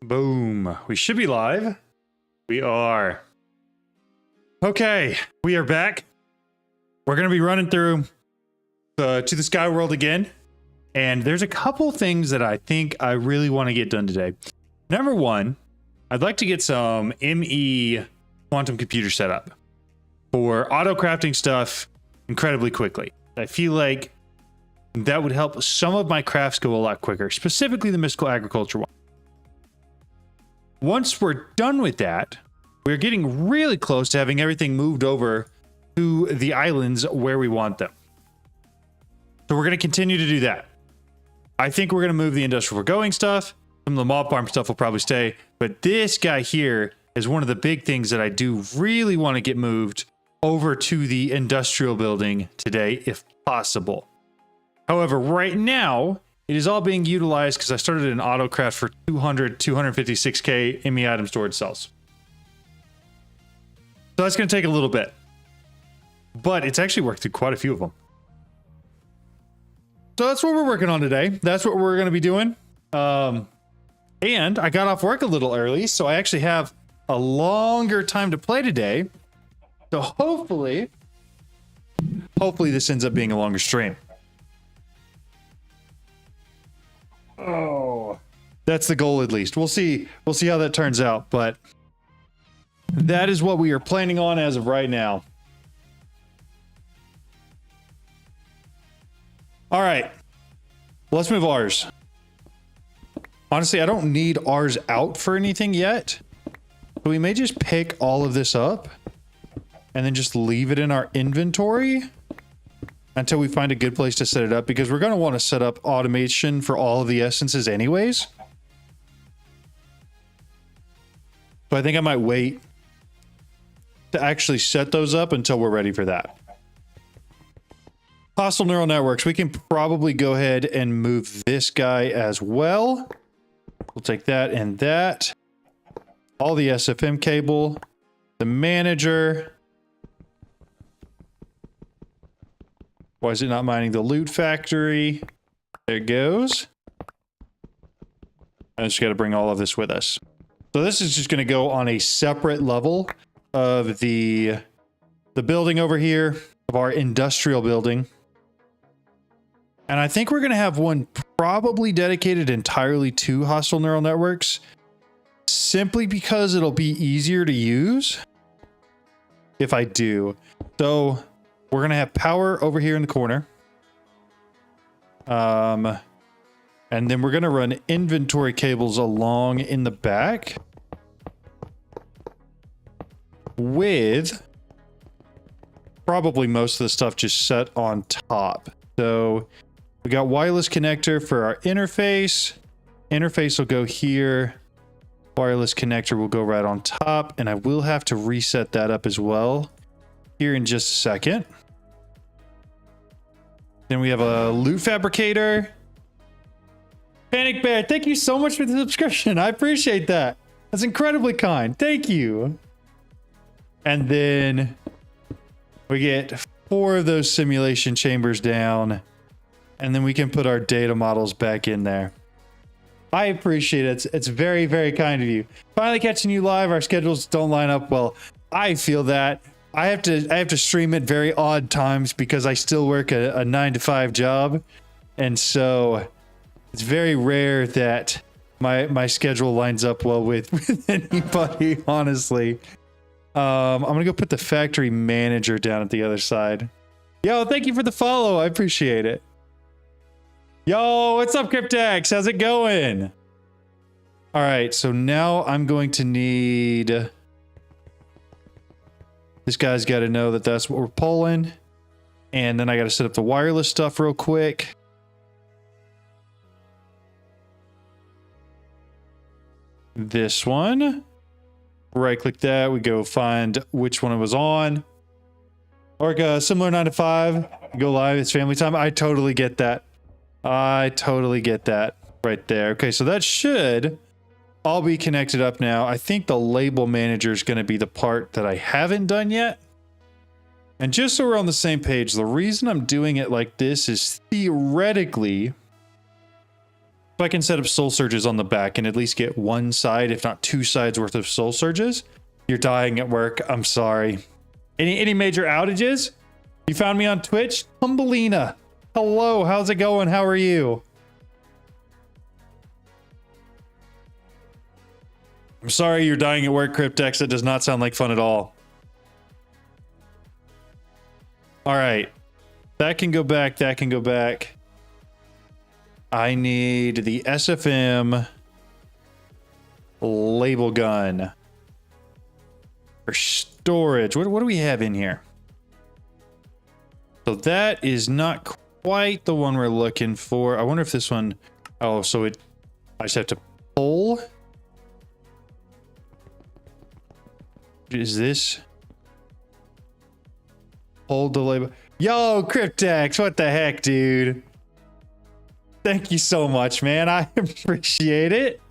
Boom. We should be live. We are. Okay, we are back. We're going to be running through to the Sky World again. And there's a couple things that I think I really want to get done today. Number one, I'd like to get some ME quantum computer set up for auto crafting stuff incredibly quickly. I feel like that would help some of my crafts go a lot quicker, specifically the mystical agriculture one. Once we're done with that, we're getting really close to having everything moved over to the islands where we want them. So we're going to continue to do that. I think we're going to move the industrial foregoing stuff. Some of the mob farm stuff will probably stay. But this guy here is one of the big things that I do really want to get moved over to the industrial building today, if possible. However, right now, it is all being utilized because I started an autocraft for 256k ME item storage cells. So that's going to take a little bit. But it's actually worked through quite a few of them. So that's what we're working on today. That's what we're going to be doing. And I got off work a little early, so I actually have a longer time to play today. So hopefully this ends up being a longer stream. Oh, that's the goal at least. We'll see how that turns out, but that is what we are planning on as of right now. All right, let's move ours. Honestly, I don't need ours out for anything yet. But we may just pick all of this up and then just leave it in our inventory until we find a good place to set it up, because we're going to want to set up automation for all of the essences anyways. So I think I might wait to actually set those up until we're ready for that. Hostile neural networks. We can probably go ahead and move this guy as well. We'll take that and that. All the SFM cable. The manager. Why is it not mining the loot factory? There it goes. I just got to bring all of this with us. So this is just going to go on a separate level of the building over here, of our industrial building. And I think we're going to have one probably dedicated entirely to hostile neural networks, simply because it'll be easier to use if I do. So we're going to have power over here in the corner. And then we're going to run inventory cables along in the back with probably most of the stuff just set on top. So we got wireless connector for our interface. Interface will go here. Wireless connector will go right on top, and I will have to reset that up as well here in just a second. Then we have a loot fabricator. Panic Bear, thank you so much for the subscription. I appreciate that. That's incredibly kind. Thank you. And then we get 4 of those simulation chambers down, and then we can put our data models back in there. I appreciate it. It's very, very kind of you. Finally catching you live. Our schedules don't line up well. I feel that. I have to stream at very odd times because I still work a 9-to-5 job. And so it's very rare that my schedule lines up well with anybody, honestly. I'm going to go put the factory manager down at the other side. Yo, thank you for the follow. I appreciate it. Yo, what's up, Cryptex? How's it going? All right, so now I'm going to need... This guy's got to know that that's what we're pulling. And then I got to set up the wireless stuff real quick. This one. Right click that. We go find which one it was on. Or similar 9 to 5. Go live. It's family time. I totally get that. I totally get that right there. Okay, so that should all be connected up now. I think the label manager is going to be the part that I haven't done yet. And just so we're on the same page, the reason I'm doing it like this is theoretically If I can set up soul surges on the back and at least get one side, if not two sides worth of soul surges, you're dying at work. I'm sorry. Any major outages? You found me on Twitch? Tumbelina. Hello, how's it going? How are you? I'm sorry you're dying at work, Cryptex. That does not sound like fun at all. All right. That can go back. That can go back. I need the SFM label gun for storage. What do we have in here? So that is not quite the one we're looking for. I wonder if this one... Oh, so I just have to pull... Is this... Hold the label... Yo, Cryptex, what the heck, dude? Thank you so much, man. I appreciate it.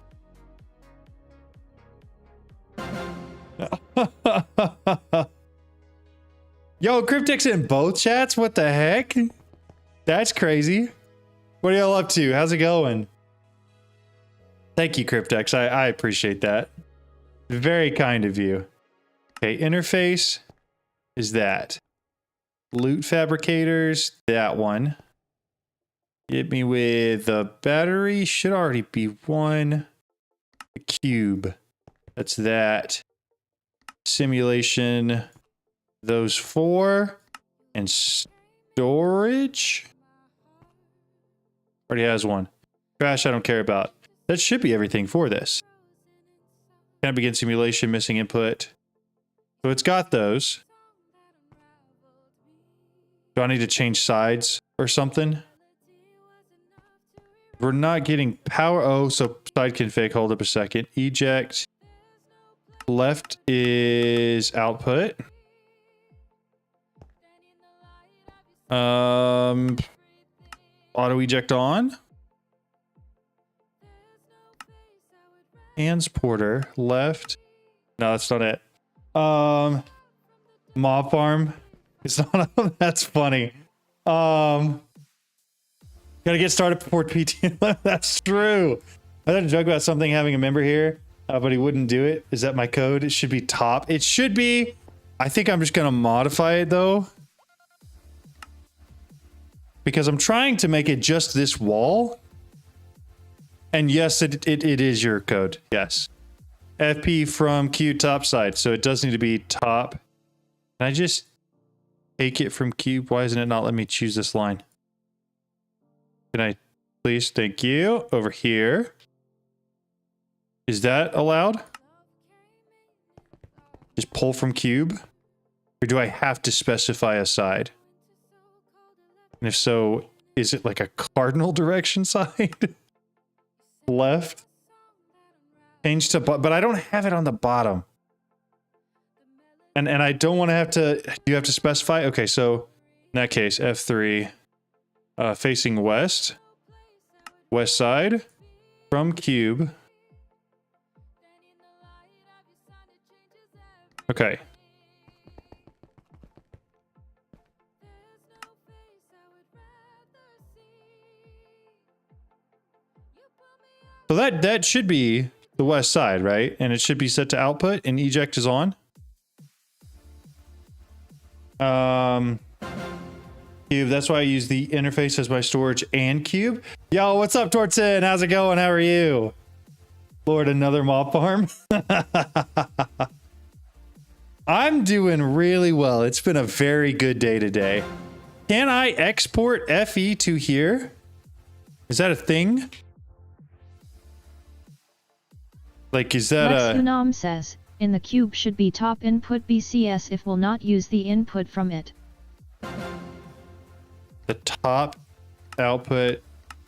Yo, Cryptex in both chats? What the heck? That's crazy. What are y'all up to? How's it going? Thank you, Cryptex. I appreciate that. Very kind of you. Okay, interface is that. Loot fabricators, that one. Hit me with the battery. Should already be one. The cube. That's that. Simulation. Those four. And storage. Already has one. Trash I don't care about. That should be everything for this. Can't begin simulation. Missing input. So it's got those. Do I need to change sides or something? We're not getting power. Oh, so side config. Hold up a second. Eject. Left is output. Auto eject on. Transporter. Left. No, that's not it. Mob farm. It's not. That's funny. Gotta get started before PT. That's true. I had a joke about something having a member here, but he wouldn't do it. Is that my code? It should be top. It should be. I think I'm just gonna modify it though, because I'm trying to make it just this wall. And yes, it is your code. Yes. FP from Q top side. So it does need to be top. Can I just take it from cube? Why isn't it not letting me choose this line? Can I please? Thank you. Over here. Is that allowed? Just pull from cube? Or do I have to specify a side? And if so, is it like a cardinal direction side? Left? Change to, but I don't have it on the bottom. And I don't want to have to, do you have to specify? Okay, so in that case, F3, facing west, west side, from cube. Okay. So that should be the west side, right? And it should be set to output and eject is on. Cube, that's why I use the interface as my storage and cube. Yo, what's up, Tortsin? How's it going? How are you? Lord, another mob farm? I'm doing really well. It's been a very good day today. Can I export FE to here? Is that a thing? Like, is that Lex Unam says, in the cube should be top input BCS if will not use the input from it. The top output,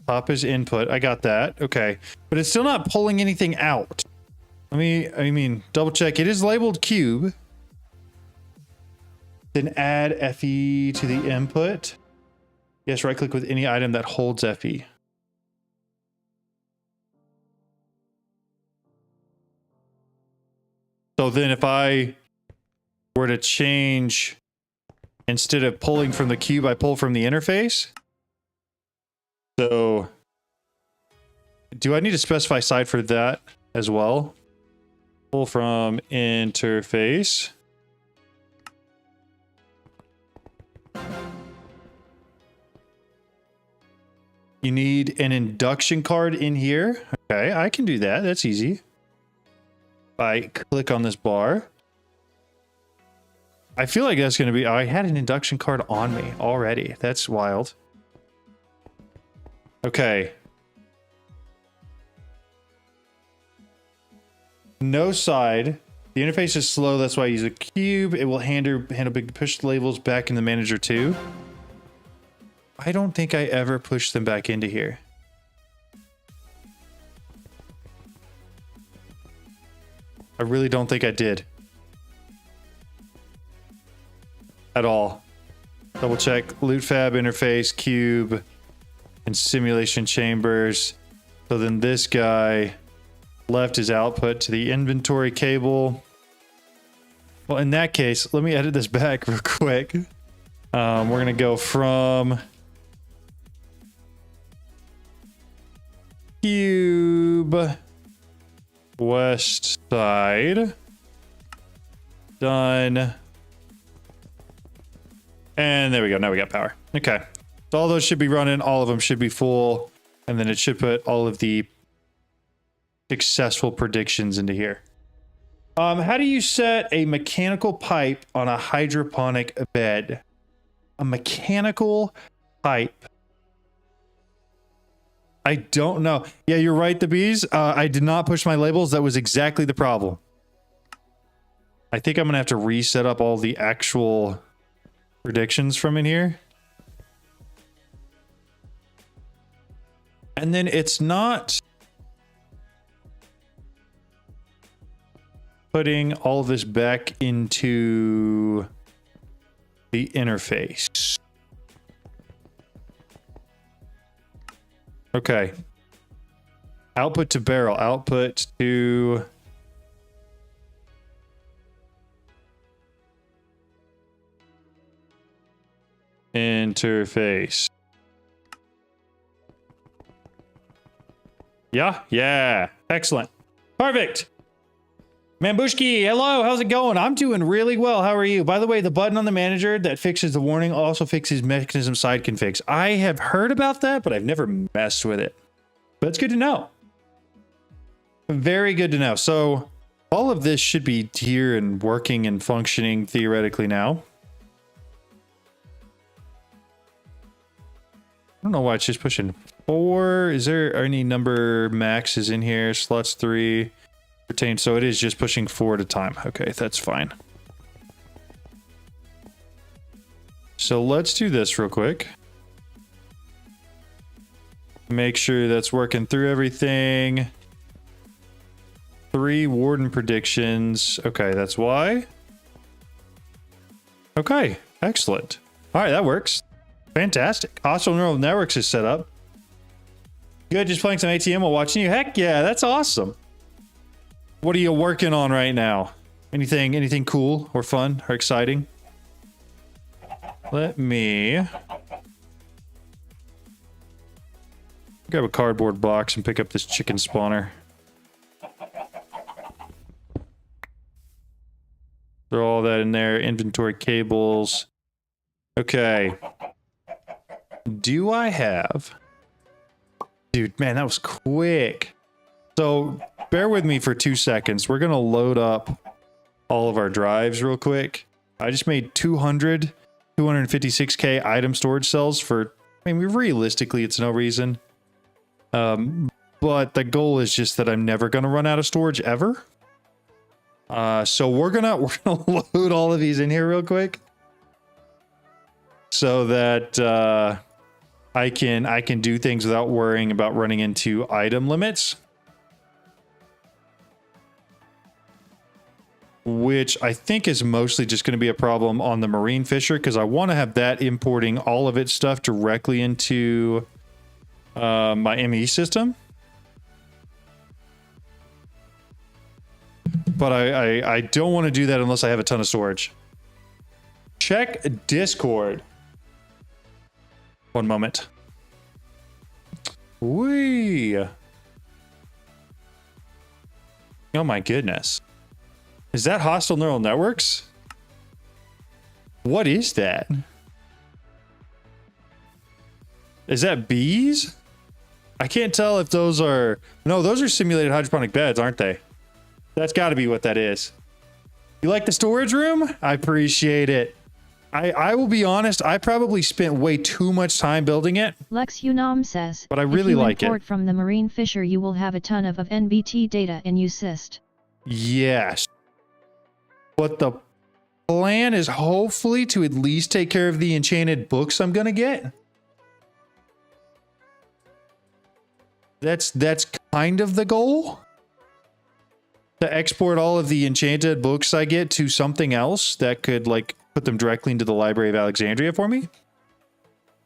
top is input. I got that. Okay. But it's still not pulling anything out. I mean, double check. It is labeled cube. Then add FE to the input. Yes, right click with any item that holds FE. So then if I were to change, instead of pulling from the cube, I pull from the interface. So Do I need to specify side for that as well? Pull from interface. You need an induction card in here. Okay, I can do that. That's easy. If I click on this bar. I feel like that's going to be... I had an induction card on me already. That's wild. Okay. No side. The interface is slow. That's why I use a cube. It will handle big push labels back in the manager too. I don't think I ever pushed them back into here. I really don't think I did. At all. Double check loot fab interface, cube, and simulation chambers. So then this guy left his output to the inventory cable. Well, in that case, let me edit this back real quick. We're going to go from cube west side. Done. And there we go. Now we got power. Okay. So all those should be running. All of them should be full. And then it should put all of the successful predictions into here. How do you set a mechanical pipe on a hydroponic bed? A mechanical pipe. I don't know. Yeah, you're right, the bees. I did not push my labels. That was exactly the problem. I think I'm going to have to reset up all the actual predictions from in here. And then it's not putting all of this back into the interface. Okay. Output to barrel, output to interface. Yeah. Excellent. Perfect. Mambushki, hello. How's it going? I'm doing really well. How are you? By the way, the button on the manager that fixes the warning also fixes mechanism side configs. I have heard about that, but I've never messed with it. But it's good to know. Very good to know. So all of this should be here and working and functioning theoretically now. I don't know why it's just pushing 4. Is there any number maxes in here? Slots 3. Retained. So it is just pushing 4 at a time. Okay, that's fine. So let's do this real quick. Make sure that's working through everything. 3 warden predictions. Okay, that's why. Okay, excellent. All right, that works. Fantastic. Hostile neural networks is set up. Good, just playing some ATM while watching you. Heck yeah, that's awesome. What are you working on right now? Anything cool or fun or exciting? Let me grab a cardboard box and pick up this chicken spawner. Throw all that in there. Inventory cables. Okay. Do I have... Dude, man, that was quick. So bear with me for 2 seconds. We're going to load up all of our drives real quick. I just made 256k item storage cells for... I mean, realistically, it's no reason. But the goal is just that I'm never going to run out of storage ever. So we're gonna load all of these in here real quick, so that I can do things without worrying about running into item limits, which I think is mostly just going to be a problem on the Marine Fisher, because I want to have that importing all of its stuff directly into my ME system. But I don't want to do that unless I have a ton of storage. Check Discord. One moment. Whee. Oh my goodness. Is that hostile neural networks? What is that? Is that bees? I can't tell if those are... No, those are simulated hydroponic beds, aren't they? That's got to be what that is. You like the storage room? I appreciate it. I will be honest, I probably spent way too much time building it. Lex Unam says, but I really like it. If you import from the Marine Fisher, you will have a ton of NBT data in USYST. Yes. But the plan is hopefully to at least take care of the enchanted books I'm going to get. That's kind of the goal. To export all of the enchanted books I get to something else that could like put them directly into the Library of Alexandria for me.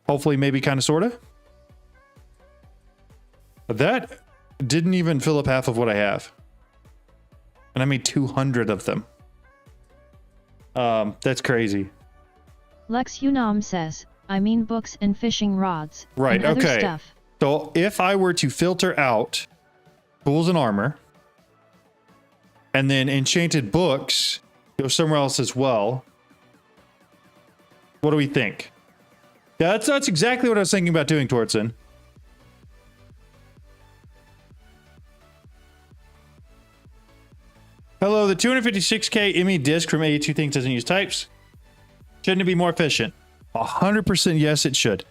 Hopefully, maybe kind of, sort of. But that didn't even fill up half of what I have. And I made 200 of them. That's crazy. Lex Unam says, I mean books and fishing rods. Right, and other okay. Stuff. So if I were to filter out tools and armor, and then enchanted books go somewhere else as well, what do we think? Yeah, that's exactly what I was thinking about doing, Tortson. Hello, the 256k ME disc from AE2 Things doesn't use types. Shouldn't it be more efficient? 100% yes, it should.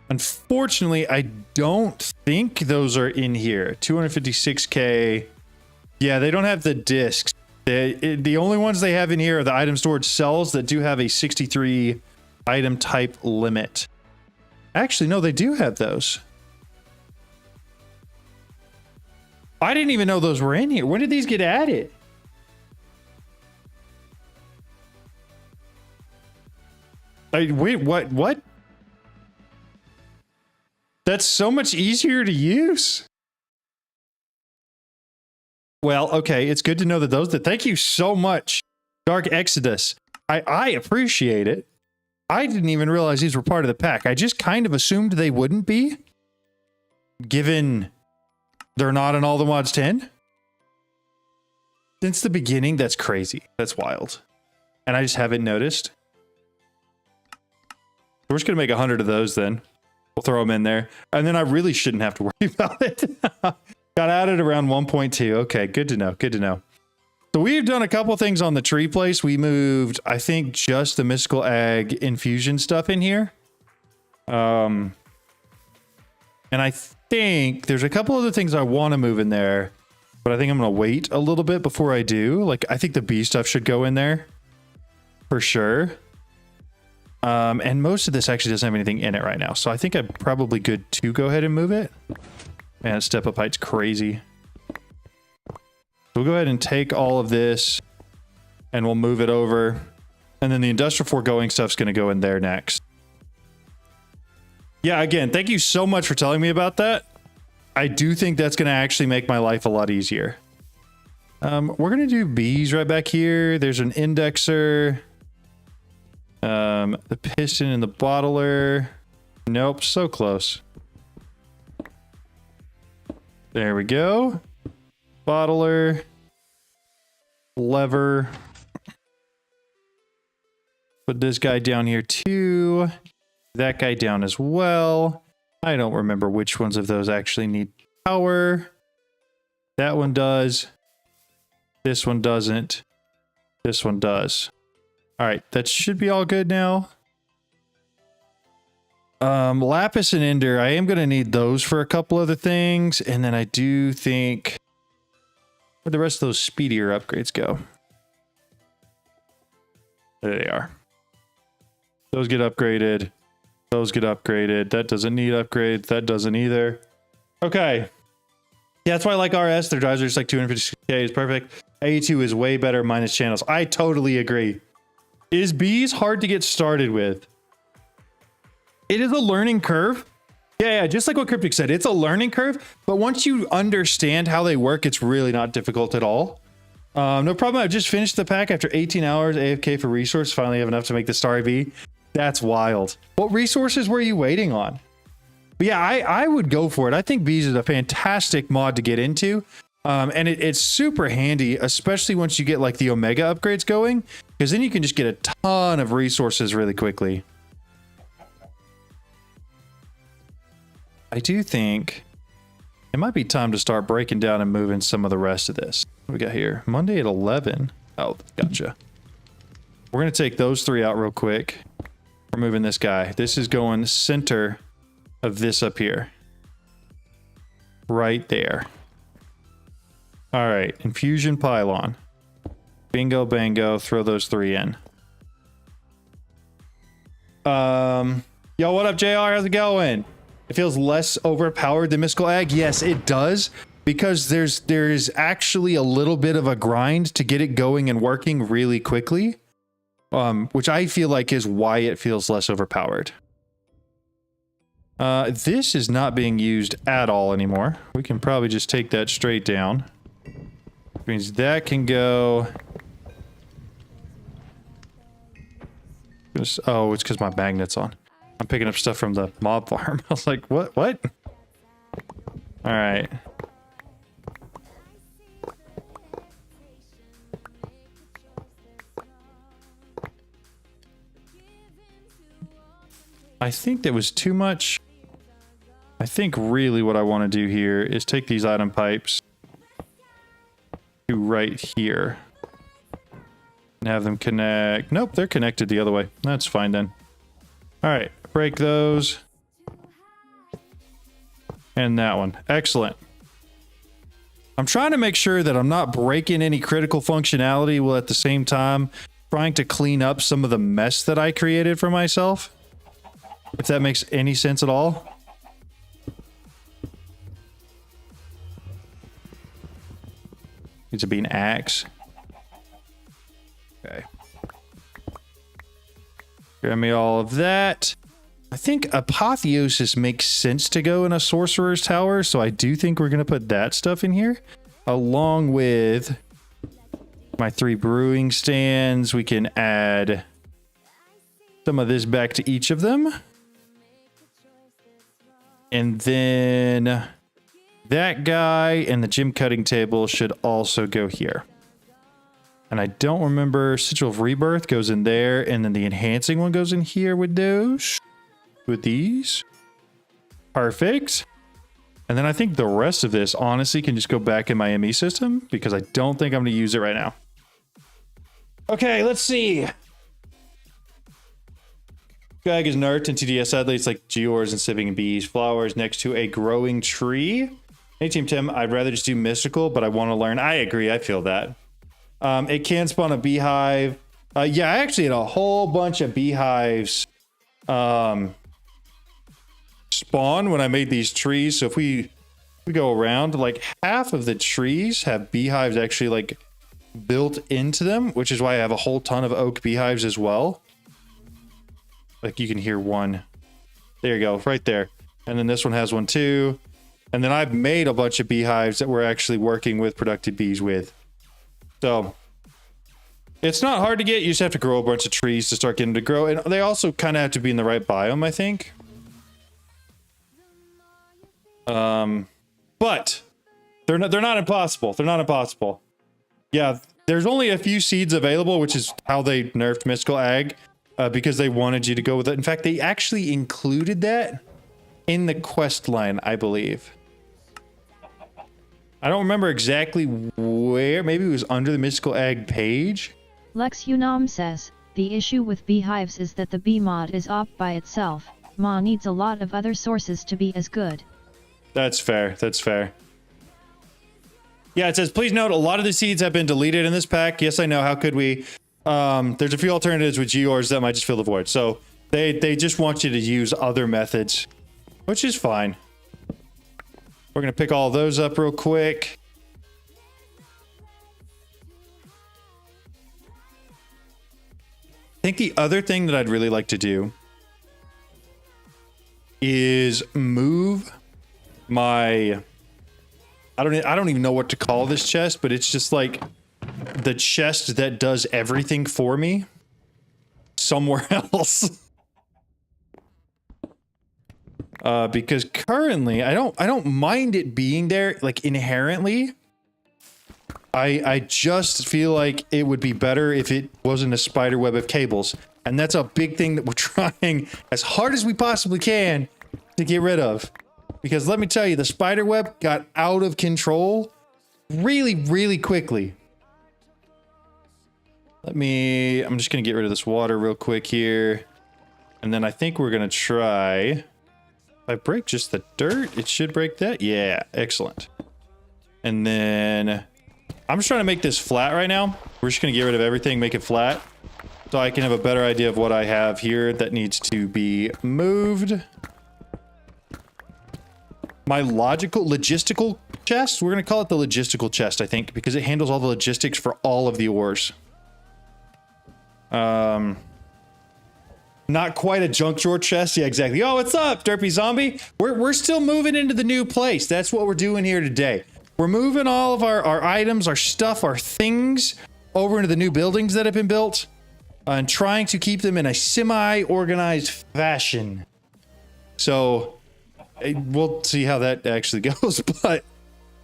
Unfortunately, I don't think those are in here. 256k. Yeah, they don't have the discs. The only ones they have in here are the item storage cells that do have a 63 item type limit. Actually, no, they do have those. I didn't even know those were in here. When did these get added? Wait, what? That's so much easier to use. Well, okay, it's good to know that those... Thank you so much, Dark Exodus. I appreciate it. I didn't even realize these were part of the pack. I just kind of assumed they wouldn't be, given they're not in all the mods 10. Since the beginning, that's crazy. That's wild. And I just haven't noticed. We're just going to make 100 of those then. We'll throw them in there. And then I really shouldn't have to worry about it. Got added around 1.2. Okay, good to know. Good to know. So we've done a couple things on the tree place. We moved, I think, just the Mystical Ag infusion stuff in here. And I think there's a couple other things I want to move in there, but I think I'm going to wait a little bit before I do. Like, I think the bee stuff should go in there for sure. And most of this actually doesn't have anything in it right now. So I think I'm probably good to go ahead and move it. Man, step up height's crazy. We'll go ahead and take all of this and we'll move it over. And then the industrial foregoing stuff's going to go in there next. Yeah, again, thank you so much for telling me about that. I do think that's going to actually make my life a lot easier. We're going to do bees right back here. There's an indexer. The piston and the bottler. Nope, so close. There we go. Bottler. Lever. Put this guy down here too. That guy down as well. I don't remember which ones of those actually need power. That one does. This one doesn't. This one does. All right, that should be all good now. Lapis and Ender, I am going to need those for a couple other things. And then I do think... where'd the rest of those speedier upgrades go? There they are. Those get upgraded. Those get upgraded. That doesn't need upgrades. That doesn't either. Okay. Yeah, that's why I like RS. Their drives are just like 250k is perfect. A2 is way better minus channels. I totally agree. Is bees hard to get started with? It is a learning curve. Yeah, just like what Cryptic said, it's a learning curve. But once you understand how they work, it's really not difficult at all. No problem. I've just finished the pack after 18 hours AFK for resource. Finally have enough to make the Starry Bee. That's wild. What resources were you waiting on? But yeah, I would go for it. I think bees is a fantastic mod to get into. And it's super handy, especially once you get like the Omega upgrades going, because then you can just get a ton of resources really quickly. I do think it might be time to start breaking down and moving some of the rest of this. What we got here? Monday at 11. Oh, gotcha. We're going to take those 3 out real quick. We're moving this guy. This is going center of this up here. Right there. All right. Infusion pylon. Bingo, bango. Throw those 3 in. Yo, what up, JR? How's it going? It feels less overpowered than Mystical Ag. Yes, it does. Because there's actually a little bit of a grind to get it going and working really quickly. Which I feel like is why it feels less overpowered. This is not being used at all anymore. We can probably just take that straight down. Which means that can go... Oh, it's because my magnet's on. I'm picking up stuff from the mob farm. I was like, what? What? All right. I think that was too much. I think really what I want to do here is take these item pipes to right here and have them connect. Nope, they're connected the other way. That's fine then. All right, break those. And that one. Excellent. I'm trying to make sure that I'm not breaking any critical functionality while at the same time trying to clean up some of the mess that I created for myself. If that makes any sense at all. Needs to be an axe. Okay. Grab me all of that. I think Apotheosis makes sense to go in a Sorcerer's Tower, so I do think we're going to put that stuff in here. Along with my 3 brewing stands. We can add some of this back to each of them. And then that guy and the gym cutting table should also go here. And I don't remember, Sigil of Rebirth goes in there, and then the enhancing one goes in here with those. With these. Perfect. And then I think the rest of this honestly can just go back in my ME system because I don't think I'm going to use it right now. Okay, let's see. Gag is nerfed in TDS. Sadly, it's like Geors and sipping bees. Flowers next to a growing tree. Hey, Team Tim, I'd rather just do mystical, but I want to learn. I agree. I feel that. It can spawn a beehive. Yeah, I actually had a whole bunch of beehives spawn when I made these trees. So if we go around, like half of the trees have beehives actually like built into them, which is why I have a whole ton of oak beehives as well. Like you can hear one. There you go, right there. And then this one has one too. And then I've made a bunch of beehives that we're actually working with productive bees with. So it's not hard to get. You just have to grow a bunch of trees to start getting them to grow. And they also kind of have to be in the right biome, I think. But they're not impossible. They're not impossible. Yeah, there's only a few seeds available, which is how they nerfed Mystical Ag. Because they wanted you to go with it. In fact, they actually included that in the quest line, I believe. I don't remember exactly where. Maybe it was under the Mystical Ag page. Lex Unam says, the issue with beehives is that the bee mod is op by itself. Ma needs a lot of other sources to be as good. That's fair. That's fair. Yeah, it says, please note, a lot of the seeds have been deleted in this pack. Yes, I know. How could we? There's a few alternatives with Geors that might just fill the void. So they just want you to use other methods, which is fine. We're going to pick all those up real quick. I think the other thing that I'd really like to do is move my... I don't even know what to call this chest, but it's just like the chest that does everything for me somewhere else. Because currently I don't mind it being there like inherently, I just feel like it would be better if it wasn't a spider web of cables. And that's a big thing that we're trying as hard as we possibly can to get rid of. Because let me tell you, the spider web got out of control really, really quickly. I'm just going to get rid of this water real quick here. And then I think we're going to try, if I break just the dirt, it should break that. Yeah, excellent. And then I'm just trying to make this flat right now. We're just going to get rid of everything, make it flat. So I can have a better idea of what I have here that needs to be moved. My logistical chest, we're going to call it the logistical chest, I think, because it handles all the logistics for all of the ores. Not quite a junk drawer chest. Yeah, exactly. Oh, what's up, Derpy Zombie? We're still moving into the new place. That's what we're doing here today. We're moving all of our items, our stuff, our things over into the new buildings that have been built and trying to keep them in a semi-organized fashion. So we'll see how that actually goes, but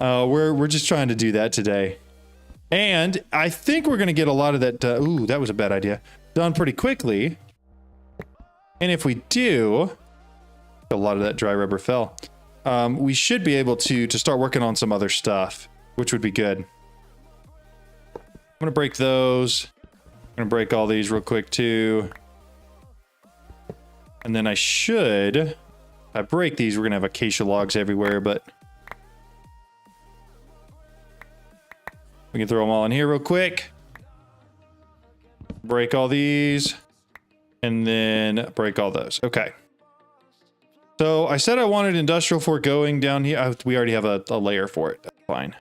we're just trying to do that today. And I think we're going to get a lot of that. Ooh, that was a bad idea. Done pretty quickly. And if we do, a lot of that dry rubber fell. We should be able to start working on some other stuff, which would be good. I'm going to break those. I'm going to break all these real quick too. And then I should, if I break these, we're going to have acacia logs everywhere, but we can throw them all in here real quick. Break all these. And then break all those. Okay. So I said I wanted industrial foregoing down here. We already have a layer for it. That's fine.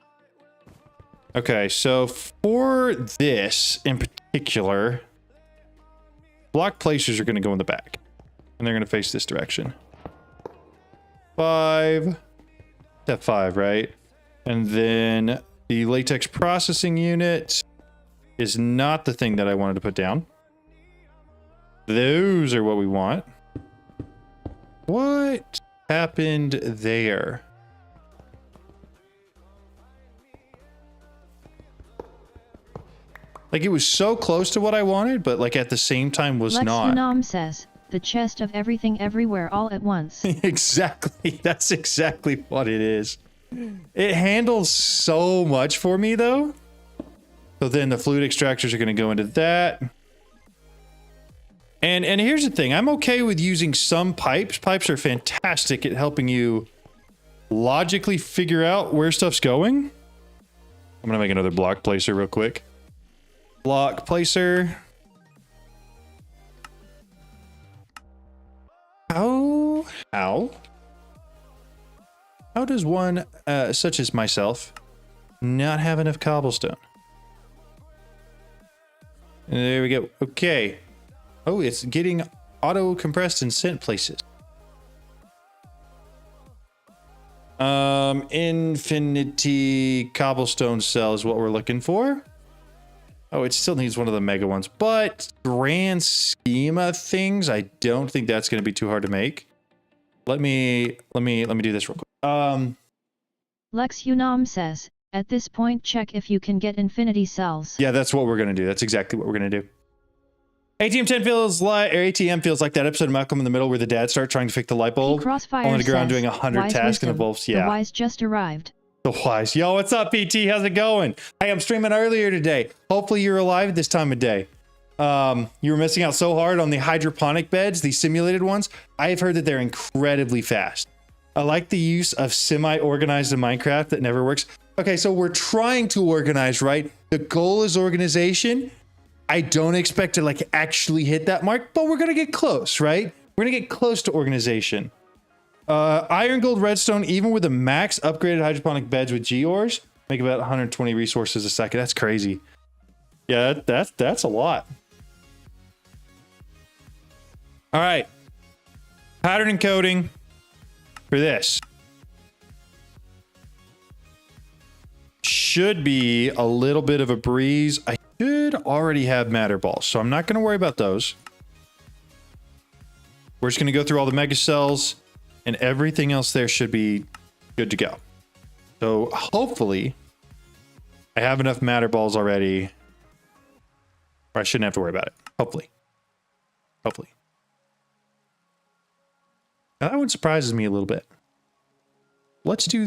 Okay, so for this in particular, block placers are going to go in the back. And they're going to face this direction. 5. Step 5, right? And then the latex processing unit is not the thing that I wanted to put down. Those are what we want. What happened there? Like, it was so close to what I wanted, but like at the same time was not. Lexunam says, the chest of everything everywhere all at once. Exactly. That's exactly what it is. It handles so much for me though. So then the fluid extractors are going to go into that. And here's the thing. I'm okay with using some pipes. Pipes are fantastic at helping you logically figure out where stuff's going. I'm going to make another block placer real quick. Block placer. How does one such as myself not have enough cobblestone? There we go. Okay. Oh, it's getting auto compressed and sent places. Infinity cobblestone cell is what we're looking for. Oh, it still needs one of the mega ones, but grand scheme of things, I don't think that's going to be too hard to make. Let me do this real quick. Lex Unam says, at this point check if you can get infinity cells. Yeah, that's what we're going to do. That's exactly what we're going to do. ATM feels like that episode of Malcolm in the Middle where the dad starts trying to fix the light bulb. Crossfire on the ground says, doing 100 Wise tasks wisdom, and involves, yeah. The Wise just arrived. The Wise. Yo, what's up, PT? How's it going? Hey, I'm streaming earlier today. Hopefully you're alive at this time of day. You were missing out so hard on the hydroponic beds, the simulated ones. I've heard that they're incredibly fast. I like the use of semi-organized in Minecraft that never works. Okay, so we're trying to organize, right? The goal is organization. I don't expect to like actually hit that mark, but we're gonna get close, right? We're gonna get close to organization. Iron, gold, redstone, even with the max upgraded hydroponic beds with Geors, make about 120 resources a second. That's crazy. Yeah, that's a lot. All right. Pattern encoding for this should be a little bit of a breeze. I should already have matter balls, so I'm not going to worry about those. We're just going to go through all the mega cells, and everything else there should be good to go. So hopefully I have enough matter balls already. Or I shouldn't have to worry about it. Hopefully. Hopefully. Now, that one surprises me a little bit. Let's do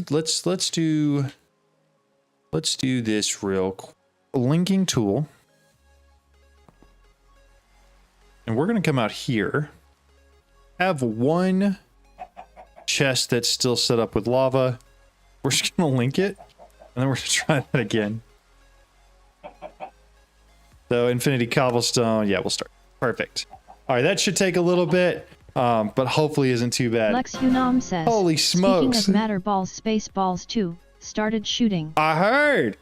this real quick. Linking tool. And we're going to come out here. Have one chest that's still set up with lava. We're just going to link it. And then we're going to try that again. So infinity cobblestone. Yeah, we'll start. Perfect. All right, that should take a little bit. But hopefully isn't too bad. Lex Hunam says, holy smokes. Speaking of matter balls, space balls too, started shooting. I heard.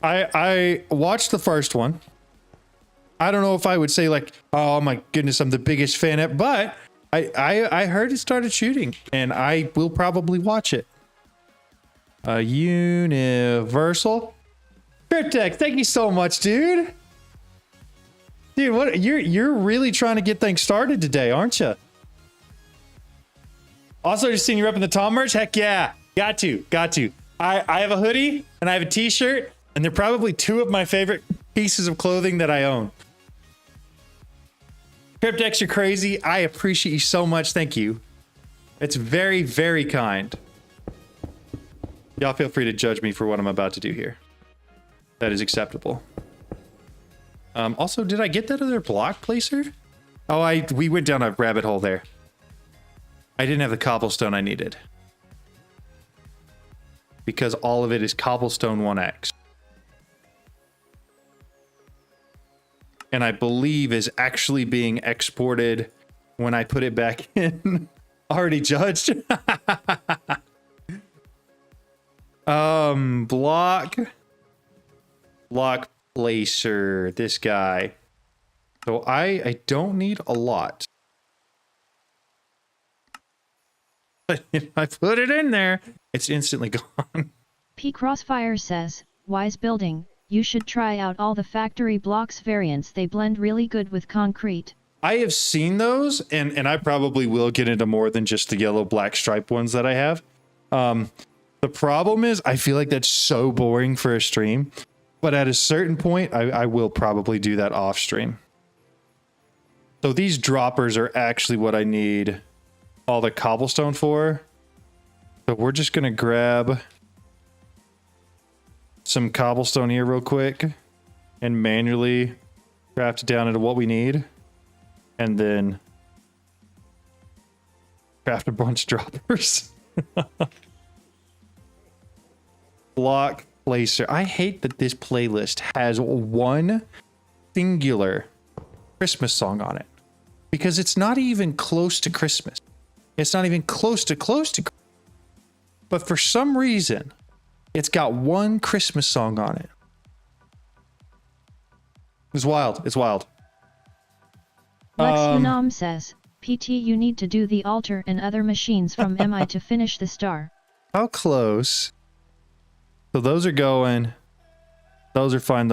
I watched the first one. I don't know if I would say like, oh my goodness, I'm the biggest fan of it, but I heard it started shooting and I will probably watch it. Universal. Cryptex, thank you so much, dude. Dude, what you're really trying to get things started today, aren't you? Also, just seeing you up in the Tom merch. Heck yeah, got to. I have a hoodie and I have a t-shirt, and they're probably two of my favorite pieces of clothing that I own. Cryptex, you're crazy. I appreciate you so much. Thank you. It's very, very kind. Y'all feel free to judge me for what I'm about to do here. That is acceptable. Also, did I get that other block placer? Oh, we went down a rabbit hole there. I didn't have the cobblestone I needed. Because all of it is cobblestone 1x. And I believe is actually being exported when I put it back in. Already judged. Block placer, this guy. So I don't need a lot. But if I put it in there, it's instantly gone. P Crossfire says, wise building, you should try out all the factory blocks variants, they blend really good with concrete. I have seen those, and I probably will get into more than just the yellow black stripe ones that I have. The problem is I feel like that's so boring for a stream. But at a certain point, I will probably do that off stream. So these droppers are actually what I need all the cobblestone for. So we're just going to grab some cobblestone here real quick and manually craft it down into what we need. And then craft a bunch of droppers. Block placer. I hate that this playlist has one singular Christmas song on it because it's not even close to Christmas. It's not even close to but for some reason it's got one Christmas song on it. It's wild. Lex Unam says, PT, you need to do the altar and other machines from MI to finish the star. How close? So those are going. Those are fine.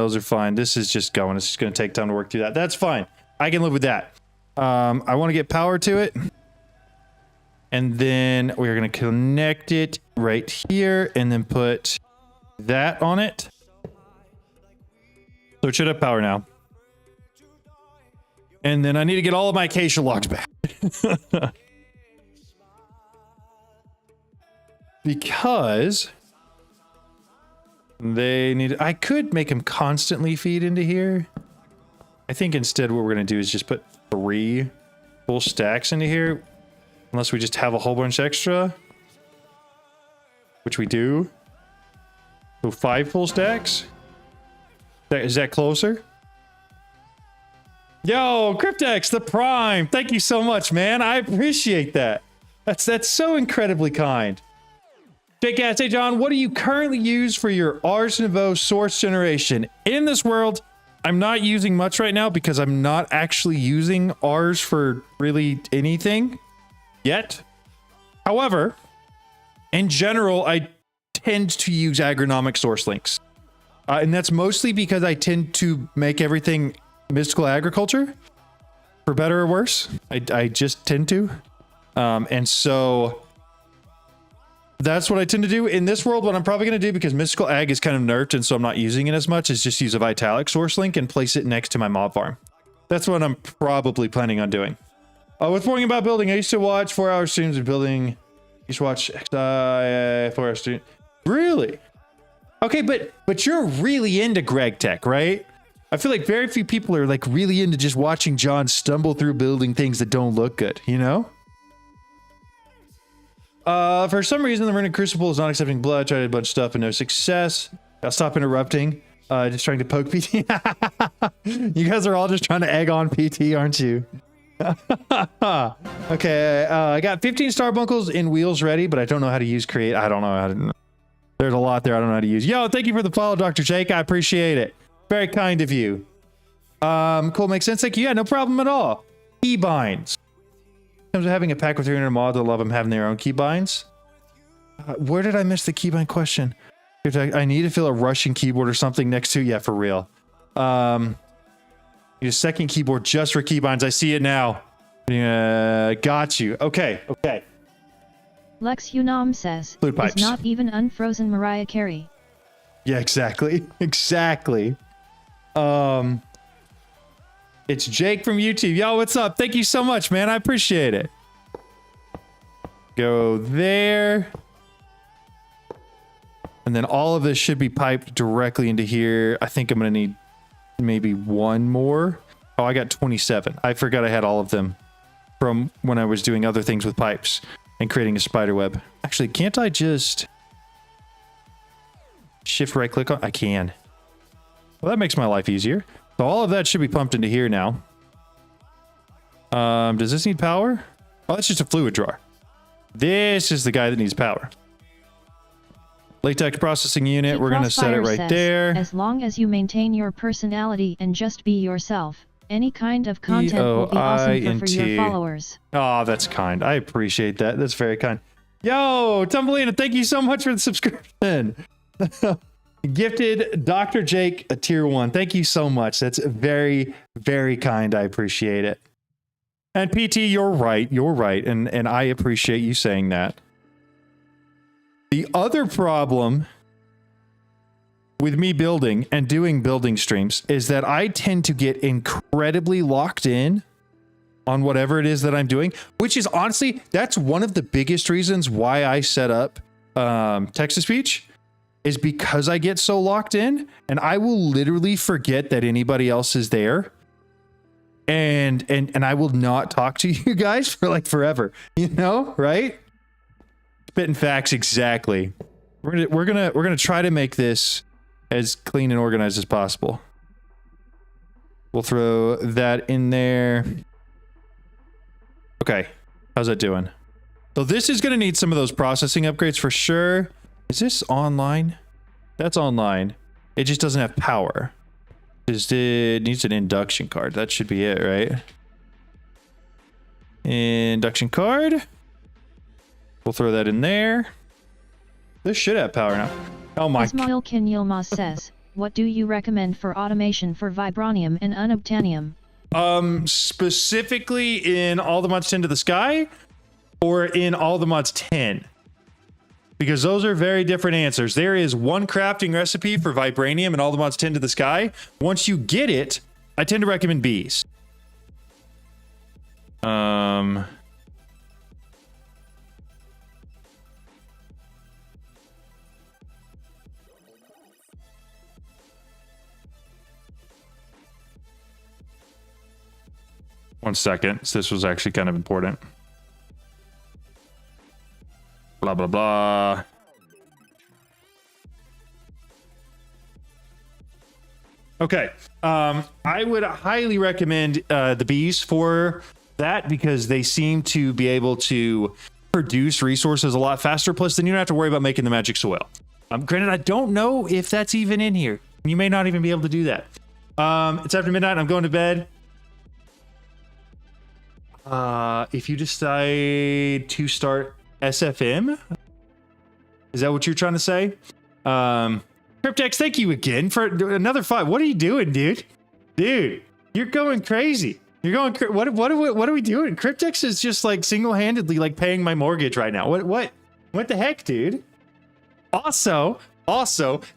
This is just going. It's just going to take time to work through that. That's fine. I can live with that. I want to get power to it. And then we're going to connect it right here and then put that on it. So it should have power now. And then I need to get all of my acacia logs back. Because they need, I could make them constantly feed into here. I think instead what we're going to do is just put 3 full stacks into here. Unless we just have a whole bunch extra. Which we do. So 5 full stacks. Is that closer? Yo, Cryptex, the Prime. Thank you so much, man. I appreciate that. That's so incredibly kind. JCast, hey John, what do you currently use for your Ars Nouveau source generation? In this world, I'm not using much right now because I'm not actually using Ars for really anything yet. However, in general, I tend to use agronomic source links. And that's mostly because I tend to make everything mystical agriculture, for better or worse. I just tend to. And so That's what I tend to do in this world. What I'm probably going to do, because Mystical Ag is kind of nerfed and so I'm not using it as much, is just use a Vitalik source link and place it next to my mob farm. That's what I'm probably planning on doing. With worrying about building, I used to watch 4-hour streams of building. Used to watch 4-hour stream. Really? Okay, but you're really into Greg Tech, right? I feel like very few people are like really into just watching John stumble through building things that don't look good, you know? For some reason, the Runic Crucible is not accepting blood. Tried a bunch of stuff and no success. I'll stop interrupting. Just trying to poke PT. You guys are all just trying to egg on PT, aren't you? Okay, I got 15 Starbunkles in wheels ready, but I don't know how to use create. I don't know how to. There's a lot there I don't know how to use. Yo, thank you for the follow, Dr. Jake. I appreciate it. Very kind of you. Cool, makes sense. Thank you. Yeah, no problem at all. Keybinds. In terms of having a pack with 300 mods, I love them having their own keybinds. Where did I miss the keybind question? I need to feel a Russian keyboard or something next to. Yeah, for real. Need a second keyboard just for keybinds. I see it now. Got you. Okay. Lex Unam says, Flute pipes. is not even unfrozen Mariah Carey. Yeah, exactly. Exactly. It's Jake from YouTube. Yo, what's up? Thank you so much, man. I appreciate it. Go there. And then all of this should be piped directly into here. I think I'm going to need maybe one more. Oh, I got 27. I forgot I had all of them from when I was doing other things with pipes and creating a spider web. Actually, can't I just shift right click on? I can. Well, that makes my life easier. So all of that should be pumped into here now. Does this need power? Oh, that's just a fluid drawer. This is the guy that needs power. Latex processing unit. We're going to set it right there. As long as you maintain your personality and just be yourself, any kind of content will be awesome for your followers. Oh, that's kind. I appreciate that. That's very kind. Yo, Tumbleina, thank you so much for the subscription. Gifted Dr. Jake a tier 1. Thank you so much. That's very, very kind. I appreciate it. And PT, you're right. You're right. And I appreciate you saying that. The other problem with me building and doing building streams is that I tend to get incredibly locked in on whatever it is that I'm doing, which is honestly, that's one of the biggest reasons why I set up text-to-speech, is because I get so locked in and I will literally forget that anybody else is there. And I will not talk to you guys for like forever, you know, right? Spitting facts. Exactly. We're gonna try to make this as clean and organized as possible. We'll throw that in there. Okay. How's that doing? So this is gonna need some of those processing upgrades for sure. Is this online? That's online. It just doesn't have power. It needs an induction card. That should be it, right? Induction card. We'll throw that in there. This should have power now. Oh my. Ismail Kin Yilmaz says, what do you recommend for automation for Vibranium and Unobtainium? Specifically in All the Mods 10 to the Sky or in All the Mods 10? Because those are very different answers. There is one crafting recipe for Vibranium and All the Mods 10 to the Sky. Once you get it, I tend to recommend bees. One second. This was actually kind of important. Blah, blah, blah. Okay. I would highly recommend the bees for that because they seem to be able to produce resources a lot faster. Plus, then you don't have to worry about making the magic soil. Granted, I don't know if that's even in here. You may not even be able to do that. It's after midnight. I'm going to bed. If you decide to start SFM, is that what you're trying to say? Cryptex, thank you again for another 5. What are you doing, dude? Dude, you're going crazy. You're going what are we doing? Cryptex is just like single-handedly like paying my mortgage right now. What What the heck, dude? Also,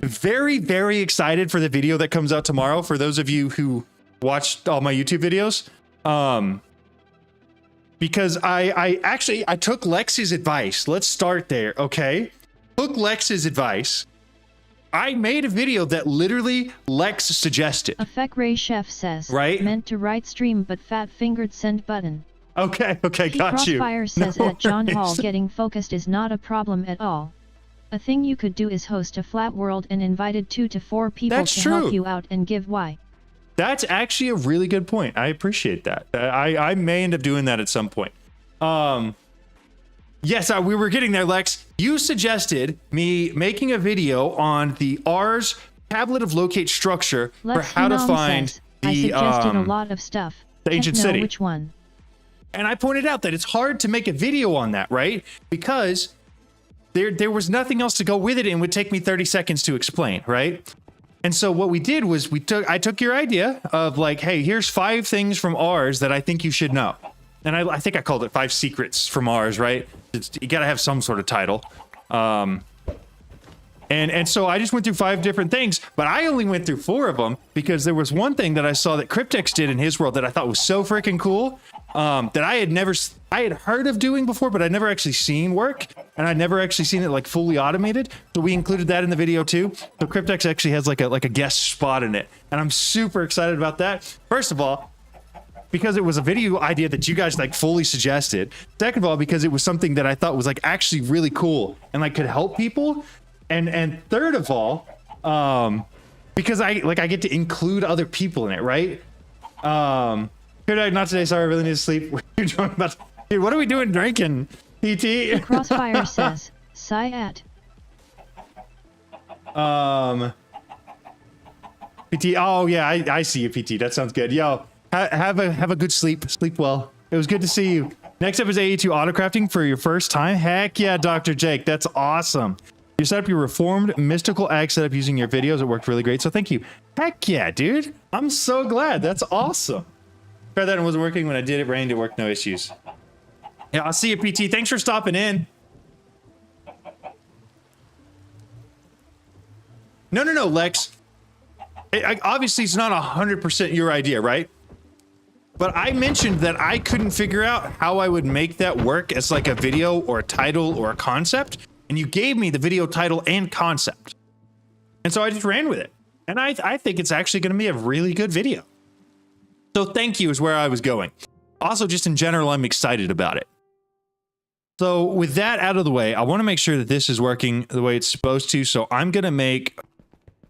very, very excited for the video that comes out tomorrow. For those of you who watched all my YouTube videos, because I took Lex's advice. Let's start there, okay? Took Lex's advice. I made a video that literally Lex suggested. Effect Ray Chef says, right? Meant to write stream but fat-fingered send button. Okay, got you. Crossfire says No at John Hall worries. getting focused is not a problem at all. A thing you could do is host a flat world and invited 2 to 4 people That's to true. help you out and give why. That's actually a really good point. I appreciate that. I may end up doing that at some point. Yes, we were getting there, Lex. You suggested me making a video on the R's tablet of locate structure Lex for how to Phenom find says, I suggested a the lot of stuff. the ancient Can't know city. which one? And I pointed out that it's hard to make a video on that, right? Because there was nothing else to go with it and it would take me 30 seconds to explain, right? And so what we did was I took your idea of like, hey, here's 5 things from R's that I think you should know. And I think I called it 5 secrets from R's, right? You got to have some sort of title. And so I just went through 5 different things, but I only went through 4 of them because there was one thing that I saw that Cryptex did in his world that I thought was so freaking cool, that I had heard of doing before, but I'd never actually seen work, and I'd never actually seen it like fully automated. So we included that in the video too. So Cryptex actually has like a guest spot in it, and I'm super excited about that. First of all, because it was a video idea that you guys like fully suggested. Second of all, because it was something that I thought was like actually really cool and like could help people. And third of all, because I get to include other people in it, right? Good night, not today. Sorry, I really need to sleep. You're talking about, dude, what are we doing drinking? PT. Crossfire says, Syat. PT. Oh yeah, I see you, PT. That sounds good. Yo, have a good sleep. Sleep well. It was good to see you. Next up is AE2 autocrafting for your first time. Heck yeah, Dr. Jake. That's awesome. You set up your reformed mystical ag setup using your videos. It worked really great. So thank you. Heck yeah, dude. I'm so glad. That's awesome. Tried that and it wasn't working. When I did it, rained. It worked. No issues. Yeah, I'll see you, PT. Thanks for stopping in. No, Lex. Obviously, it's not 100% your idea, right? But I mentioned that I couldn't figure out how I would make that work as like a video or a title or a concept. And you gave me the video title and concept. And so I just ran with it. And I think it's actually going to be a really good video. So thank you is where I was going. Also, just in general, I'm excited about it. So with that out of the way, I want to make sure that this is working the way it's supposed to. So I'm going to make...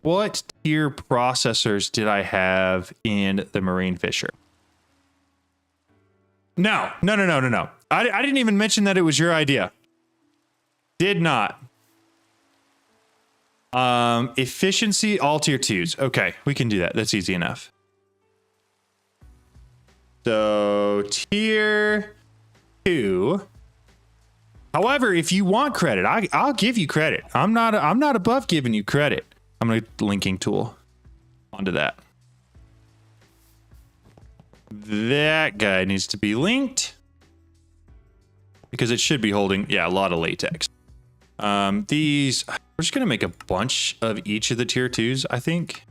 What tier processors did I have in the Marine Fisher? No. I didn't even mention that it was your idea. Did not. Efficiency, all tier 2s. Okay, we can do that. That's easy enough. So tier 2. However, if you want credit, I'll give you credit. I'm not above giving you credit. I'm gonna linking tool onto that. That guy needs to be linked because it should be holding, yeah, a lot of latex. These, we're just gonna make a bunch of each of the tier 2s, I think.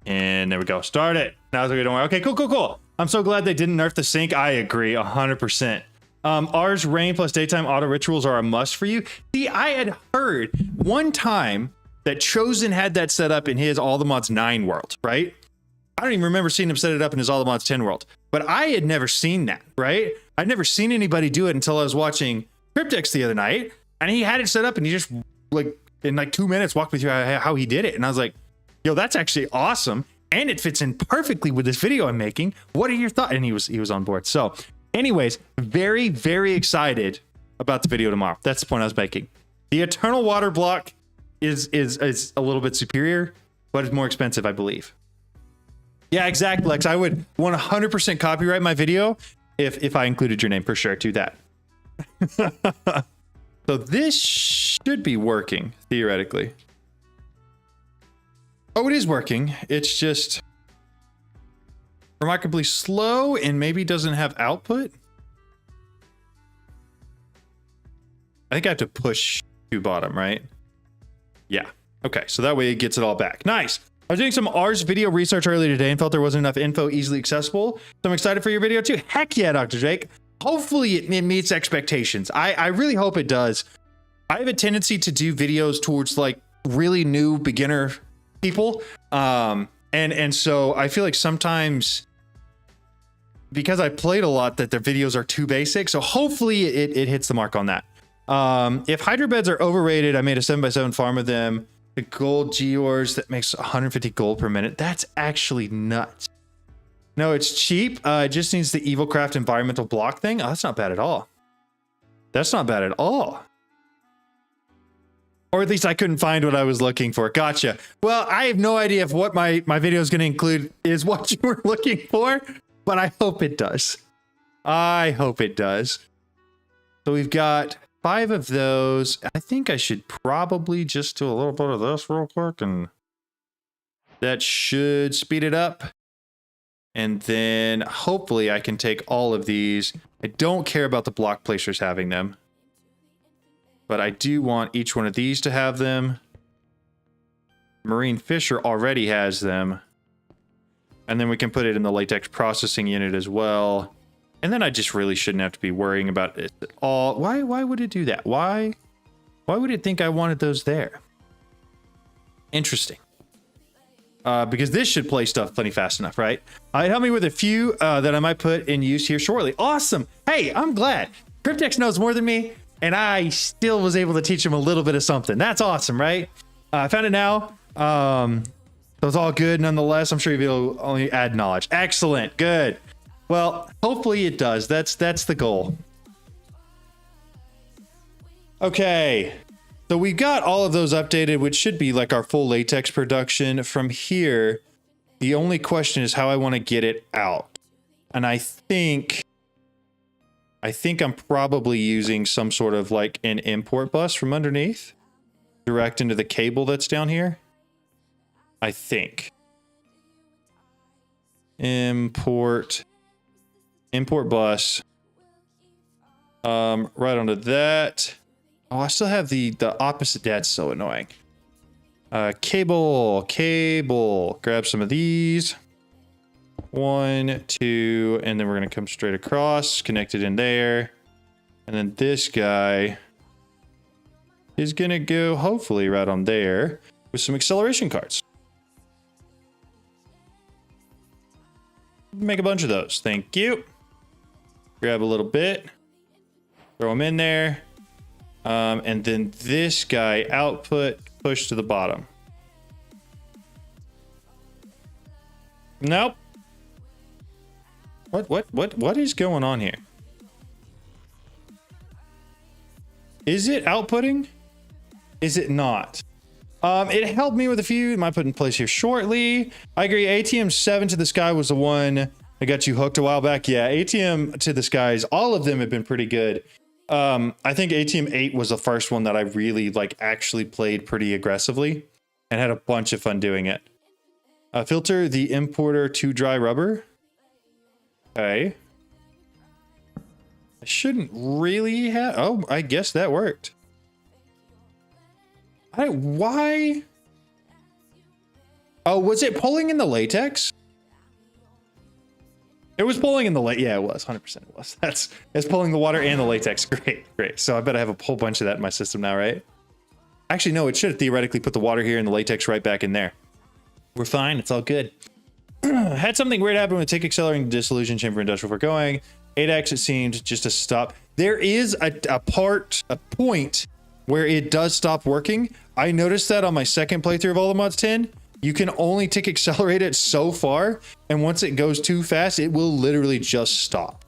And there we go. Start it. Now it's okay, don't worry. Okay, cool. I'm so glad they didn't nerf the sync. I agree 100%. R's rain plus daytime auto rituals are a must for you. See, I had heard one time that Chosen had that set up in his All the Mods 9 world, right? I don't even remember seeing him set it up in his All the Mods 10 world, but I had never seen that, right? I'd never seen anybody do it until I was watching Cryptex the other night, and he had it set up and he just like in like 2 minutes walked me through how he did it. And I was like, yo, that's actually awesome. And it fits in perfectly with this video I'm making. What are your thoughts? And he was on board. So anyways, very, very excited about the video tomorrow. That's the point I was making. The Eternal Water block is a little bit superior, but it's more expensive, I believe. Yeah, exactly, Lex. I would 100% copyright my video if I included your name for sure to that. So this should be working, theoretically. Oh, it is working. It's just remarkably slow and maybe doesn't have output. I think I have to push to bottom, right? Yeah. Okay, so that way it gets it all back. Nice. I was doing some Ars video research earlier today and felt there wasn't enough info easily accessible. So I'm excited for your video too. Heck yeah, Dr. Jake. Hopefully it meets expectations. I really hope it does. I have a tendency to do videos towards like really new beginner people. And so I feel like sometimes because I played a lot that their videos are too basic. So hopefully it hits the mark on that. If hydro beds are overrated, I made a 7x7 farm of them. The gold Geors that makes 150 gold per minute. That's actually nuts. No, it's cheap. It just needs the EvilCraft environmental block thing. Oh, that's not bad at all. That's not bad at all. Or at least I couldn't find what I was looking for. Gotcha. Well, I have no idea if what my video is going to include is what you were looking for, but I hope it does. I hope it does. So we've got 5 of those. I think I should probably just do a little bit of this real quick, and that should speed it up. And then hopefully I can take all of these. I don't care about the block placers having them, but I do want each one of these to have them. Marine Fisher already has them. And then we can put it in the latex processing unit as well. And then I just really shouldn't have to be worrying about it at all. Why would it do that? Why would it think I wanted those there? Interesting. Because this should play stuff plenty fast enough, right? Help me with a few that I might put in use here shortly. Awesome. Hey, I'm glad. Cryptex knows more than me, and I still was able to teach him a little bit of something. That's awesome, right? I found it now. So it's all good nonetheless. I'm sure you'll only add knowledge. Excellent. Good. Well, hopefully it does. That's the goal. Okay. So we got all of those updated, which should be like our full latex production. From here, the only question is how I want to get it out. And I think I'm probably using some sort of like an import bus from underneath, direct into the cable that's down here. I think. Import bus. Right onto that. Oh, I still have the opposite. That's so annoying. Cable. Grab some of these. 1, 2, and then we're gonna come straight across, connect it in there. And then this guy is gonna go hopefully right on there with some acceleration cards. Make a bunch of those. Thank you. Grab a little bit. Throw them in there. And then this guy, output, push to the bottom. Nope. What is going on here? Is it outputting? Is it not? It helped me with a few. Might put in place here shortly. I agree. ATM 7 to the sky was the one that got you hooked a while back. Yeah, ATM to the skies. All of them have been pretty good. I think ATM 8 was the first one that I really like actually played pretty aggressively and had a bunch of fun doing it. Filter the importer to dry rubber. Okay. I shouldn't really have. Oh, I guess that worked. Why? Oh, was it pulling in the latex? It was pulling in the yeah, it was 100%. It was. It's pulling the water and the latex. Great. So I bet I have a whole bunch of that in my system now, right? Actually, no, it should theoretically put the water here and the latex right back in there. We're fine. It's all good. Had something weird happen with tick accelerating dissolution chamber industrial foregoing. 8x, it seemed just to stop. There is a point where it does stop working. I noticed that on my second playthrough of All the Mods 10. You can only tick accelerate it so far, and once it goes too fast, it will literally just stop.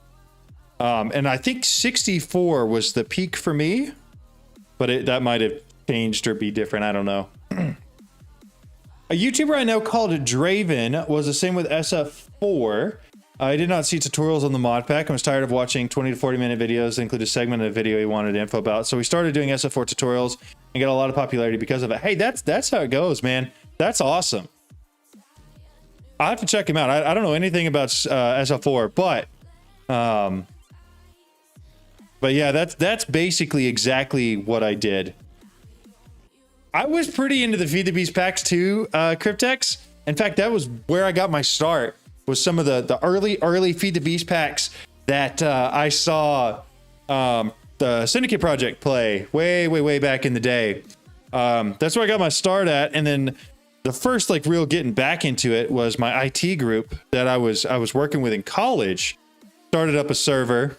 And I think 64 was the peak for me, but that might have changed or be different. I don't know. A YouTuber I know called Draven was the same with SF4. I did not see tutorials on the mod pack and was tired of watching 20 to 40 minute videos that include a segment of the video he wanted info about. So we started doing SF4 tutorials and got a lot of popularity because of it. Hey, that's how it goes, man. That's awesome. I'll have to check him out. I don't know anything about SF4, but But yeah, that's basically exactly what I did. I was pretty into the Feed the Beast packs too, Cryptex. In fact, that was where I got my start, was some of the early Feed the Beast packs that I saw the Syndicate Project play way back in the day. That's where I got my start at. And then the first like real getting back into it was my IT group that I was working with in college. Started up a server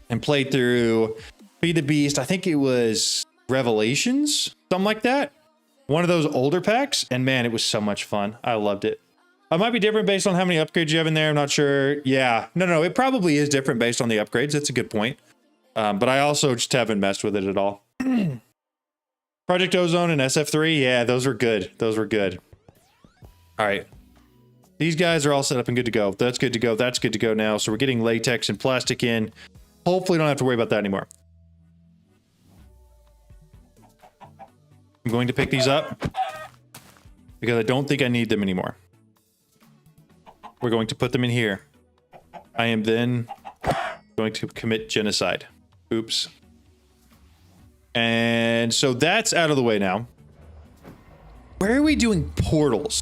and played through Feed the Beast. I think it was Revelations, something like that. One of those older packs. And man, it was so much fun. I loved it. It might be different based on how many upgrades you have in there. I'm not sure. Yeah, no, it probably is different based on the upgrades. That's a good point. But I also just haven't messed with it at all. Project Ozone and SF3. Yeah, those were good. Those were good. All right. These guys are all set up and good to go. That's good to go. That's good to go now. So we're getting latex and plastic in. Hopefully don't have to worry about that anymore. I'm going to pick these up because I don't think I need them anymore. We're going to put them in here. I am then going to commit genocide. Oops. And so that's out of the way now. Where are we doing portals?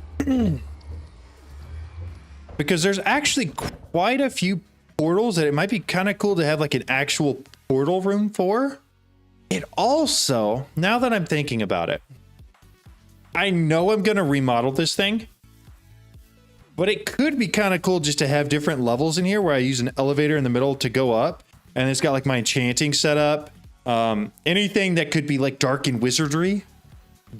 Because there's actually quite a few portals that it might be kind of cool to have like an actual portal room for. It also, now that I'm thinking about it, I know I'm going to remodel this thing, but it could be kind of cool just to have different levels in here where I use an elevator in the middle to go up. And it's got like my enchanting set up. Anything that could be like dark and wizardry,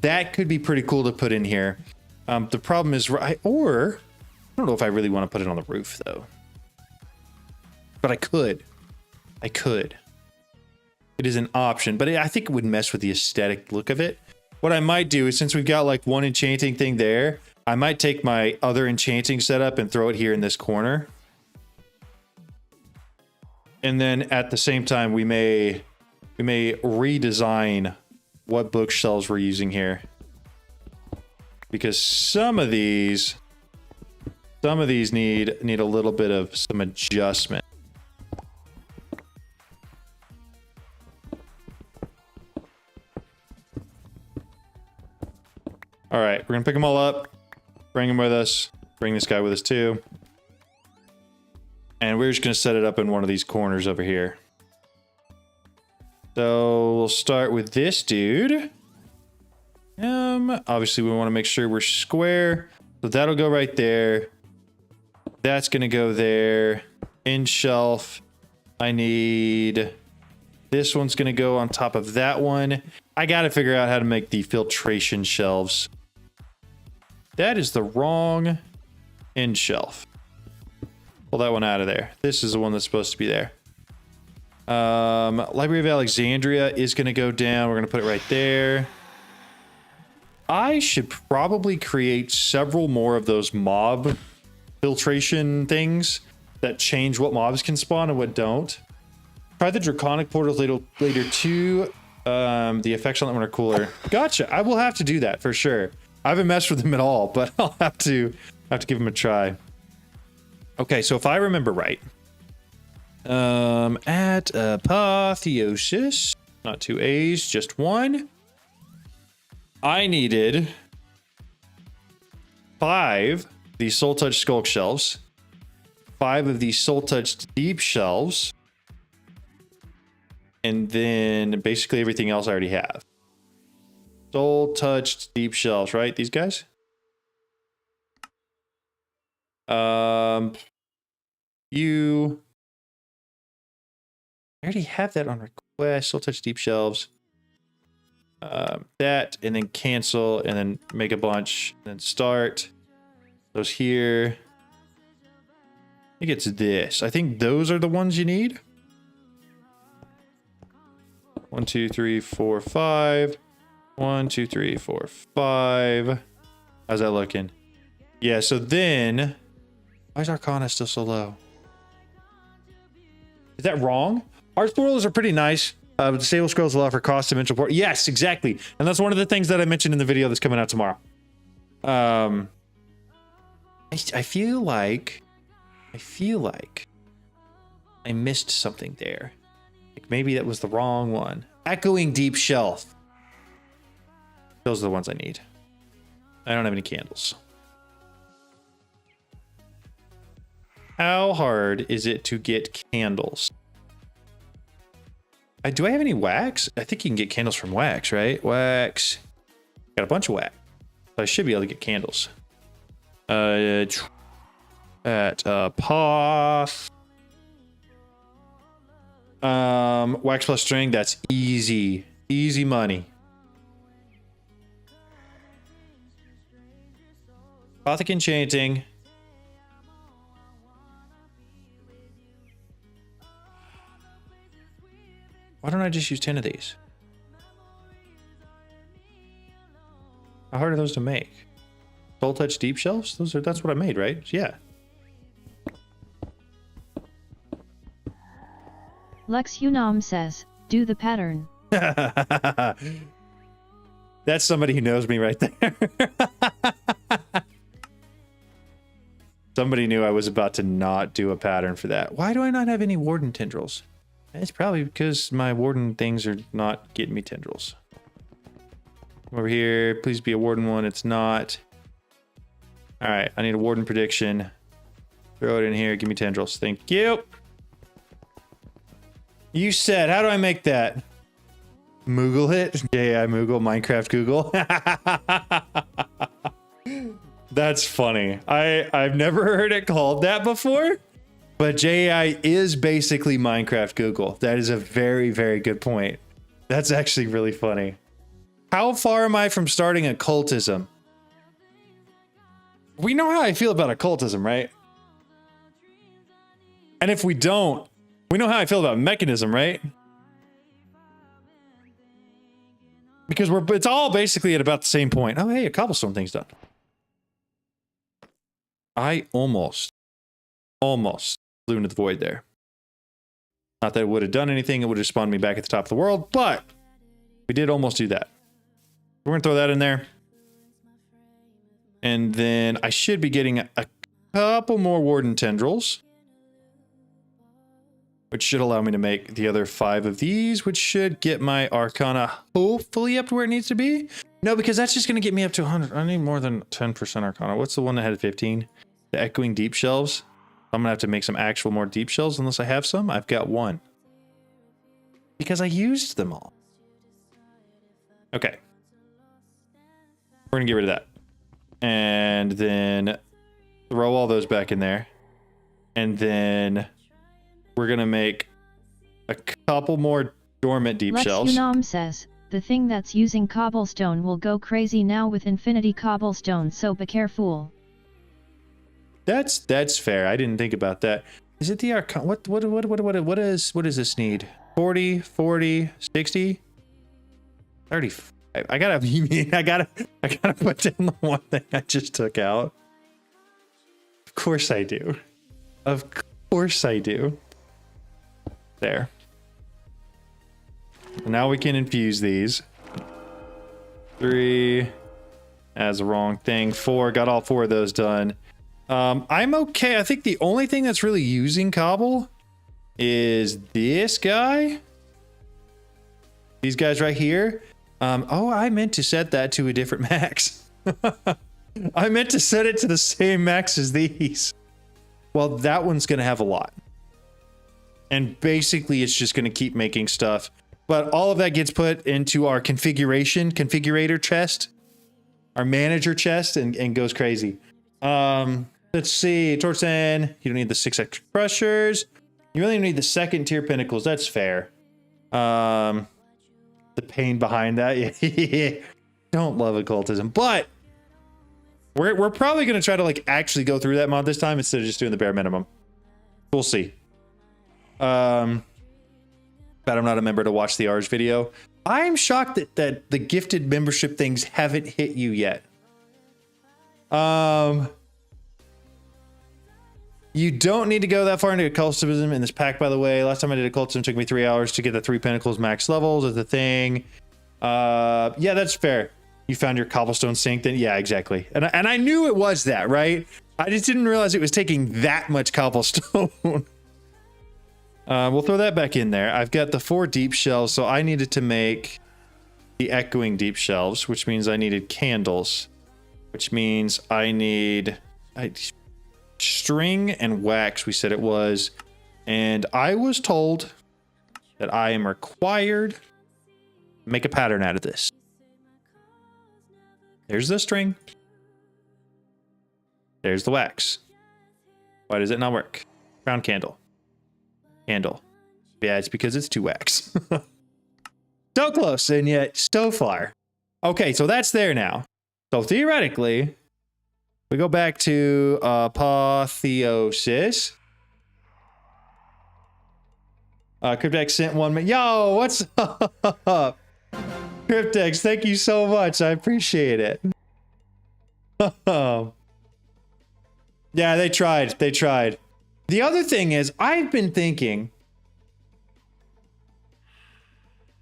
that could be pretty cool to put in here. The problem is, I don't know if I really want to put it on the roof though, but I could. It is an option, but I think it would mess with the aesthetic look of it. What I might do is, since we've got like one enchanting thing there, I might take my other enchanting setup and throw it here in this corner. And then at the same time, we may redesign what bookshelves we're using here. Because some of these need a little bit of some adjustment. All right, we're gonna pick them all up, bring them with us, bring this guy with us too. And we're just gonna set it up in one of these corners over here. So we'll start with this dude. Obviously we want to make sure we're square. So that'll go right there. That's gonna go there. In shelf. I need... This one's gonna go on top of that one. I gotta figure out how to make the filtration shelves. That is the wrong end shelf. Pull that one out of there. This is the one that's supposed to be there. Library of Alexandria is going to go down. We're going to put it right there. I should probably create several more of those mob filtration things that change what mobs can spawn and what don't. Try the Draconic portals later too. The effects on that one are cooler. Gotcha. I will have to do that for sure. I haven't messed with them at all, but I'll have to give them a try. Okay, so if I remember right, at Apotheosis, not 2 A's, just 1. I needed 5 of these Soul Touch Skulk shelves, 5 of these Soul Touch Deep shelves, and then basically everything else I already have. Soul Touched Deep shelves, right? These guys? You... I already have that on request. Soul Touch Deep shelves. That, and then cancel, and then make a bunch, and then start. Those here. I think it's this. I think those are the ones you need. 1, 2, 3, 4, 5. 1, 2, 3, 4, 5. How's that looking? Yeah, so then... Why is Arcana still so low? Is that wrong? Art spoilers are pretty nice. Disable scrolls allow for cost dimensional port. Yes, exactly. And that's one of the things that I mentioned in the video that's coming out tomorrow. I feel like I missed something there. Like maybe that was the wrong one. Echoing Deep Shelf. Those are the ones I need. I don't have any candles. How hard is it to get candles? Do I have any wax? I think you can get candles from wax, right? Wax. Got a bunch of wax. So I should be able to get candles. At Poth. Wax plus string, that's easy. Easy money. Gothic enchanting. Why don't I just use 10 of these? How hard are those to make? Soul Touch Deep Shelves? That's what I made, right? Yeah. Lex Unam says, do the pattern. That's somebody who knows me right there. Somebody knew I was about to not do a pattern for that. Why do I not have any warden tendrils? It's probably because my warden things are not getting me tendrils. Over here, please be a warden one. It's not. All right, I need a warden prediction. Throw it in here. Give me tendrils. Thank you. You said, how do I make that? Moogle hit? Yeah, Moogle, Minecraft Google. That's funny. I've never heard it called that before, but JAI is basically Minecraft Google. That is a very, very good point. That's actually really funny. How far am I from starting occultism? We know how I feel about occultism, right? And if we don't, we know how I feel about mechanism, right? Because it's all basically at about the same point. Oh, hey, a cobblestone thing's done. I almost flew into the void there. Not that it would have done anything. It would have spawned me back at the top of the world, but we did almost do that. We're going to throw that in there. And then I should be getting a couple more warden tendrils, which should allow me to make the other 5 of these, which should get my Arcana hopefully up to where it needs to be. No, because that's just going to get me up to 100. I need more than 10% Arcana. What's the one that had 15? The Echoing Deep Shelves. I'm going to have to make some actual more deep shelves unless I have some. I've got 1. Because I used them all. Okay. We're going to get rid of that. And then throw all those back in there. And then we're going to make a couple more dormant deep shelves. Lex Unam says, the thing that's using cobblestone will go crazy now with infinity cobblestone, so be careful. That's fair. I didn't think about that. Is it the Arcana? What does this need? 40, 40, 60, 35. I gotta put down the one thing I just took out. Of course I do. Of course I do. There. Now we can infuse these. 3. That's the wrong thing. 4. Got all 4 of those done. I'm okay. I think the only thing that's really using cobble is this guy. These guys right here. Oh, I meant to set that to a different max. I meant to set it to the same max as these. Well, that one's going to have a lot. And basically, it's just going to keep making stuff. But all of that gets put into our configurator chest, our manager chest, and goes crazy. Let's see. Torsen, you don't need the 6 extra crushers. You really need the 2nd tier pinnacles. That's fair. The pain behind that. Yeah. Don't love occultism, but we're probably going to try to like actually go through that mod this time instead of just doing the bare minimum. We'll see. But I'm not a member to watch the Arge video. I'm shocked that the gifted membership things haven't hit you yet. You don't need to go that far into occultism in this pack, by the way. Last time I did occultism, it took me 3 hours to get the 3 pinnacles max levels as the thing. Yeah, that's fair. You found your cobblestone sink, then yeah, exactly. And I knew it was that, right? I just didn't realize it was taking that much cobblestone. We'll throw that back in there. I've got the 4 deep shelves, so I needed to make the echoing deep shelves, which means I needed candles, which means I need string and wax, we said it was. And I was told that I am required to make a pattern out of this. There's the string. There's the wax. Why does it not work? Round candle. Candle. Yeah, it's because it's 2 wax. So close and yet so far. Okay, so that's there now. So theoretically, we go back to apotheosis. Cryptex sent 1 minute. Yo, what's up? Cryptex, thank you so much. I appreciate it. Yeah, they tried. They tried. The other thing is, I've been thinking,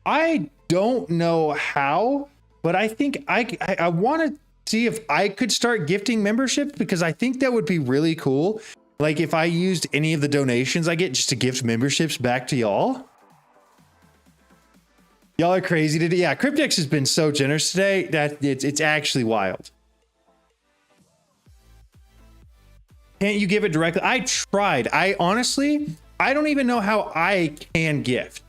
I don't know how, but I think I want to see if I could start gifting memberships, because I think that would be really cool. Like if I used any of the donations I get just to gift memberships back to y'all. Y'all are crazy today. Yeah, Cryptex has been so generous today that it's actually wild. Can't you give it directly? I tried. I honestly don't even know how I can gift.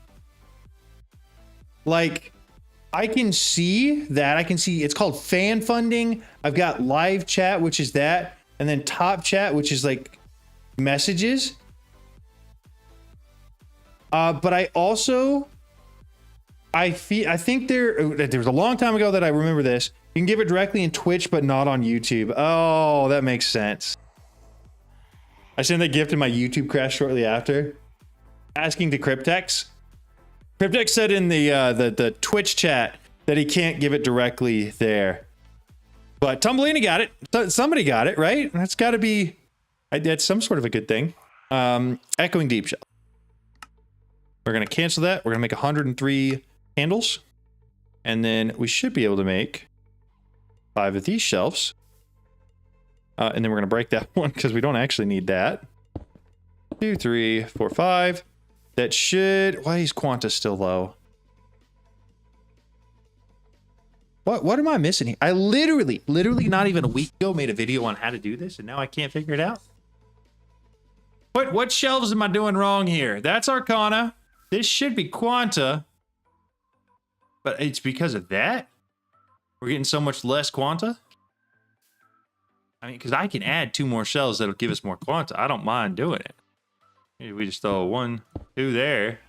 Like, I can see that. I can see it's called fan funding. I've got live chat, which is that. And then top chat, which is like messages. But I also, I think there was a long time ago that I remember this. You can give it directly in Twitch, but not on YouTube. Oh, that makes sense. I sent that gift in my YouTube crash shortly after. Asking to Cryptex. Cryptex said in the Twitch chat that he can't give it directly there. But Tumbleina got it. Somebody got it, right? That's got to be... That's some sort of a good thing. Echoing deep shell. We're going to cancel that. We're going to make 103 candles. And then we should be able to make 5 of these shelves. And then we're going to break that one because we don't actually need that. 2, 3, 4, 5. That should... Why is Quanta still low? What am I missing here? I literally not even a week ago made a video on how to do this, and now I can't figure it out. What shelves am I doing wrong here? That's Arcana. This should be Quanta. But it's because of that? We're getting so much less Quanta? I mean, because I can add 2 more shells that'll give us more Quanta. I don't mind doing it. Maybe we just throw 1, 2 there.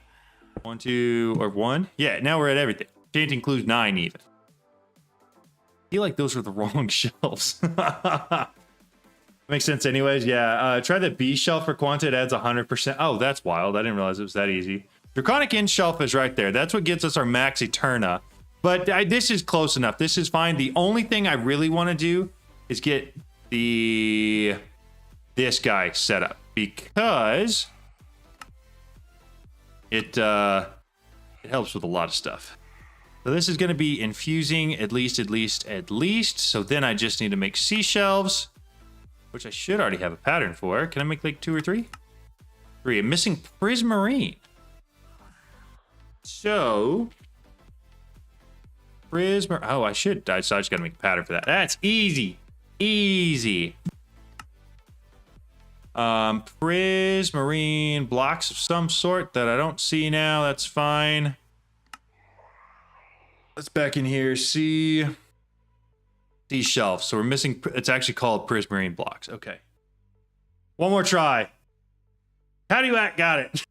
1, 2, or 1. Yeah, now we're at everything. Can't include 9 even. I feel like those are the wrong shelves. Makes sense anyways. Yeah, try the B shelf for Quanta. It adds 100%. Oh, that's wild. I didn't realize it was that easy. Draconic End shelf is right there. That's what gets us our max Eterna. But this is close enough. This is fine. The only thing I really want to do is get this guy set up, because it helps with a lot of stuff. So this is going to be infusing at least. So then I just need to make C shelves, which I should already have a pattern for. Can I make like 2 or 3? 3. I'm missing Prismarine. So oh, I just got to make a pattern for that. That's easy. Prismarine blocks of some sort that I don't see now. That's fine. Let's back in here. See these shelves. So we're missing. It's actually called Prismarine blocks. Okay. One more try. How do you act? Got it.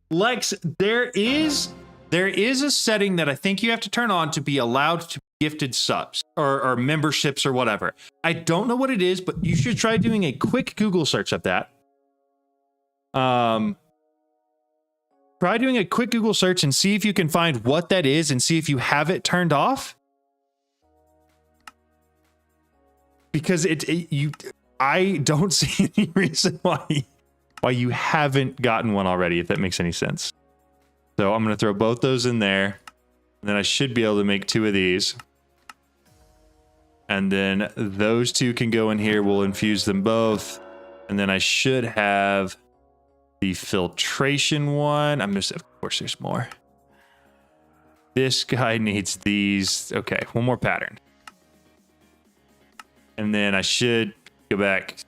Lex, there is a setting that I think you have to turn on to be allowed to be gifted subs or memberships or whatever. I don't know what it is, but you should try doing a quick Google search of that. Try doing a quick Google search and see if you can find what that is and see if you have it turned off. Because I don't see any reason why you haven't gotten one already, if that makes any sense. So I'm going to throw both those in there. And then I should be able to make 2 of these. And then those 2 can go in here. We'll infuse them both. And then I should have the filtration one. Of course, there's more. This guy needs these. Okay, one more pattern. And then I should go back,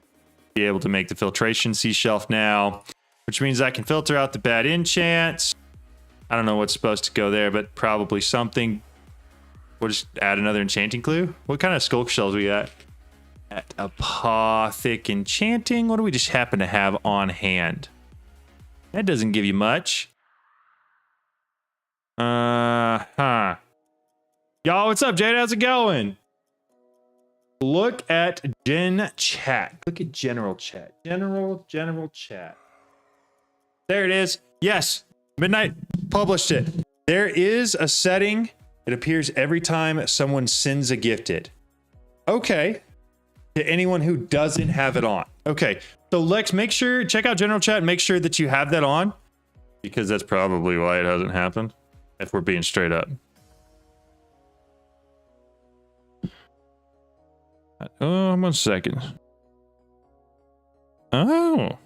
be able to make the filtration sea shelf now, which means I can filter out the bad enchants. I don't know what's supposed to go there, but probably something. We'll just add another enchanting clue. What kind of skulk shells we got? At Apothic Enchanting. What do we just happen to have on hand? That doesn't give you much. Y'all, what's up, Jade? How's it going? Look at Gen Chat. Look at General Chat. General Chat. There it is. Yes, Midnight published it. There is a setting. It appears every time someone sends a gifted. Okay. To anyone who doesn't have it on. Okay. So Lex, check out General Chat and make sure that you have that on. Because that's probably why it hasn't happened. If we're being straight up. Oh, 1 second. Oh.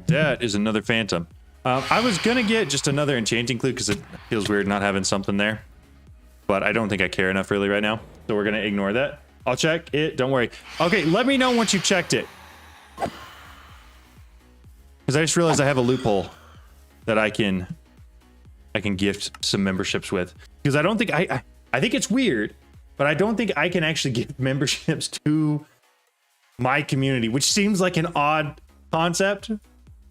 That is another phantom. I was gonna get just another enchanting clue because it feels weird not having something there. But I don't think I care enough really right now. So we're going to ignore that. I'll check it. Don't worry. Okay, let me know once you've checked it. Because I just realized I have a loophole that I can gift some memberships with. Because I don't think I think it's weird, but I don't think I can actually give memberships to my community, which seems like an odd concept.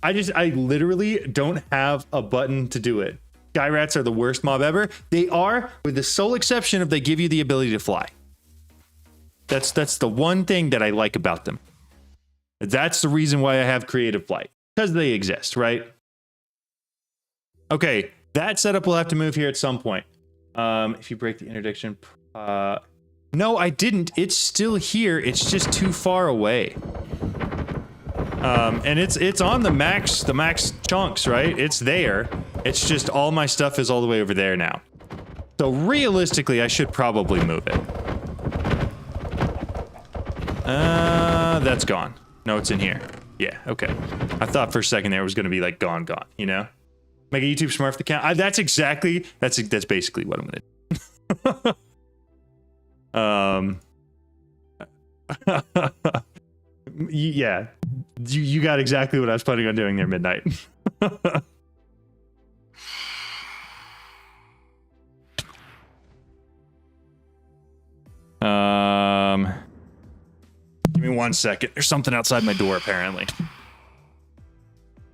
I literally don't have a button to do it. Sky rats are the worst mob ever. They are, with the sole exception of they give you the ability to fly. That's the one thing that I like about them. That's the reason why I have creative flight. Because they exist, right? Okay, that setup will have to move here at some point. If you break the interdiction... no, I didn't. It's still here. It's just too far away. And it's on the max chunks, right? It's there. It's just all my stuff is all the way over there now. So realistically, I should probably move it. That's gone. No, it's in here. Yeah, okay. I thought for a second there it was going to be like gone, you know? Make a YouTube Smurf account. That's basically what I'm going to do. Yeah. You got exactly what I was planning on doing there, Midnight. Give me 1 second. There's something outside my door, apparently.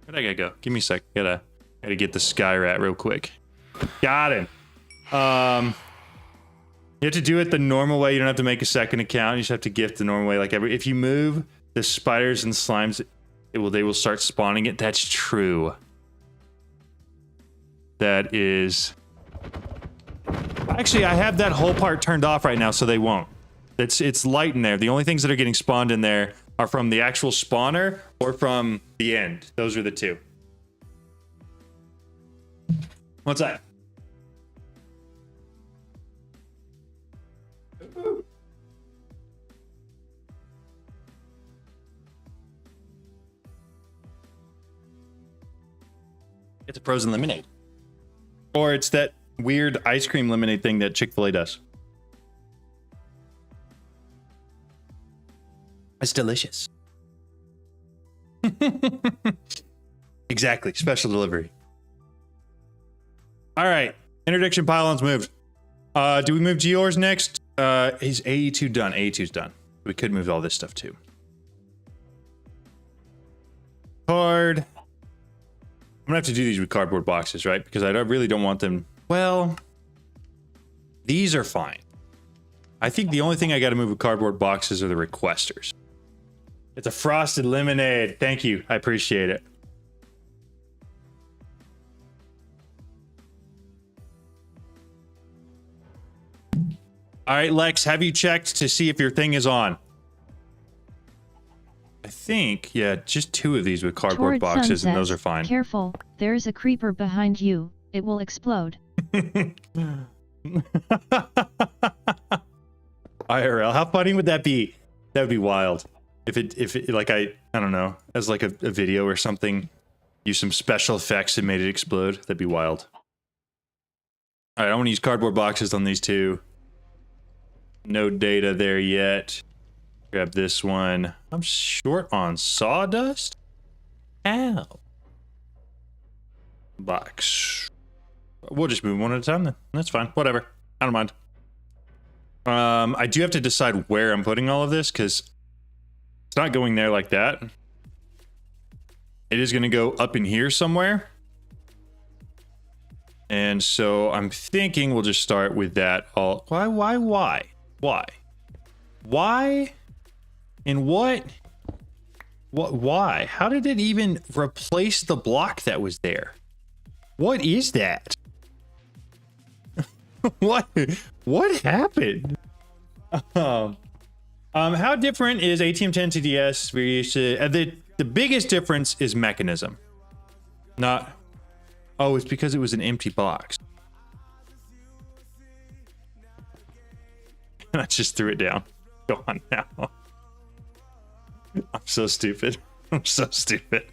Where'd I gotta go? Give me a sec. Gotta get the Sky Rat real quick. Got him. You have to do it the normal way. You don't have to make a second account. You just have to gift the normal way. Like if you move the spiders and slimes, they will start spawning it. That's true. That is. Actually, I have that whole part turned off right now, so they won't. It's light in there. The only things that are getting spawned in there are from the actual spawner or from the end. Those are the two. What's that? It's a frozen lemonade. Or it's that weird ice cream lemonade thing that Chick-fil-A does. It's delicious. Exactly. Special delivery. All right. Interdiction pylons moved. Do we move Geor's next? Is AE2 done? AE2's done. We could move all this stuff too. Card. I'm gonna have to do these with cardboard boxes, right? Because I really don't want them. Well, these are fine. I think the only thing I got to move with cardboard boxes are the requesters. It's a frosted lemonade. Thank you. I appreciate it. All right, Lex, have you checked to see if your thing is on? I think, yeah, just 2 of these with cardboard Toward boxes, and sunset, those are fine. Careful, there's a creeper behind you. It will explode. IRL, how funny would that be? That would be wild. If it like I don't know, as like a video or something, use some special effects and made it explode. That'd be wild. All right, I want to use cardboard boxes on these 2. No data there yet. Grab this one. I'm short on sawdust. Ow. Box. We'll just move one at a time then. That's fine. Whatever. I don't mind. I do have to decide where I'm putting all of this because it's not going there like that. It is going to go up in here somewhere. And so I'm thinking we'll just start with that all. Why? And what? Why? How did it even replace the block that was there? What is that? What happened? How different is ATM10 TDS variation? The biggest difference is mechanism. Not. Oh, it's because it was an empty box. I just threw it down. Go on now. I'm so stupid. I'm so stupid.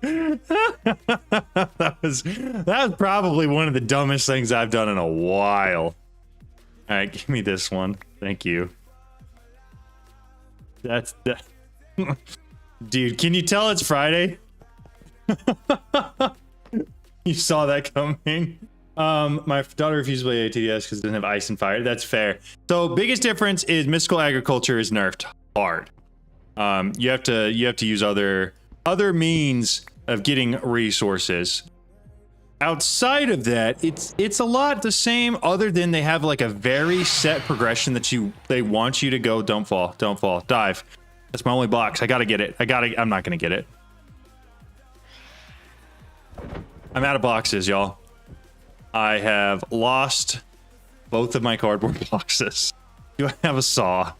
that was probably one of the dumbest things I've done in a while. All right, give me this one. Thank you. That's that. Dude, can you tell it's Friday? You saw that coming. My daughter refused to play ATDS because it doesn't have ice and fire. That's fair. So biggest difference is mystical agriculture is nerfed hard. You have to use other means of getting resources. Outside of that, it's a lot the same, other than they have like a very set progression that they want you to go. Don't fall, dive. That's my only box. I gotta get it. I'm not gonna get it. I'm out of boxes, y'all. I have lost both of my cardboard boxes. Do I have a saw?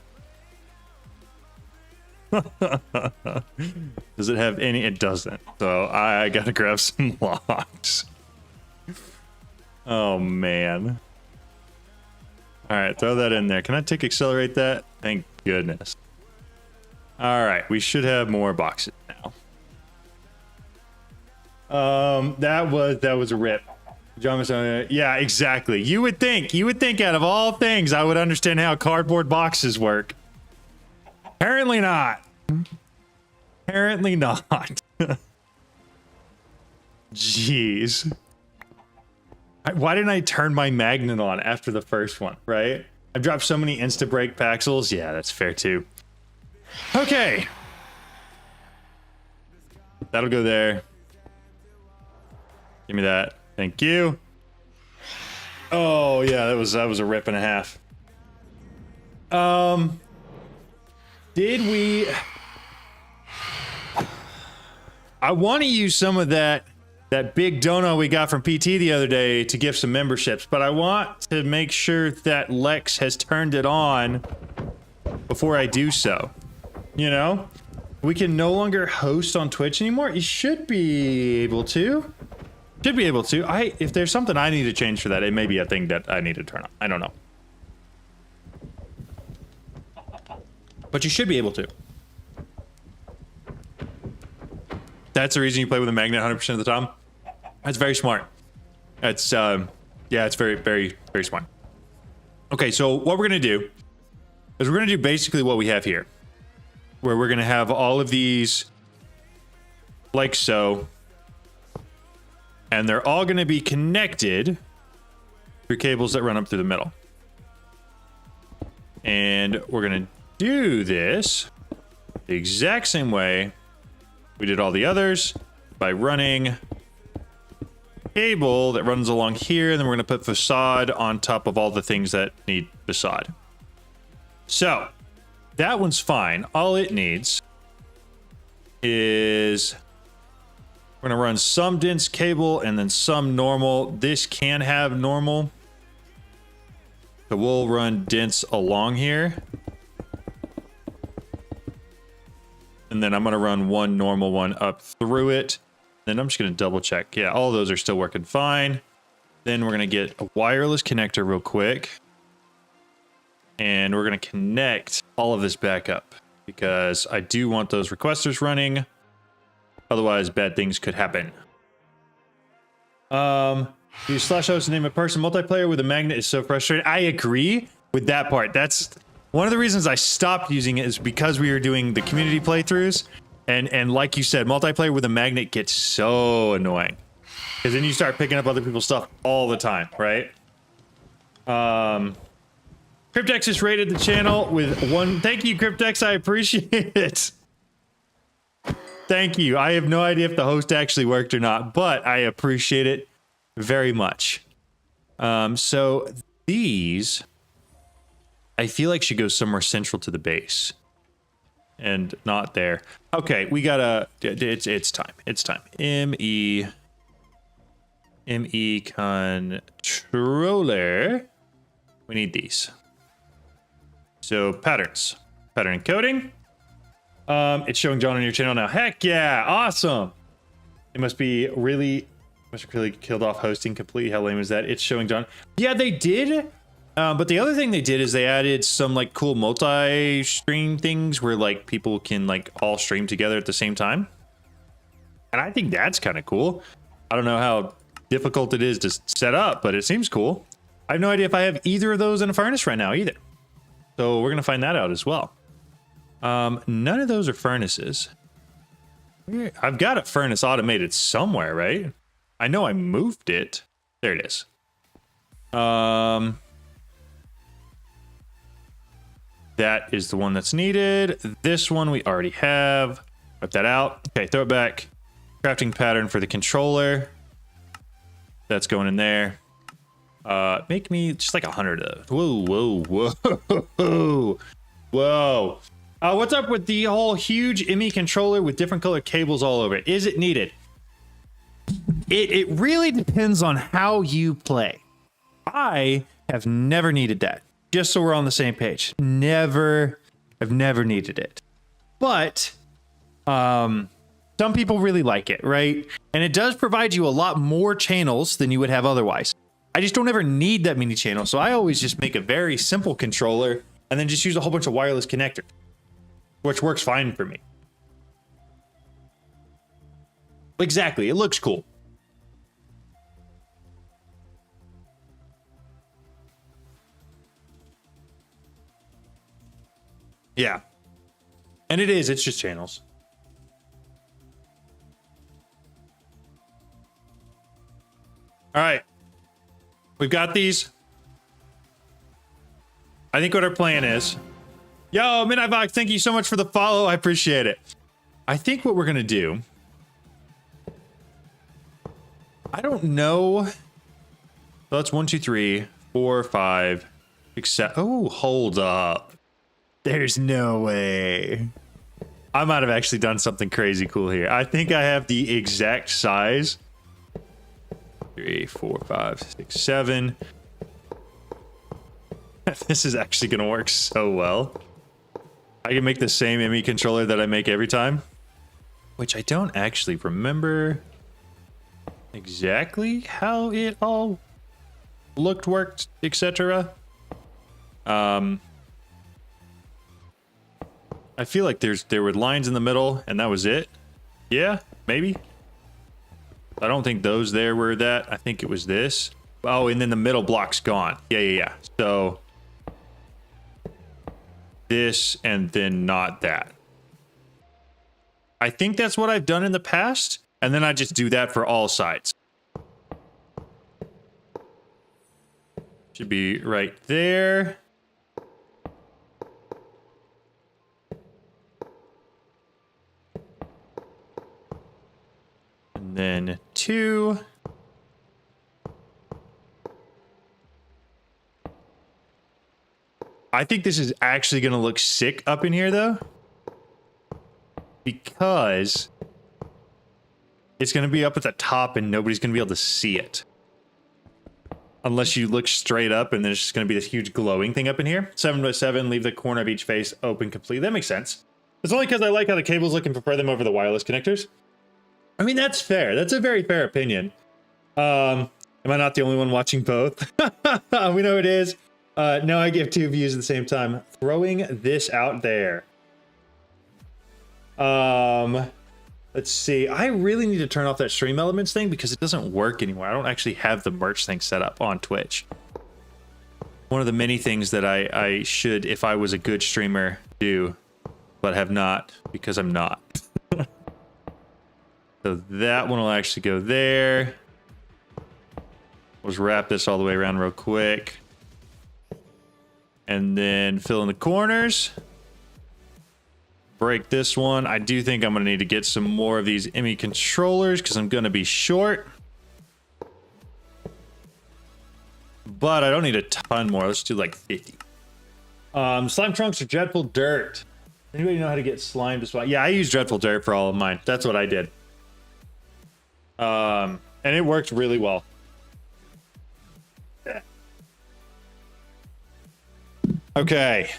Does it have any? It doesn't. So I gotta grab some logs. Oh man. All right, throw that in there. Can I tick accelerate that? Thank goodness. All right, we should have more boxes now. That was a rip. Yeah, exactly. You would think out of all things I would understand how cardboard boxes work. Apparently not. Apparently not. Jeez. Why didn't I turn my magnet on after the first one, right? I've dropped so many insta-break Paxels. Yeah, that's fair too. Okay. That'll go there. Give me that. Thank you. Oh, yeah, that was a rip and a half. Did we... I want to use some of that big dono we got from PT the other day to gift some memberships, but I want to make sure that Lex has turned it on before I do so. You know? We can no longer host on Twitch anymore. You should be able to. Should be able to. If there's something I need to change for that, it may be a thing that I need to turn on. I don't know. But you should be able to. That's the reason you play with a magnet 100% of the time. That's very smart. It's yeah, it's very, very, very smart. Okay, so what we're gonna do is we're gonna do basically what we have here, where we're gonna have all of these like so, and they're all gonna be connected through cables that run up through the middle. And we're gonna do this the exact same way we did all the others, by running cable that runs along here, and then we're going to put facade on top of all the things that need facade. So that one's fine. All it needs is we're going to run some dense cable and then some normal. This can have normal, so we'll run dense along here. And then I'm going to run one normal one up through it. Then I'm just going to double check. Yeah, all those are still working fine. Then we're going to get a wireless connector real quick. And we're going to connect all of this back up because I do want those requesters running. Otherwise, bad things could happen. Use slash host to name a person. Multiplayer with a magnet is so frustrating. I agree with that part. That's one of the reasons I stopped using it is because we were doing the community playthroughs. And like you said, multiplayer with a magnet gets so annoying. Because then you start picking up other people's stuff all the time, right? Cryptex just rated the channel with 1. Thank you, Cryptex. I appreciate it. Thank you. I have no idea if the host actually worked or not, but I appreciate it very much. So these, I feel like should go somewhere central to the base. And not there. Okay, we gotta. It's time. It's time. ME controller. We need these. So patterns, pattern encoding. It's showing John on your channel now. Heck yeah, awesome. It must really killed off hosting completely. How lame is that? It's showing John. Yeah, they did. But the other thing they did is they added some like cool multi-stream things where like people can like all stream together at the same time. And I think that's kind of cool. I don't know how difficult it is to set up, but it seems cool. I have no idea if I have either of those in a furnace right now either. So we're going to find that out as well. None of those are furnaces. I've got a furnace automated somewhere, right? I know I moved it. There it is. That is the one that's needed. This one we already have. Put that out. Okay, throw it back. Crafting pattern for the controller. That's going in there. Make me just like 100 of those. Whoa. Whoa. What's up with the whole huge ME controller with different colored cables all over it? Is it needed? It really depends on how you play. I have never needed that. Just so we're on the same page. I've never needed it. But some people really like it, right? And it does provide you a lot more channels than you would have otherwise. I just don't ever need that many channels. So I always just make a very simple controller and then just use a whole bunch of wireless connectors, which works fine for me. Exactly. It looks cool. Yeah. And it's just channels. All right. We've got these. I think what our plan is. Yo, Midnight Vox, thank you so much for the follow. I appreciate it. I think what we're going to do. I don't know. So that's 1, 2, 3, 4, 5, 6, 7. Oh, hold up. There's no way. I might have actually done something crazy cool here. I think I have the exact size. 3, 4, 5, 6, 7. This is actually going to work so well. I can make the same ME controller that I make every time, which I don't actually remember exactly how it all looked, worked, etc. I feel like there were lines in the middle and that was it. Yeah, maybe. I don't think those there were that. I think it was this. Oh, and then the middle block's gone. Yeah. So this and then not that. I think that's what I've done in the past. And then I just do that for all sides. Should be right there. And then 2. I think this is actually going to look sick up in here, though. Because it's going to be up at the top and nobody's going to be able to see it. Unless you look straight up and then it's just going to be this huge glowing thing up in here. 7 by 7, leave the corner of each face open completely. That makes sense. It's only because I like how the cables look and prefer them over the wireless connectors. I mean, that's fair. That's a very fair opinion. Am I not the only one watching both? We know it is. No, I give 2 views at the same time. Throwing this out there. Let's see. I really need to turn off that stream elements thing because it doesn't work anymore. I don't actually have the merch thing set up on Twitch. One of the many things that I should, if I was a good streamer, do, but have not because I'm not. So that one will actually go there. Let's wrap this all the way around real quick. And then fill in the corners. Break this one. I do think I'm going to need to get some more of these ME controllers because I'm going to be short. But I don't need a ton more. Let's do like 50. Slime trunks or dreadful dirt. Anybody know how to get slime to spot? Yeah, I use dreadful dirt for all of mine. That's what I did. And it worked really well. Okay.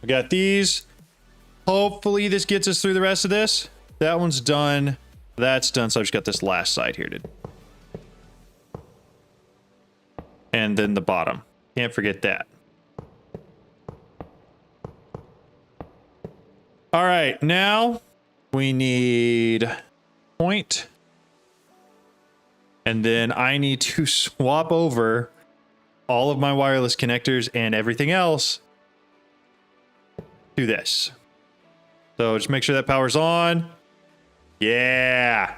I got these. Hopefully this gets us through the rest of this. That one's done. That's done. So I've just got this last side here, dude. And then the bottom. Can't forget that. All right, now we need point. And then I need to swap over all of my wireless connectors and everything else to this. So just make sure that power's on. Yeah.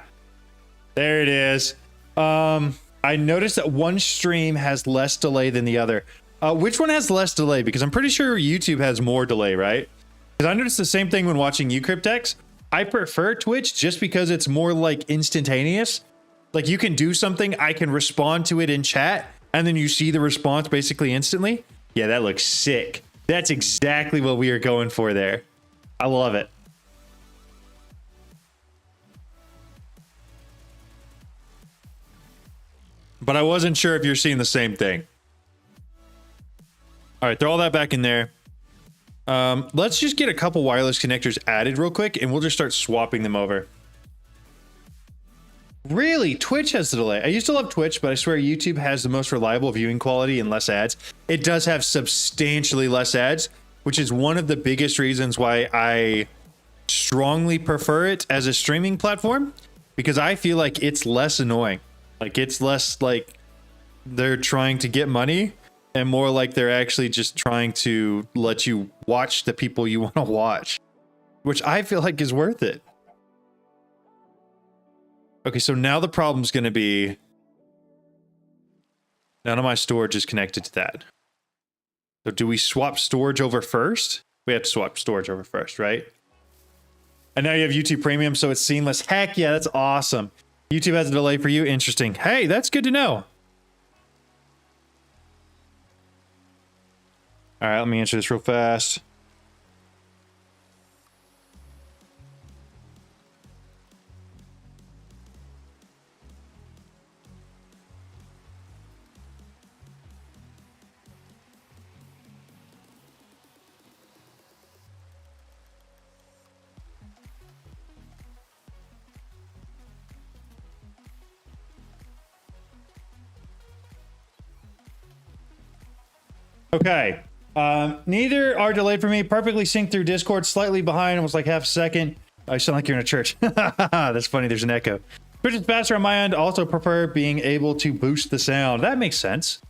There it is. I noticed that one stream has less delay than the other. Which one has less delay? Because I'm pretty sure YouTube has more delay, right? Because I noticed the same thing when watching Ucryptex. I prefer Twitch just because it's more like instantaneous. Like you can do something, I can respond to it in chat, and then you see the response basically instantly. Yeah, that looks sick. That's exactly what we are going for there. I love it. But I wasn't sure if you're seeing the same thing. All right, throw all that back in there. Let's just get a couple wireless connectors added real quick, and we'll just start swapping them over. Really? Twitch has the delay. I used to love Twitch, but I swear YouTube has the most reliable viewing quality and less ads. It does have substantially less ads, which is one of the biggest reasons why I strongly prefer it as a streaming platform, because I feel like it's less annoying. Like it's less like they're trying to get money and more like they're actually just trying to let you watch the people you want to watch, which I feel like is worth it. Okay, so now the problem's going to be none of my storage is connected to that. So do we swap storage over first? We have to swap storage over first, right? And now you have YouTube Premium, so it's seamless. Heck yeah, that's awesome. YouTube has a delay for you. Interesting. Hey, that's good to know. All right, let me answer this real fast. Okay. Neither are delayed for me. Perfectly synced through Discord. Slightly behind. Almost like half a second. I sound like you're in a church. That's funny. There's an echo. Twitch is faster on my end. Also prefer being able to boost the sound. That makes sense.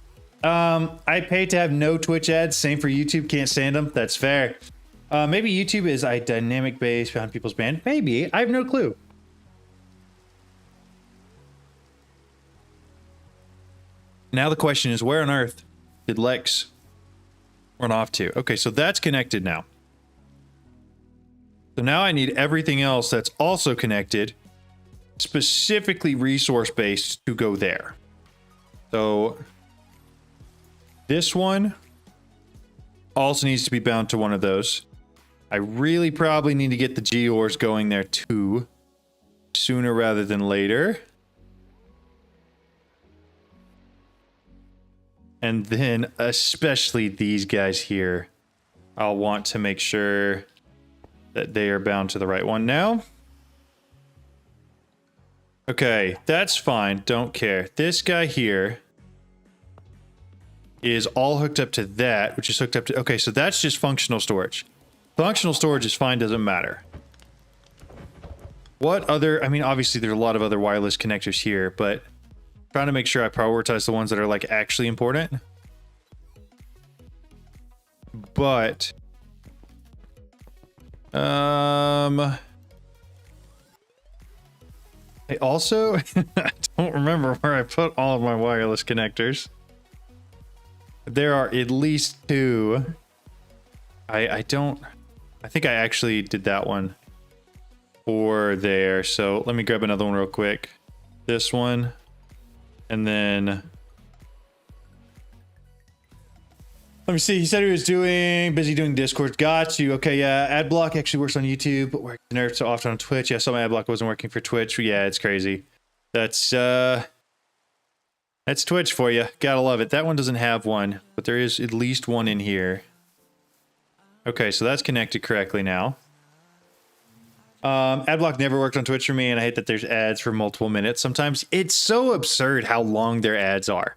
I pay to have no Twitch ads. Same for YouTube. Can't stand them. That's fair. Maybe YouTube is a dynamic base behind people's band. Maybe. I have no clue. Now the question is, where on earth did Lex run off to? Okay, so that's connected now. So now I need everything else that's also connected, specifically resource-based, to go there. So this one also needs to be bound to one of those. I really probably need to get the Geors going there too, sooner rather than later. And then especially these guys here, I'll want to make sure that they are bound to the right one now. Okay, that's fine. Don't care. This guy here is all hooked up to that, which is hooked up to... Okay, so that's just functional storage. Functional storage is fine, doesn't matter. What other... I mean, obviously there's a lot of other wireless connectors here, but trying to make sure I prioritize the ones that are like actually important. But... I also... I don't remember where I put all of my wireless connectors. There are at least 2. I don't... I think I actually did that one for there. So let me grab another one real quick. This one. And then... Let me see. He said he was busy doing Discord. Got you. Okay, yeah. Adblock actually works on YouTube, but works nerfed so often on Twitch. Yeah, so my adblock wasn't working for Twitch. Yeah, it's crazy. That's Twitch for you. Gotta love it. That one doesn't have one, but there is at least one in here. Okay, so that's connected correctly now. Adblock never worked on Twitch for me, and I hate that there's ads for multiple minutes. Sometimes it's so absurd how long their ads are.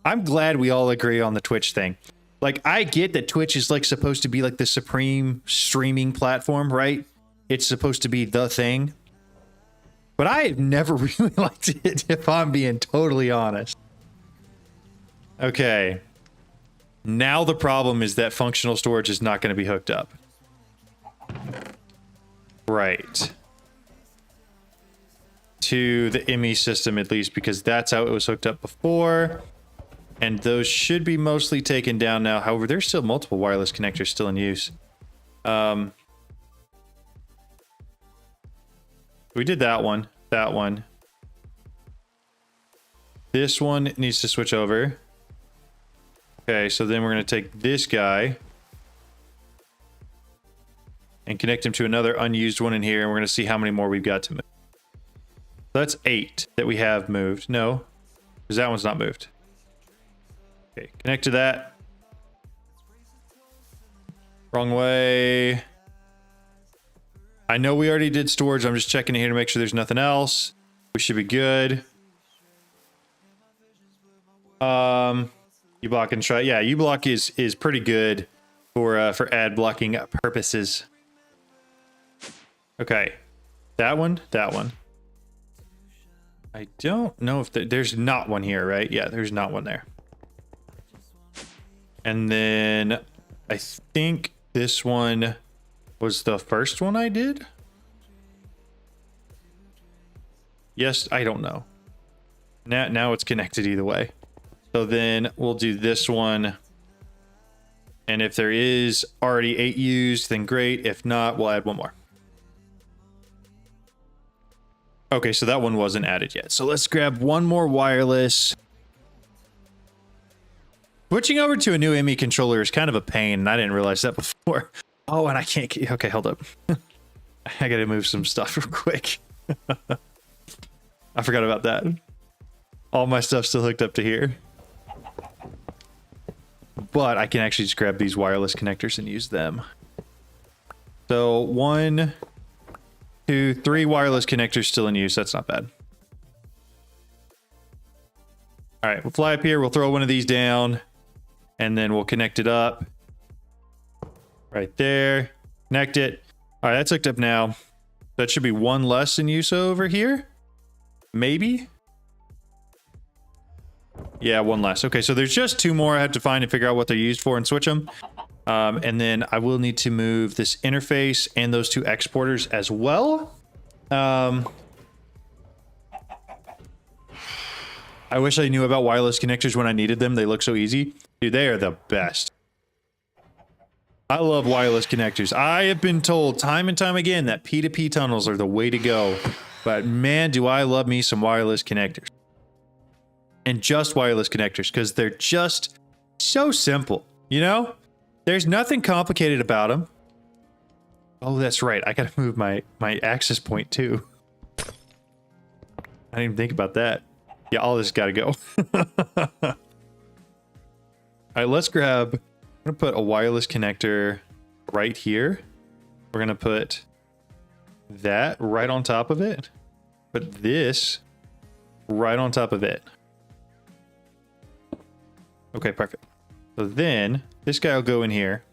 I'm glad we all agree on the Twitch thing. Like, I get that Twitch is like supposed to be like the supreme streaming platform, right? It's supposed to be the thing. But I have never really liked it, if I'm being totally honest. Okay. Now the problem is that functional storage is not going to be hooked up. Right. To the ME system, at least, because that's how it was hooked up before. And those should be mostly taken down now. However, there's still multiple wireless connectors still in use. We did that one. That one. This one needs to switch over. Okay, so then we're going to take this guy and connect him to another unused one in here, and we're going to see how many more we've got to move. That's 8 that we have moved. No, because that one's not moved. Okay, connect to that. Wrong way. I know we already did storage. I'm just checking here to make sure there's nothing else. We should be good. uBlock and try. Yeah, uBlock is pretty good for ad blocking purposes. Okay, that one. I don't know if there's not one here, right? Yeah, there's not one there. And then I think this one was the first one I did. Yes, I don't know. Now it's connected either way. So then we'll do this one. And if there is already 8 used, then great. If not, we'll add one more. Okay, so that one wasn't added yet. So let's grab one more wireless. Switching over to a new ME controller is kind of a pain, and I didn't realize that before. Oh, and I can't... Okay, hold up. I gotta move some stuff real quick. I forgot about that. All my stuff's still hooked up to here. But I can actually just grab these wireless connectors and use them. So 1, 2, 3 wireless connectors still in use. That's not bad. All right, we'll fly up here. We'll throw one of these down. And then we'll connect it up. Right there. Connect it. All right, that's hooked up now. That should be one less in use over here. Maybe. Yeah, one less. Okay, so there's just 2 more I have to find and figure out what they're used for and switch them. And then I will need to move this interface and those 2 exporters as well. I wish I knew about wireless connectors when I needed them. They look so easy. Dude, they are the best. I love wireless connectors. I have been told time and time again that P2P tunnels are the way to go. But man, do I love me some wireless connectors. And just wireless connectors, because they're just so simple. You know? There's nothing complicated about them. Oh, that's right. I gotta move my access point too. I didn't even think about that. Yeah, all this gotta go. All right, let's grab... I'm gonna put a wireless connector right here. We're gonna put that right on top of it. Put this right on top of it. Okay, perfect. So then this guy will go in here.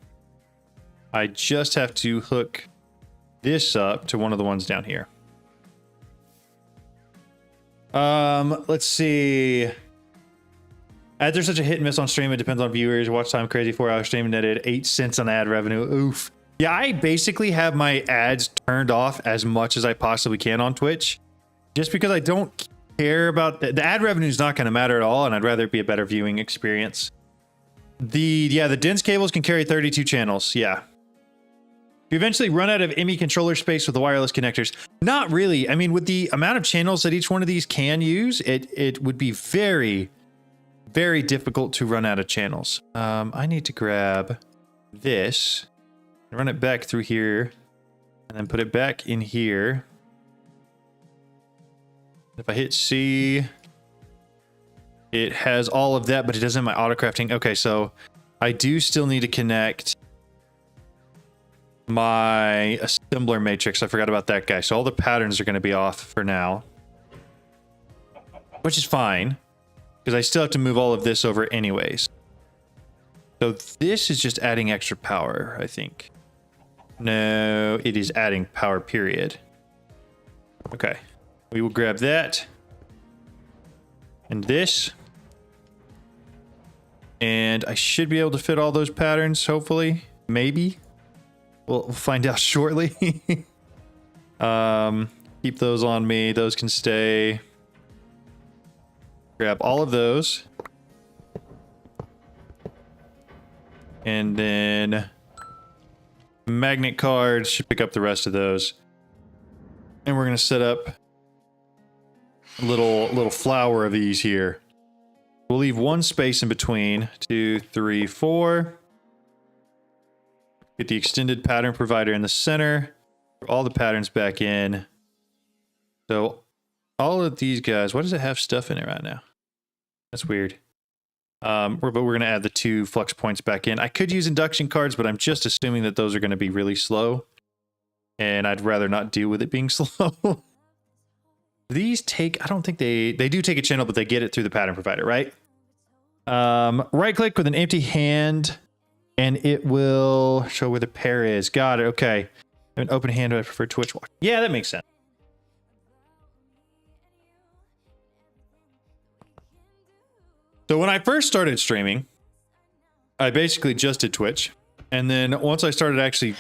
I just have to hook this up to one of the ones down here. Let's see. Ads are such a hit and miss on stream. It depends on viewers. Watch time crazy. 4-hour stream netted 8 cents on ad revenue. Oof. Yeah, I basically have my ads turned off as much as I possibly can on Twitch, just because I don't care about the ad revenue is not going to matter at all, and I'd rather it be a better viewing experience. The dense cables can carry 32 channels. Yeah. You eventually run out of ME controller space with the wireless connectors. Not really. I mean, with the amount of channels that each one of these can use, it would be very, very difficult to run out of channels. I need to grab this, run it back through here, and then put it back in here. If I hit C, it has all of that, but it doesn't have my auto crafting. Okay, so I do still need to connect my assembler matrix. I forgot about that guy. So all the patterns are going to be off for now, which is fine because I still have to move all of this over anyways. So this is just adding extra power, I think. No, it is adding power, period. Okay. We will grab that and this. And I should be able to fit all those patterns, hopefully. Maybe. We'll find out shortly. Keep those on me. Those can stay. Grab all of those. And then magnet cards should pick up the rest of those. And we're going to set up a little flower of these here. We'll leave one space in between. 2, 3, 4. Get the extended pattern provider in the center. All the patterns back in. So all of these guys, why does it have stuff in it right now? That's weird. But we're going to add the 2 flux points back in. I could use induction cards, but I'm just assuming that those are going to be really slow. And I'd rather not deal with it being slow. These take, I don't think they do take a channel, but they get it through the pattern provider, right? Right click with an empty hand and it will show where the pair is. Got it. Okay. An open hand, I prefer Twitch watch. Yeah, that makes sense. So when I first started streaming, I basically just did Twitch. And then once I started actually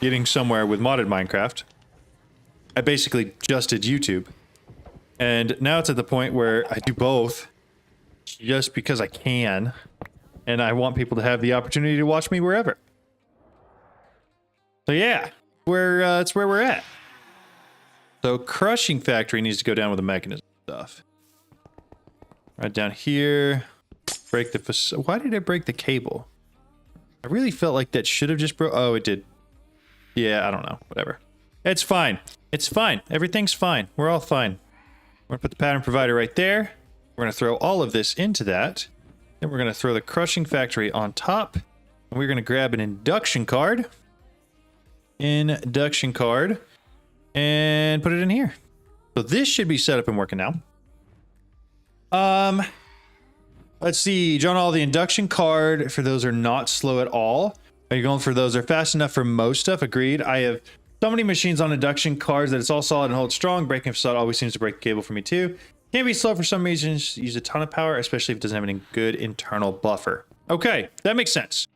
getting somewhere with modded Minecraft, I basically just did YouTube. And now it's at the point where I do both just because I can. And I want people to have the opportunity to watch me wherever. So yeah, it's where we're at. So crushing factory needs to go down with the mechanism stuff. Right down here. Break the facade. Why did it break the cable? I really felt like that should have just broke. Oh, it did. Yeah, I don't know. Whatever. It's fine. It's fine. Everything's fine. We're all fine. We're going to put the pattern provider right there. We're going to throw all of this into that. Then we're going to throw the crushing factory on top. And we're going to grab an induction card. Induction card. And put it in here. So this should be set up and working now. Let's see. John, all the induction card for those are not slow at all. Are you going for those? They're fast enough for most stuff. Agreed. I have so many machines on induction cards that it's all solid and holds strong. Breaking facade always seems to break the cable for me too. Can be slow for some reasons. Use a ton of power, especially if it doesn't have any good internal buffer. Okay, that makes sense.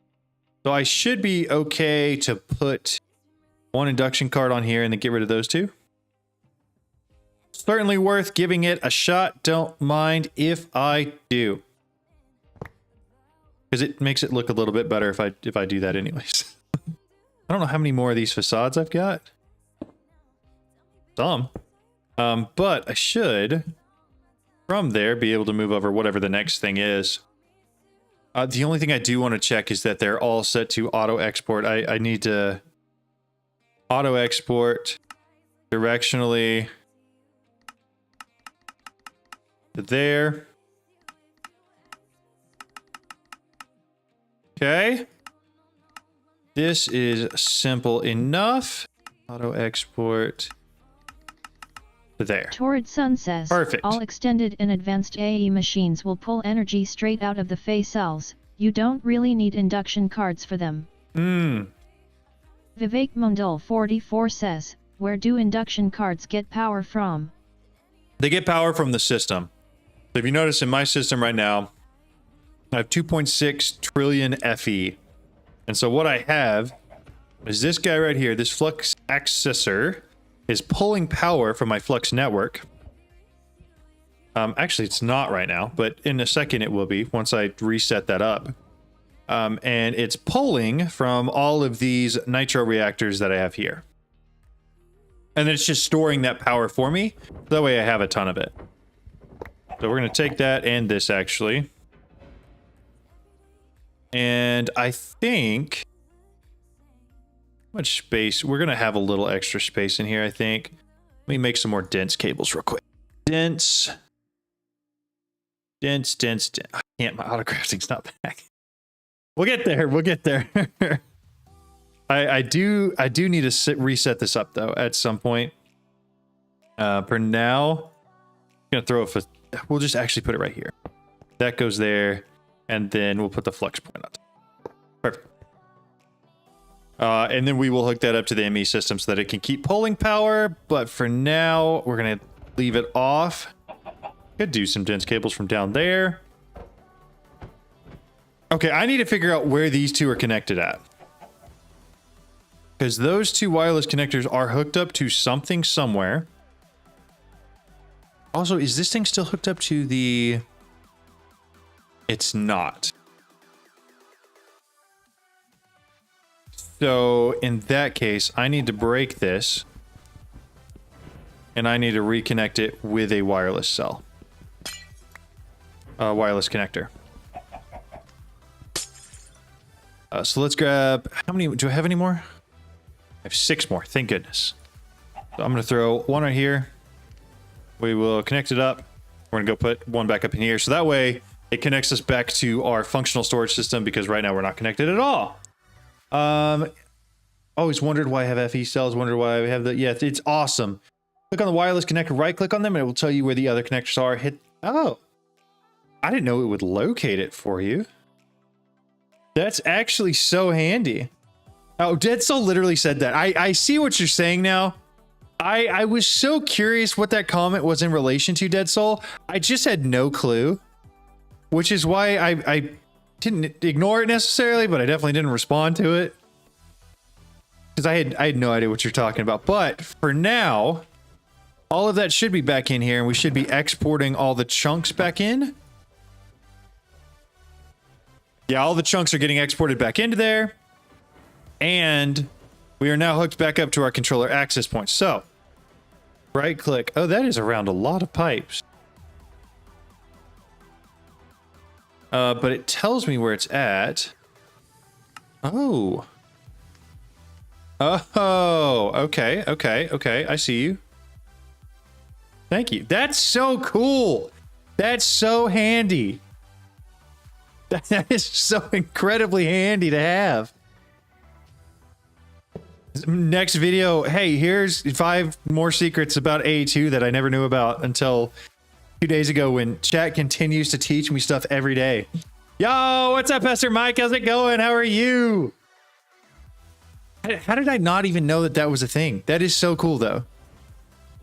So I should be okay to put one induction card on here and then get rid of those 2. Certainly worth giving it a shot. Don't mind if I do. Because it makes it look a little bit better if I do that anyways. I don't know how many more of these facades I've got. Some. But I should, from there, be able to move over whatever the next thing is. The only thing I do want to check is that they're all set to auto export. I need to auto export directionally to there. Okay. This is simple enough. Auto export to there. Torrid Sun says, Perfect. all extended and advanced AE machines will pull energy straight out of the Fey cells. You don't really need induction cards for them. Vivek Mundal 44 says, where do induction cards get power from? They get power from the system. So if you notice in my system right now, I have 2.6 trillion FE. And so what I have is this guy right here, this flux accessor is pulling power from my flux network. Actually, it's not right now, but in a second it will be once I reset that up. And it's pulling from all of these nitro reactors that I have here. And then it's just storing that power for me. That way I have a ton of it. So we're going to take that and this actually. And I think... how much space? We're going to have a little extra space in here, I think. Let me make some more dense cables real quick. Dense. I can't, my autocrafting's not back. We'll get there. We'll get there. I do need to reset this up though at some point. For now, I'm gonna throw it. We'll just actually put it right here. That goes there, and then we'll put the flux point on top. Perfect. And then we will hook that up to the ME system so that it can keep pulling power. But for now, we're gonna leave it off. Could do some dense cables from down there. Okay, I need to figure out where these two are connected at. Because those two wireless connectors are hooked up to something somewhere. Also, is this thing still hooked up to the... It's not. So, in that case, I need to break this. And I need to reconnect it with a wireless cell. Wireless connector. So let's grab... How many... Do I have any more? I have 6 more. Thank goodness. So I'm going to throw one right here. We will connect it up. We're going to go put one back up in here. So that way, it connects us back to our functional storage system because right now we're not connected at all. Always wondered why I have FE cells. Wondered why I have the... Yeah, it's awesome. Click on the wireless connector. Right-click on them, and it will tell you where the other connectors are. Hit... Oh. I didn't know it would locate it for you. That's actually so handy. Oh, Dead Soul literally said that. I see what you're saying now. I was so curious what that comment was in relation to, Dead Soul. I just had no clue. Which is why I didn't ignore it necessarily, but I definitely didn't respond to it. Because I had no idea what you're talking about. But for now, all of that should be back in here, and we should be exporting all the chunks back in. Yeah, all the chunks are getting exported back into there. And we are now hooked back up to our controller access point. So, right click. Oh, that is around a lot of pipes. But it tells me where it's at. Oh. Oh, okay, I see you. Thank you. That's so cool. That's so handy. That is so incredibly handy to have. Next video, hey, here's 5 more secrets about AE2 that I never knew about until 2 days ago when chat continues to teach me stuff every day. Yo, what's up, Pastor Mike? How's it going? How are you? How did I not even know that that was a thing? That is so cool, though.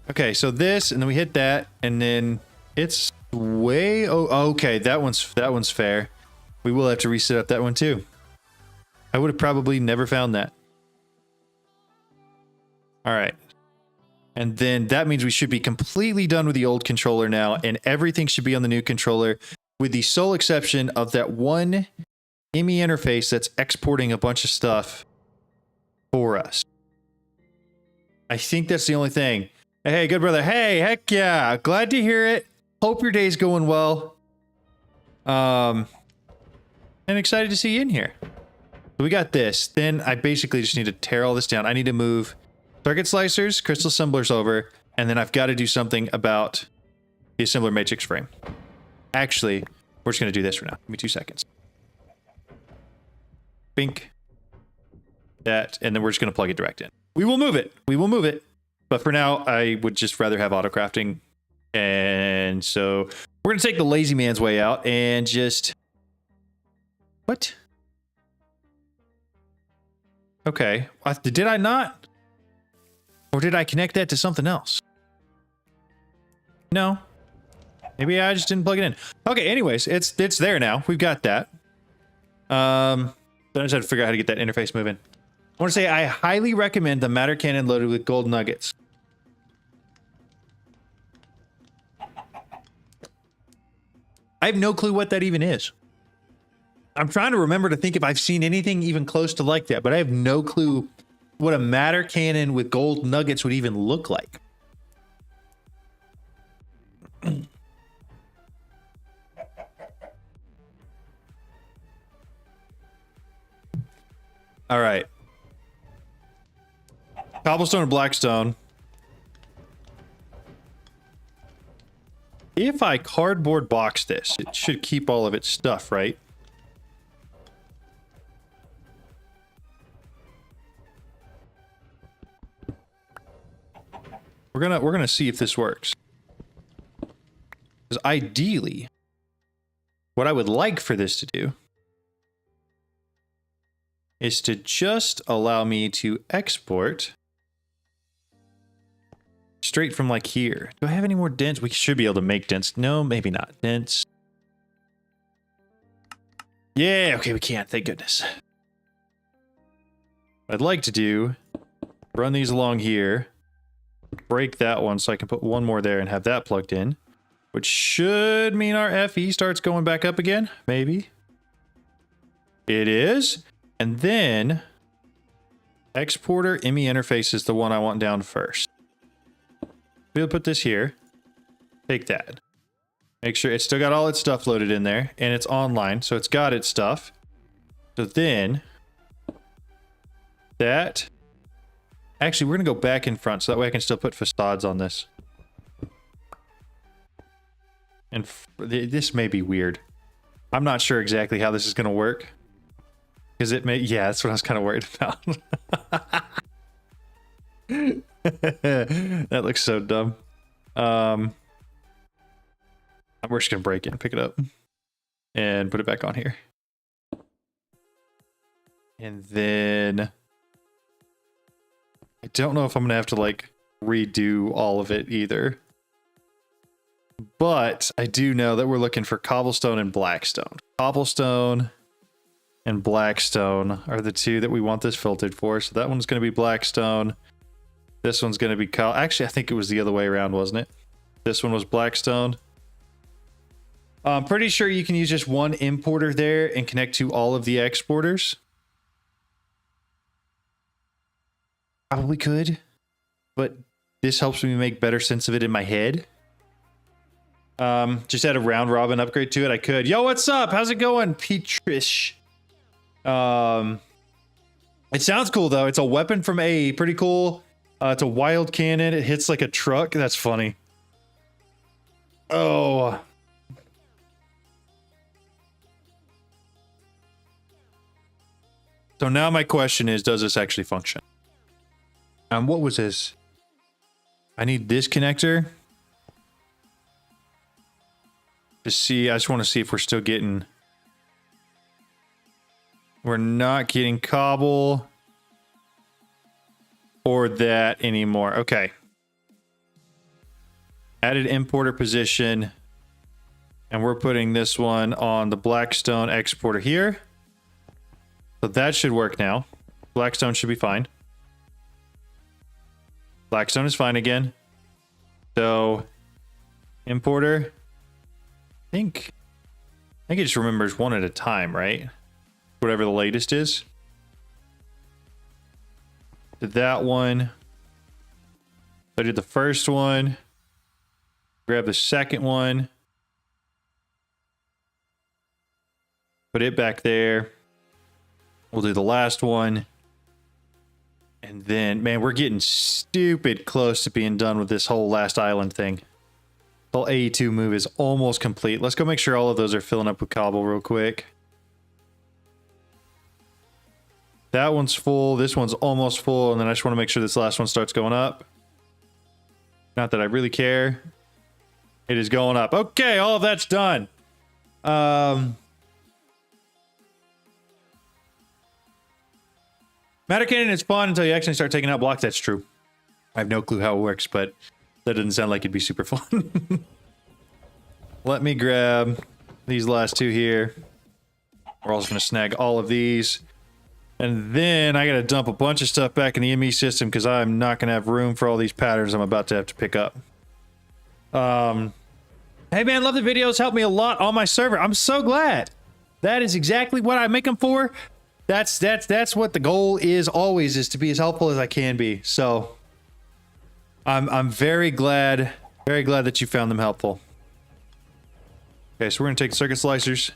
Okay, so this, and then we hit that, and then it's way... Oh, okay, that one's fair. We will have to reset up that one, too. I would have probably never found that. All right. And then that means we should be completely done with the old controller now, and everything should be on the new controller, with the sole exception of that one ME interface that's exporting a bunch of stuff for us. I think that's the only thing. Hey, good brother. Hey, heck yeah. Glad to hear it. Hope your day's going well. And excited to see you in here. So we got this. Then I basically just need to tear all this down. I need to move circuit slicers, crystal assemblers over, and then I've got to do something about the assembler matrix frame. Actually, we're just going to do this for now. Give me 2 seconds. Bink. that, and then we're just going to plug it direct in. We will move it. We will move it. But for now, I would just rather have auto crafting. And so we're going to take the lazy man's way out and just... What? Okay. Did I not? Or did I connect that to something else? No. Maybe I just didn't plug it in. Okay, anyways, it's there now. We've got that. Then I just have to figure out how to get that interface moving. I want to say I highly recommend the matter cannon loaded with gold nuggets. I have no clue what that even is. I'm trying to remember to think if I've seen anything even close to like that, but I have no clue what a matter cannon with gold nuggets would even look like. All right. Cobblestone and blackstone. If I cardboard box this, it should keep all of its stuff, right? We're gonna see if this works. Because ideally, what I would like for this to do is to just allow me to export straight from like here. Do I have any more dents? We should be able to make dents. No, maybe not. Dents. Yeah, okay, we can't. Thank goodness. What I'd like to do, run these along here, break that one so I can put one more there and have that plugged in, which should mean our FE starts going back up again. Maybe. It is. And then exporter IMI interface is the one I want down first. We'll put this here. Take that. Make sure it's still got all its stuff loaded in there and it's online, so it's got its stuff. So then that actually, we're gonna go back in front so that way I can still put facades on this. And this may be weird. I'm not sure exactly how this is gonna work. Because it may, yeah, that's what I was kind of worried about. That looks so dumb. We're just gonna break it and pick it up and put it back on here. And then I don't know if I'm gonna have to like redo all of it either. But I do know that we're looking for cobblestone and blackstone. Cobblestone and blackstone are the two that we want this filtered for. So that one's going to be blackstone. This one's going to be actually, I think it was the other way around, wasn't it? This one was blackstone. I'm pretty sure you can use just one importer there and connect to all of the exporters. Probably could, but this helps me make better sense of it in my head. Just add a round robin upgrade to it. I could. Yo, what's up? How's it going, Petrish? It sounds cool though. It's a weapon from AE. Pretty cool. It's a wild cannon. It hits like a truck. That's funny. Oh. So now my question is, does this actually function? What was this? I need this connector. To see, I just want to see if we're still getting... We're not getting cobble or that anymore. Okay. Added importer position. And we're putting this one on the blackstone exporter here. So that should work now. Blackstone should be fine. Blackstone is fine again. So importer. I think it just remembers one at a time, right? Whatever the latest is. Did that one. I did the first one. Grab the second one. Put it back there. We'll do the last one. And then, man, we're getting stupid close to being done with this whole last island thing. The whole AE2 move is almost complete. Let's go make sure all of those are filling up with cobble real quick. That one's full. This one's almost full. And then I just want to make sure this last one starts going up. Not that I really care. It is going up. Okay, all of that's done. Matter cannon is fun until you actually start taking out blocks. That's true. I have no clue how it works, but that doesn't sound like it'd be super fun. Let me grab these last two here. We're also going to snag all of these. And then I got to dump a bunch of stuff back in the ME system because I'm not going to have room for all these patterns I'm about to have to pick up. Hey man, love the videos. Help me a lot on my server. I'm so glad. That is exactly what I make them for. That's what the goal is always, is to be as helpful as I can be. So I'm very glad that you found them helpful. Okay, so we're gonna take the circuit slicers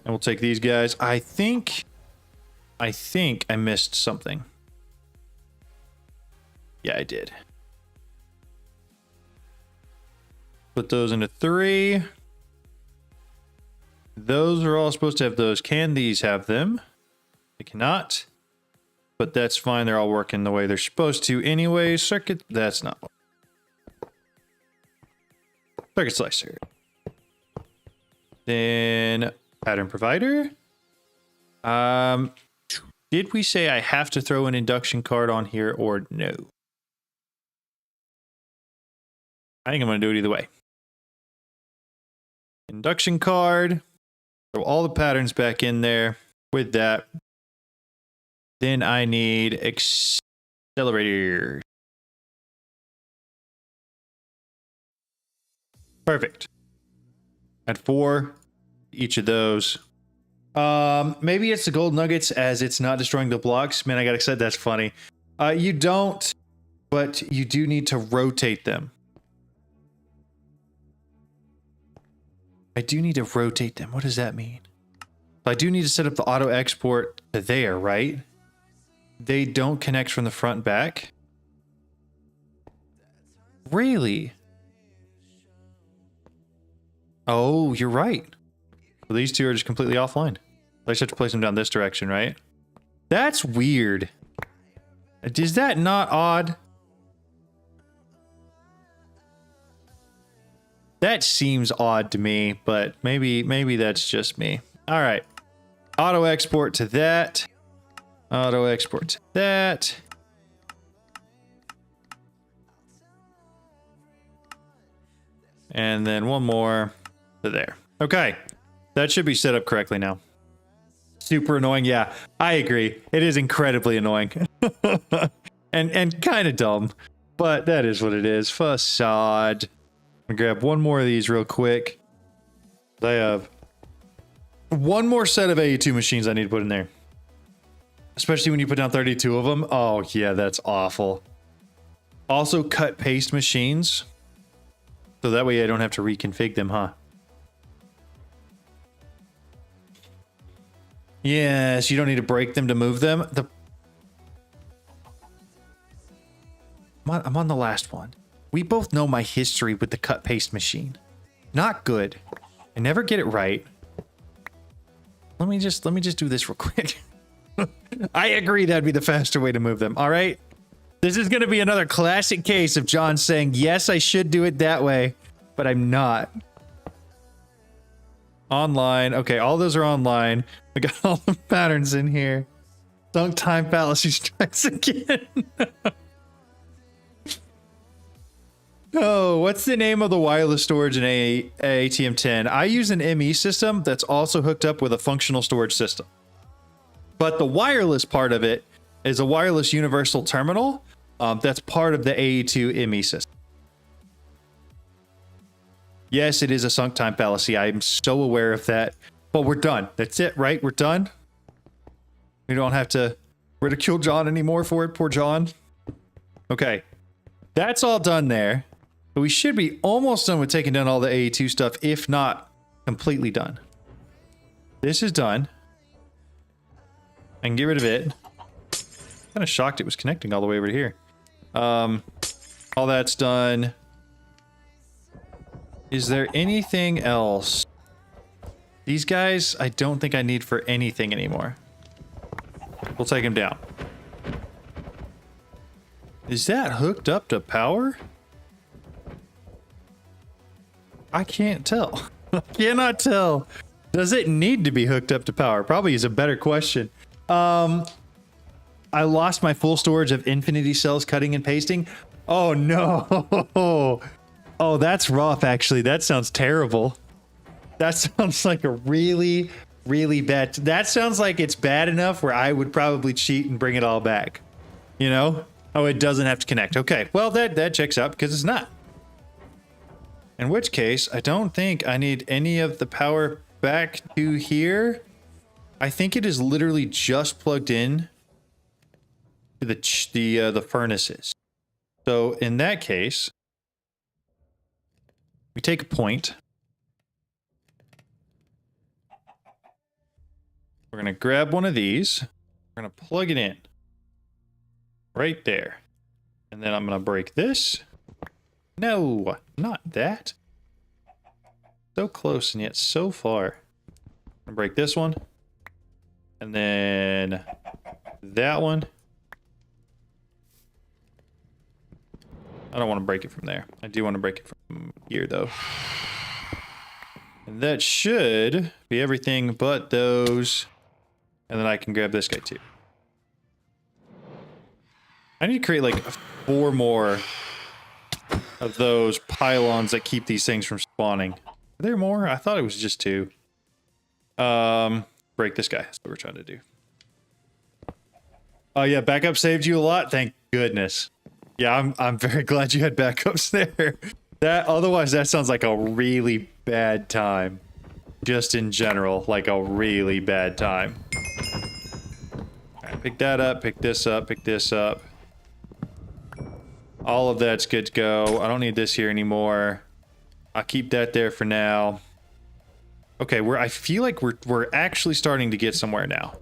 and we'll take these guys. I think I missed something. Yeah, I did. Put those into 3. Those are all supposed to have those. Can these have them? They cannot. But that's fine. They're all working the way they're supposed to anyway. Circuit, that's not. Circuit slicer. Then pattern provider. Did we say I have to throw an induction card on here or no? I think I'm going to do it either way. Induction card. Throw all the patterns back in there with that. Then I need accelerator. Perfect. At 4, each of those. Maybe it's the gold nuggets as it's not destroying the blocks. Man, I got excited. That's funny. You don't, but you do need to rotate them. I do need to rotate them. What does that mean? I do need to set up the auto export to there, right? They don't connect from the front and back. Really? Oh, you're right. Well, these two are just completely offline. I just have to place them down this direction, right? That's weird. Is that not odd? That seems odd to me, but maybe that's just me. All right. Auto export to that. Auto export to that. And then one more to there. Okay. That should be set up correctly now. Super annoying. Yeah, I agree. It is incredibly annoying. and kind of dumb. But that is what it is. Facade. I'm gonna grab one more of these real quick. I have one more set of AE2 machines I need to put in there. Especially when you put down 32 of them. Oh, yeah, that's awful. Also, cut paste machines. So that way I don't have to reconfig them, huh? Yes, you don't need to break them to move them. I'm on the last one. We both know my history with the cut paste machine. Not good. I never get it right. Let me just do this real quick. I agree that'd be the faster way to move them. All right. This is going to be another classic case of John saying, yes, I should do it that way, but I'm not. Online. Okay, all those are online. I got all the patterns in here. Dunk time fallacy strikes again. Oh, what's the name of the wireless storage in ATM10? I use an ME system that's also hooked up with a functional storage system. But the wireless part of it is a wireless universal terminal that's part of the AE2 ME system. Yes, it is a sunk time fallacy. I'm so aware of that. But we're done. That's it, right? We're done. We don't have to ridicule John anymore for it. Poor John. Okay. That's all done there. But we should be almost done with taking down all the AE2 stuff, if not completely done. This is done. I can get rid of it. Kind of shocked it was connecting all the way over here. All that's done. Is there anything else? These guys, I don't think I need for anything anymore. We'll take him down. Is that hooked up to power? I can't tell. I cannot tell. Does it need to be hooked up to power? Probably is a better question. I lost my full storage of Infinity cells cutting and pasting. Oh no. Oh, that's rough actually. That sounds terrible. That sounds like a really, really bad. That sounds like it's bad enough where I would probably cheat and bring it all back. You know? Oh, it doesn't have to connect. Okay. Well, that checks out because it's not. In which case, I don't think I need any of the power back to here. I think it is literally just plugged in to the furnaces. So in that case, we take a point. We're going to grab one of these. We're going to plug it in right there. And then I'm going to break this. No, not that. So close and yet so far. I'm going to break this one. And then that one. I don't want to break it from there. I do want to break it from here though. And that should be everything but those. And then I can grab this guy too. I need to create like 4 more of those pylons that keep these things from spawning. Are there more? I thought it was just 2. Break this guy. That's what we're trying to do. Oh yeah, backup saved you a lot. Thank goodness. Yeah, I'm very glad you had backups there. That otherwise that sounds like a really bad time. Just in general, like a really bad time. Alright, pick that up, pick this up, pick this up. All of that's good to go. I don't need this here anymore. I'll keep that there for now. Okay, I feel like we're actually starting to get somewhere now.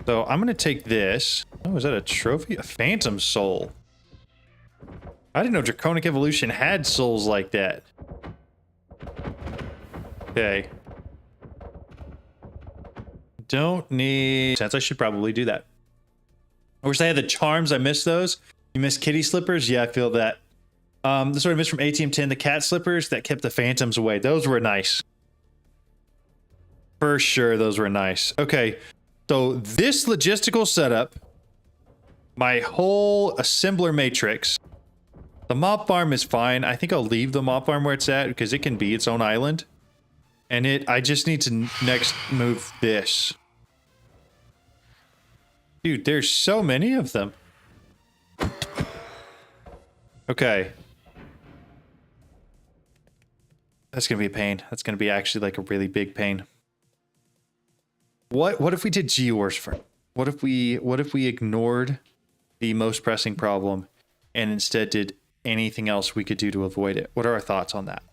So I'm gonna take this. Oh, is that a trophy? A phantom soul. I didn't know Draconic Evolution had souls like that. Okay. Don't need... Sense I should probably do that. I wish I had the charms. I missed those. You missed kitty slippers? Yeah, I feel that. This is what I missed from ATM 10. The cat slippers that kept the phantoms away. Those were nice. For sure, those were nice. Okay, so this logistical setup, my whole assembler matrix, the mob farm is fine. I think I'll leave the mob farm where it's at because it can be its own island. And I just need to next move this. Dude, there's so many of them. Okay. That's gonna be a pain. That's gonna be actually like a really big pain. What if we did G-Wars first? What if we ignored the most pressing problem and instead did anything else we could do to avoid it? What are our thoughts on that?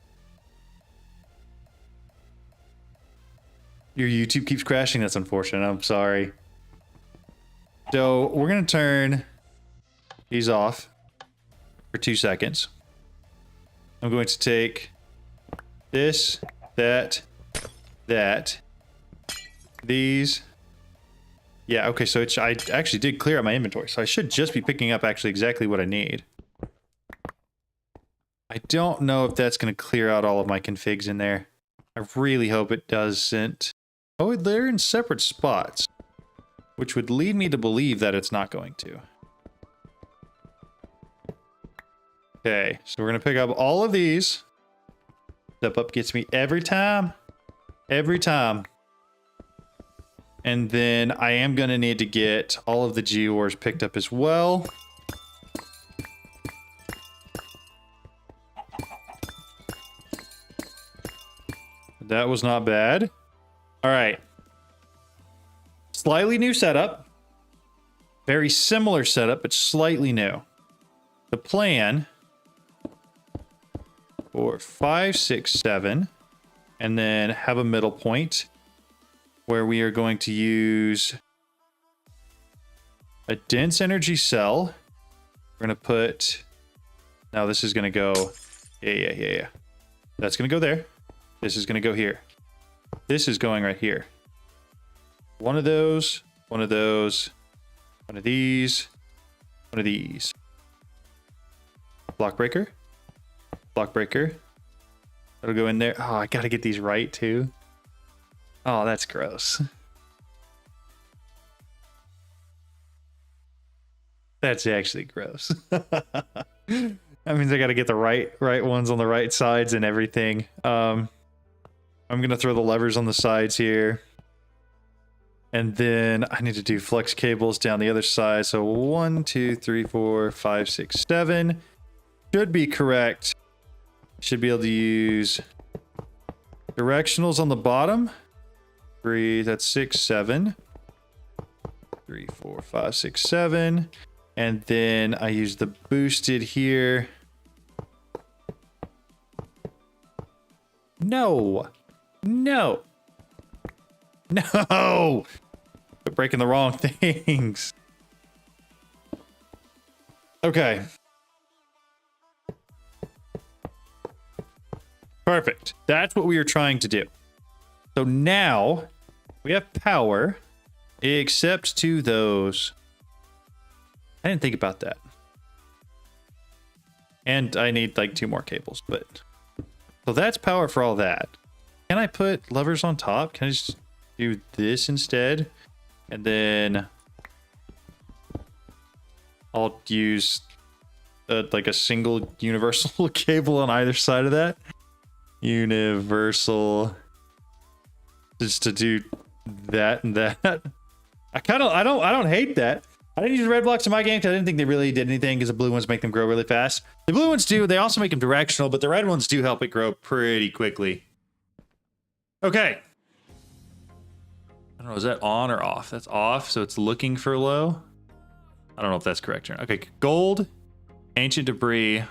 Your YouTube keeps crashing. That's unfortunate. I'm sorry. So we're gonna turn these off for 2 seconds. I'm going to take this, that, these. Yeah, okay, so I actually did clear out my inventory, so I should just be picking up actually exactly what I need. I don't know if that's going to clear out all of my configs in there. I really hope it doesn't. Oh, they're in separate spots, which would lead me to believe that it's not going to. Okay, so we're going to pick up all of these. Step up gets me every time. Every time. And then I am going to need to get all of the G-Wars picked up as well. That was not bad. All right. Slightly new setup. Very similar setup, but slightly new. The plan for 5, 6, 7, and then have a middle point where we are going to use a dense energy cell. We're going to put... Now this is going to go... Yeah. That's going to go there. This is going to go here. This is going right here. One of those, One of these. One of these. Block breaker. Block breaker. That'll go in there. Oh, I gotta get these right too. Oh, that's gross. That's actually gross. That means I gotta get the right ones on the right sides and everything. I'm gonna throw the levers on the sides here. And then I need to do flex cables down the other side. So 1, 2, 3, 4, 5, 6, 7. Should be correct. Should be able to use directionals on the bottom. 3, that's 6, 7. 3, 4, 5, 6, 7. And then I use the boosted here. No. No. No. Quit breaking the wrong things. Okay. Perfect. That's what we were trying to do. So now we have power, except to those. I didn't think about that. And I need like 2 more cables, but so that's power for all that. Can I put levers on top? Can I just do this instead? And then I'll use like a single universal cable on either side of that. Universal, just to do that and that. I don't hate that. I didn't use red blocks in my game because I didn't think they really did anything because the blue ones make them grow really fast. The blue ones do. They also make them directional, but the red ones do help it grow pretty quickly. Okay. I don't know, is that on or off? That's off, so it's looking for low. I don't know if that's correct or not. Okay, gold, ancient debris,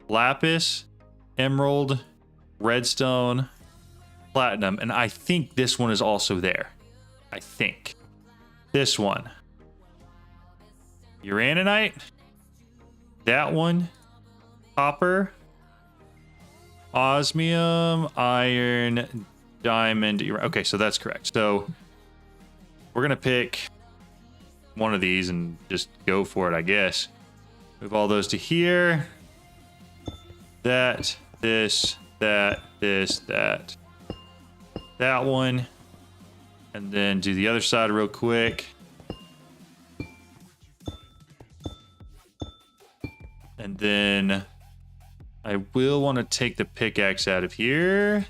lapis, emerald, redstone, platinum, and I think this one is also there. I think. This one. Uraninite. That one. Copper. Osmium, iron, diamond. Okay, so that's correct. So we're going to pick one of these and just go for it, I guess. Move all those to here. That, this, that, this, that. That one. And then do the other side real quick. And then I will want to take the pickaxe out of here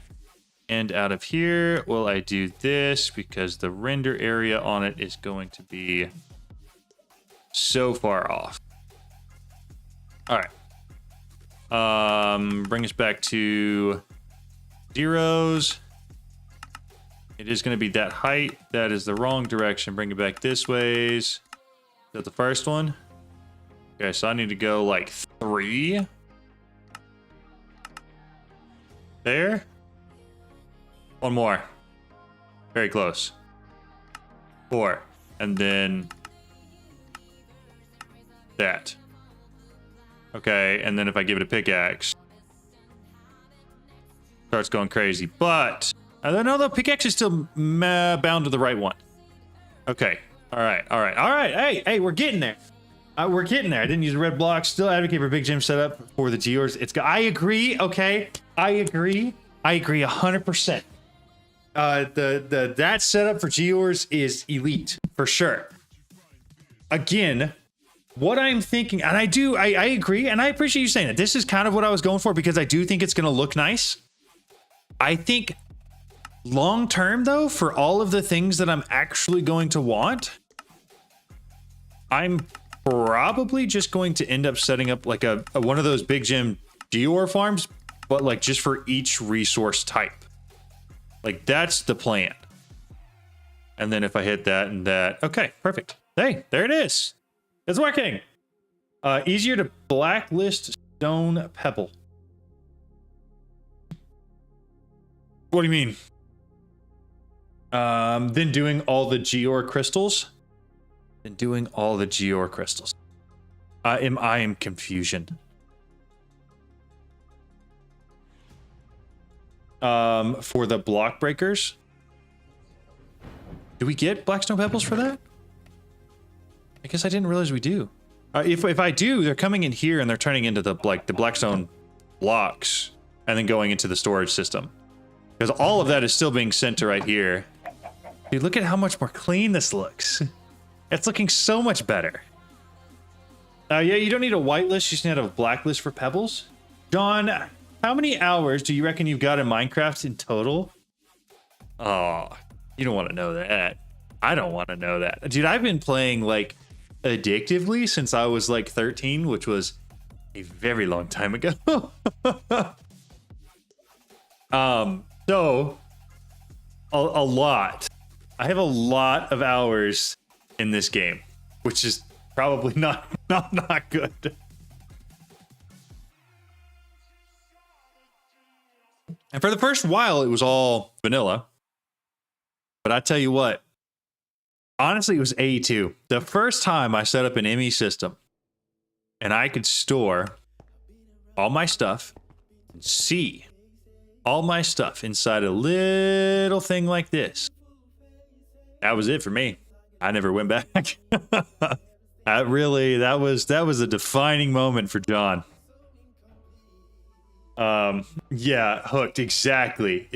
and out of here. Well, I do this because the render area on it is going to be so far off. All right. Bring us back to zeros. It is going to be that height. That is the wrong direction. Bring it back this ways. Is that the first one? Okay, so I need to go like 3. There. One more. Very close. 4. And then that. Okay, and then if I give it a pickaxe, starts going crazy. But I don't know, the pickaxe is still bound to the right one. Okay. All right. Hey, we're getting there. We're getting there. I didn't use a red block. Still advocate for big gym setup for the Geors. I agree. Okay, I agree 100%. That setup for Geors is elite for sure. Again, what I'm thinking, and I agree, and I appreciate you saying that. This is kind of what I was going for because I do think it's going to look nice. I think long term though, for all of the things that I'm actually going to want, I'm probably just going to end up setting up like a one of those big gym Geor farms, but like just for each resource type. Like that's the plan. And then if I hit that and that, okay, perfect. Hey, there it is. It's working. Easier to blacklist stone pebble. What do you mean? Then doing all the Geor crystals. I am confusion. For the block breakers. Do we get blackstone pebbles for that? I guess I didn't realize we do. If I do, they're coming in here and they're turning into the Blackstone blocks and then going into the storage system. Because all of that is still being sent to right here. Dude, look at how much more clean this looks. It's looking so much better. Yeah, you don't need a whitelist, you just need a blacklist for pebbles. John, how many hours do you reckon you've got in Minecraft in total? Oh, you don't want to know that. I don't want to know that. Dude, I've been playing like addictively since I was like 13, which was a very long time ago. So a lot. I have a lot of hours in this game, which is probably not good. And for the first while, it was all vanilla. But I tell you what, honestly, it was AE2. The first time I set up an ME system and I could store all my stuff and see all my stuff inside a little thing like this. That was it for me. I never went back. That was a defining moment for John. Yeah, hooked. Exactly.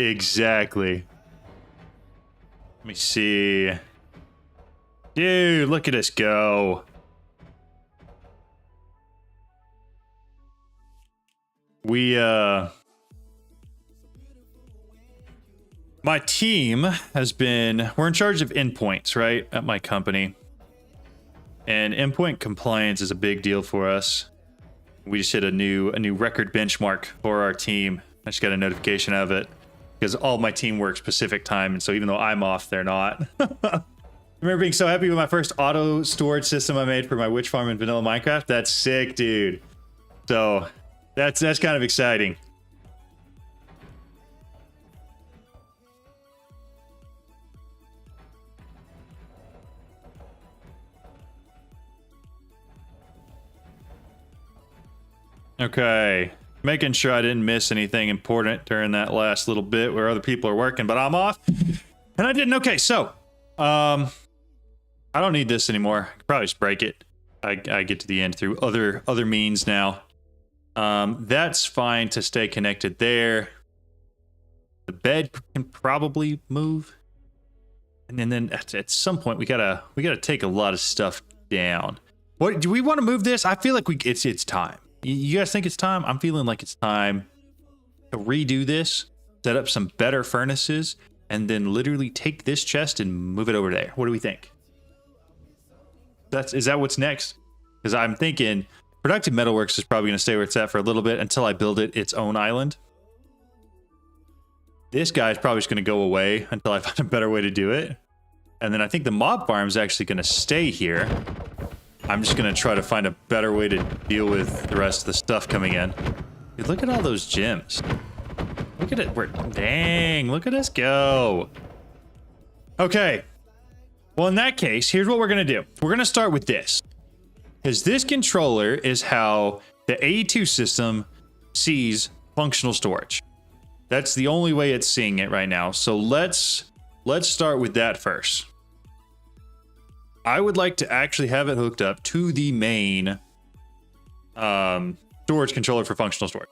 Let me see. Dude, look at us go. My team has been, we're in charge of endpoints, right, at my company. And endpoint compliance is a big deal for us. We just hit a new record benchmark for our team. I just got a notification of it because all my team works Pacific time, and so even though I'm off, they're not. I remember being so happy with my first auto storage system I made for my witch farm in vanilla Minecraft. That's sick, dude. So that's kind of exciting. Okay, making sure I didn't miss anything important during that last little bit where other people are working, but I'm off and I didn't. Okay, so I don't need this anymore. I could probably just break it. I get to the end through other means now. That's fine to stay connected there. The bed can probably move, and then at some point we gotta take a lot of stuff down. What do we want to move this? I feel like it's time. You guys think it's time? I'm feeling like it's time to redo this, set up some better furnaces, and then literally take this chest and move it over there. What do we think? Is that what's next? Because I'm thinking Productive Metalworks is probably going to stay where it's at for a little bit until I build it its own island. This guy is probably just going to go away until I find a better way to do it. And then I think the mob farm is actually going to stay here. I'm just going to try to find a better way to deal with the rest of the stuff coming in. Dude, look at all those gems. Look at it. Dang, look at us go. Okay. Well, in that case, here's what we're going to do. We're going to start with this. Because this controller is how the AE2 system sees functional storage. That's the only way it's seeing it right now. So let's start with that first. I would like to actually have it hooked up to the main storage controller for functional storage.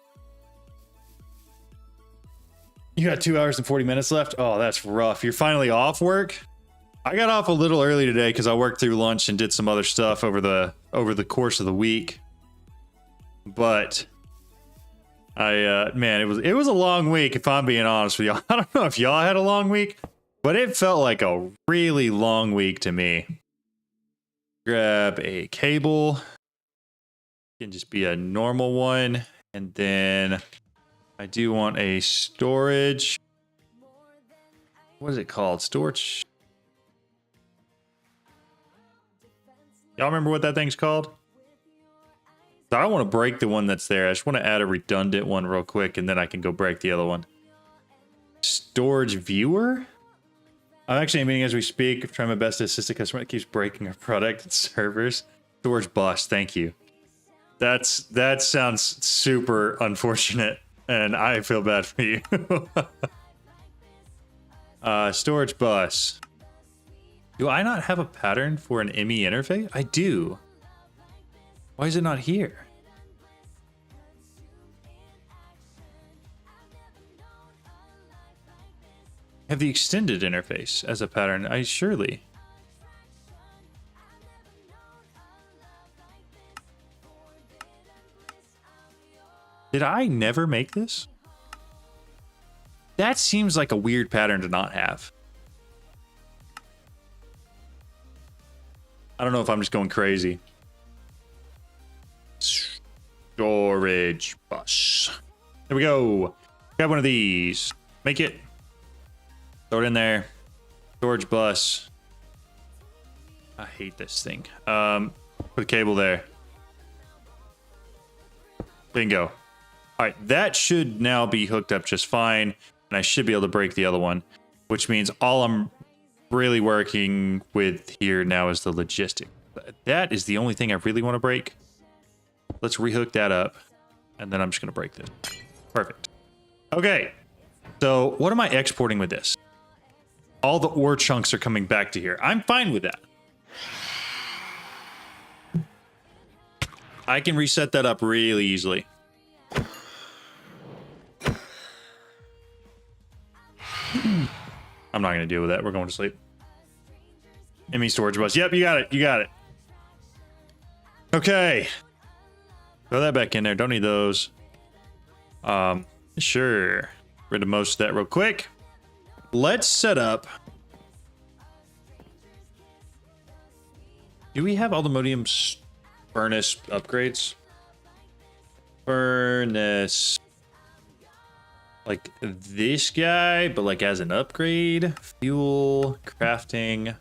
You got 2 hours and 40 minutes left? Oh, that's rough. You're finally off work? I got off a little early today because I worked through lunch and did some other stuff over the course of the week. But man, it was a long week if I'm being honest with y'all. I don't know if y'all had a long week, but it felt like a really long week to me. Grab a cable. It can just be a normal one. And then I do want a storage. What is it called? Storage. Y'all remember what that thing's called? I don't want to break the one that's there. I just want to add a redundant one real quick, and then I can go break the other one. Storage viewer? I'm actually aiming as we speak. I'm trying my best to assist a customer that keeps breaking our product and servers. Storage bus, thank you. That sounds super unfortunate, and I feel bad for you. Storage bus. Do I not have a pattern for an ME interface? I do. Why is it not here? I have the extended interface as a pattern. I surely. Did I never make this? That seems like a weird pattern to not have. I don't know if I'm just going crazy. Storage bus. There we go. Grab one of these. Make it. Throw it in there. Storage bus. I hate this thing. Put a cable there. Bingo. All right, that should now be hooked up just fine, and I should be able to break the other one, which means all I'm really working with here now is the logistic. That is the only thing I really want to break. Let's rehook that up, and then I'm just going to break this. Perfect. Okay, so what am I exporting with this? All the ore chunks are coming back to here. I'm fine with that. I can reset that up really easily. I'm not going to deal with that. We're going to sleep. ME storage bus. Yep, you got it. You got it. Okay. Throw that back in there. Don't need those. Sure. Rid of most of that real quick. Let's set up. Do we have Aluminium furnace upgrades? Furnace. Like this guy, but like as an upgrade. Fuel, crafting.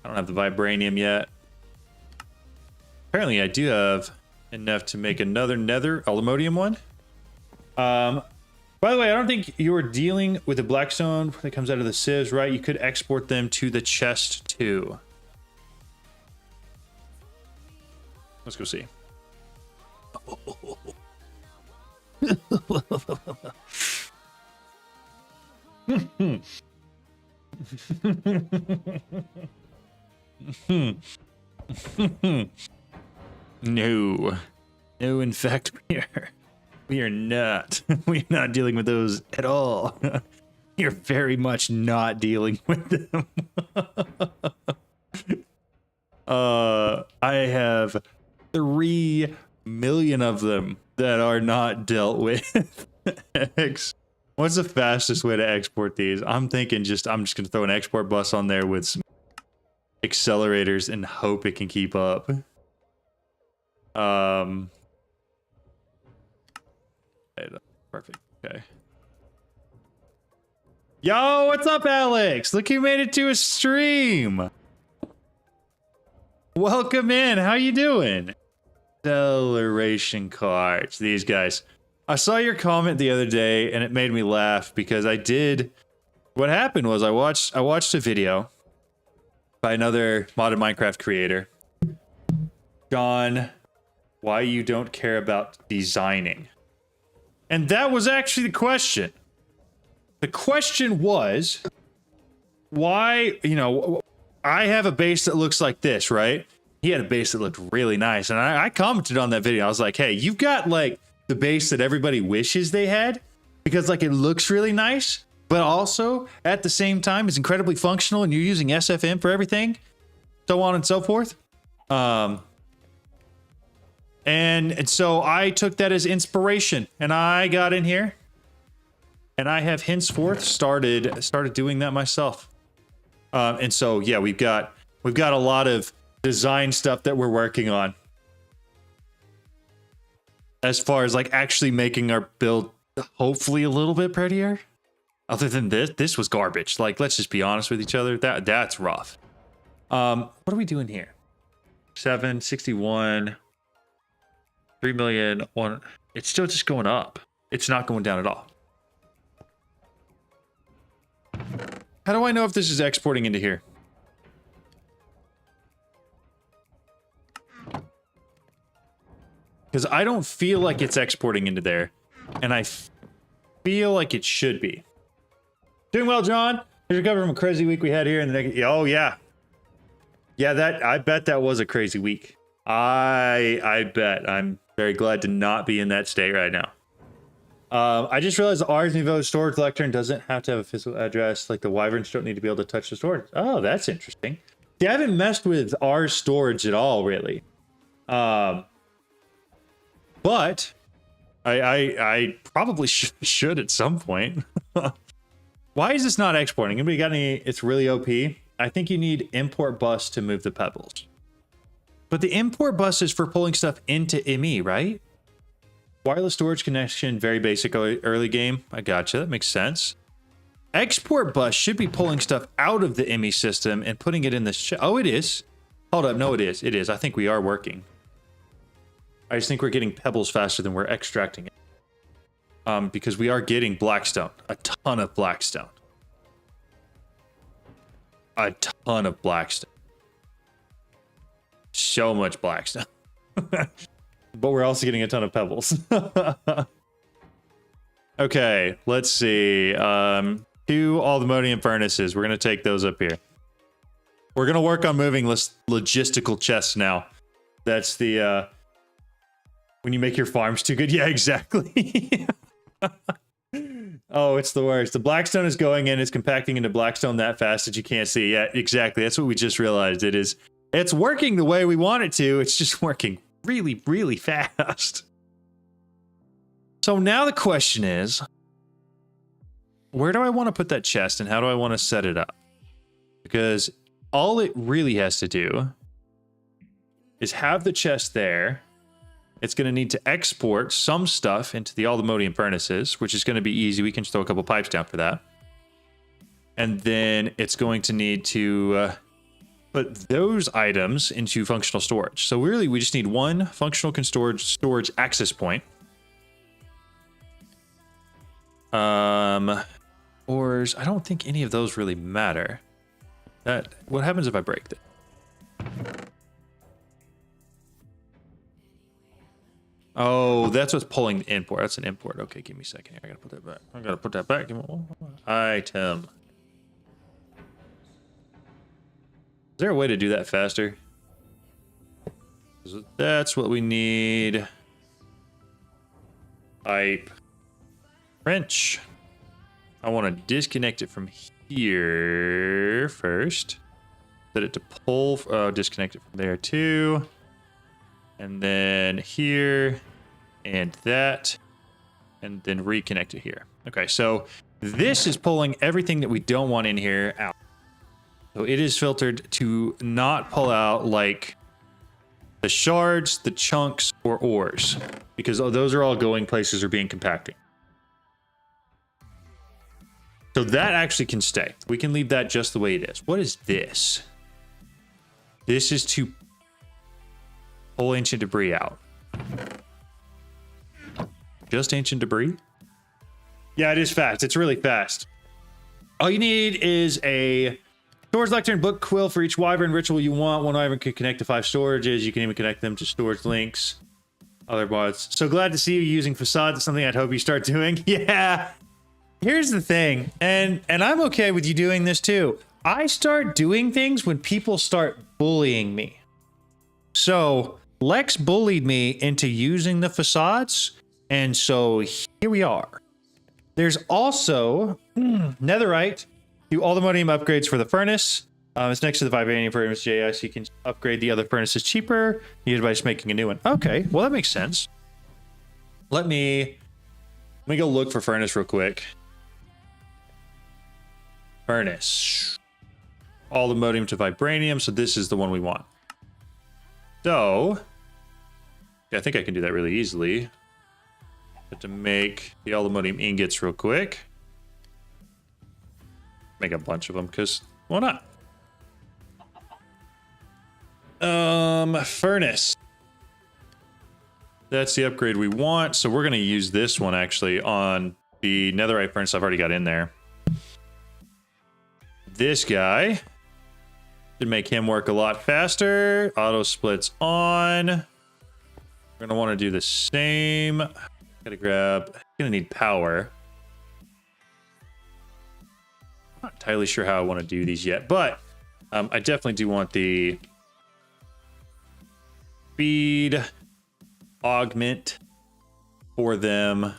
I don't have the vibranium yet. Apparently I do have enough to make another nether aluminium one. By the way, I don't think you were dealing with the blackstone that comes out of the sieves, right? You could export them to the chest too. Let's go see. No, in fact, we are not. We're not dealing with those at all. You're very much not dealing with them. I have 3 million of them that are not dealt with. What's the fastest way to export these? I'm thinking I'm just gonna throw an export bus on there with some accelerators and hope it can keep up. Perfect. Okay. Yo, what's up, Alex? Look who made it to a stream. Welcome in. How you doing? Acceleration cards. These guys. I saw your comment the other day and it made me laugh because what happened was I watched a video by another modded Minecraft creator. John, why you don't care about designing. And that was actually the question. The question was, why, I have a base that looks like this, right? He had a base that looked really nice. And I commented on that video. I was like, hey, you've got like the base that everybody wishes they had because like it looks really nice, but also at the same time is incredibly functional and you're using SFM for everything, so on and so forth. And so I took that as inspiration and I got in here and I have henceforth started doing that myself. And so, yeah, we've got a lot of design stuff that we're working on as far as like actually making our build hopefully a little bit prettier. Other than this was garbage. Like, let's just be honest with each other. That's rough. What are we doing here? 761. 3 million. One. It's still just going up. It's not going down at all. How do I know if this is exporting into here? Because I don't feel like it's exporting into there. And I feel like it should be. Doing well, John. Here's recovery from a crazy week we had here. And oh, yeah. Yeah, I bet that was a crazy week. I bet. I'm very glad to not be in that state right now. I just realized the Ars Nouveau storage lectern doesn't have to have a physical address. Like the wyverns don't need to be able to touch the storage. Oh, that's interesting. See, I haven't messed with Ars storage at all, really. But I probably should at some point. Why is this not exporting? Anybody got any? It's really OP. I think you need import bus to move the pebbles. But the import bus is for pulling stuff into ME, right? Wireless storage connection, very basic early game. I gotcha. That makes sense. Export bus should be pulling stuff out of the ME system and putting it in this. Oh, it is. Hold up. No, it is. It is. I think we are working. I just think we're getting pebbles faster than we're extracting it. Because we are getting blackstone. A ton of blackstone. A ton of blackstone. So much blackstone. But we're also getting a ton of pebbles. Okay, let's see. 2 Aldermodium furnaces. We're going to take those up here. We're going to work on moving logistical chests now. That's the... when you make your farms too good. Yeah, exactly. Oh, it's the worst. The blackstone is going in. It's compacting into blackstone that fast that you can't see. Yeah, exactly. That's what we just realized. It's working the way we want it to. It's just working really, really fast. So now the question is, where do I want to put that chest and how do I want to set it up? Because all it really has to do is have the chest there. It's going to need to export some stuff into the Aldermodium furnaces, which is going to be easy. We can just throw a couple pipes down for that. And then it's going to need to put those items into functional storage. So really, we just need one functional storage access point. Ores, I don't think any of those really matter. What happens if I break it? Oh, that's what's pulling the import. That's an import. Okay, give me a second here. I gotta put that back. I gotta put that back. Give me one. Item. Is there a way to do that faster? That's what we need. Pipe. Wrench. I want to disconnect it from here first. Set it to pull. Disconnect it from there too. And then here. And that. And then reconnect it here. Okay, so this is pulling everything that we don't want in here out. So it is filtered to not pull out like the shards, the chunks, or ores. Because those are all going places or being compacting. So that actually can stay. We can leave that just the way it is. What is this? This is to pull ancient debris out. Just ancient debris? Yeah, it is fast. It's really fast. All you need is a storage lectern, book, quill for each wyvern ritual you want. One wyvern can connect to 5 storages. You can even connect them to storage links. Other mods. So glad to see you using facades. It's something I'd hope you start doing. Yeah. Here's the thing, and I'm okay with you doing this too. I start doing things when people start bullying me. So Lex bullied me into using the facades, and so here we are. There's also netherite, do Aldermodium upgrades for the furnace. It's next to the vibranium furnace JS. You can upgrade the other furnaces cheaper, either by just making a new one. Okay, well that makes sense. Let me go look for furnace real quick. Furnace. Aldermodium to vibranium, so this is the one we want. So, yeah, I think I can do that really easily. Have to make the Aldermodium ingots real quick. Make a bunch of them, because why not? Furnace. That's the upgrade we want, so we're going to use this one actually on the netherite furnace I've already got in there. This guy should make him work a lot faster. Auto splits on. We're gonna want to do the same. Gotta grab. Gonna need power. Not entirely sure how I want to do these yet, but I definitely do want the speed augment for them.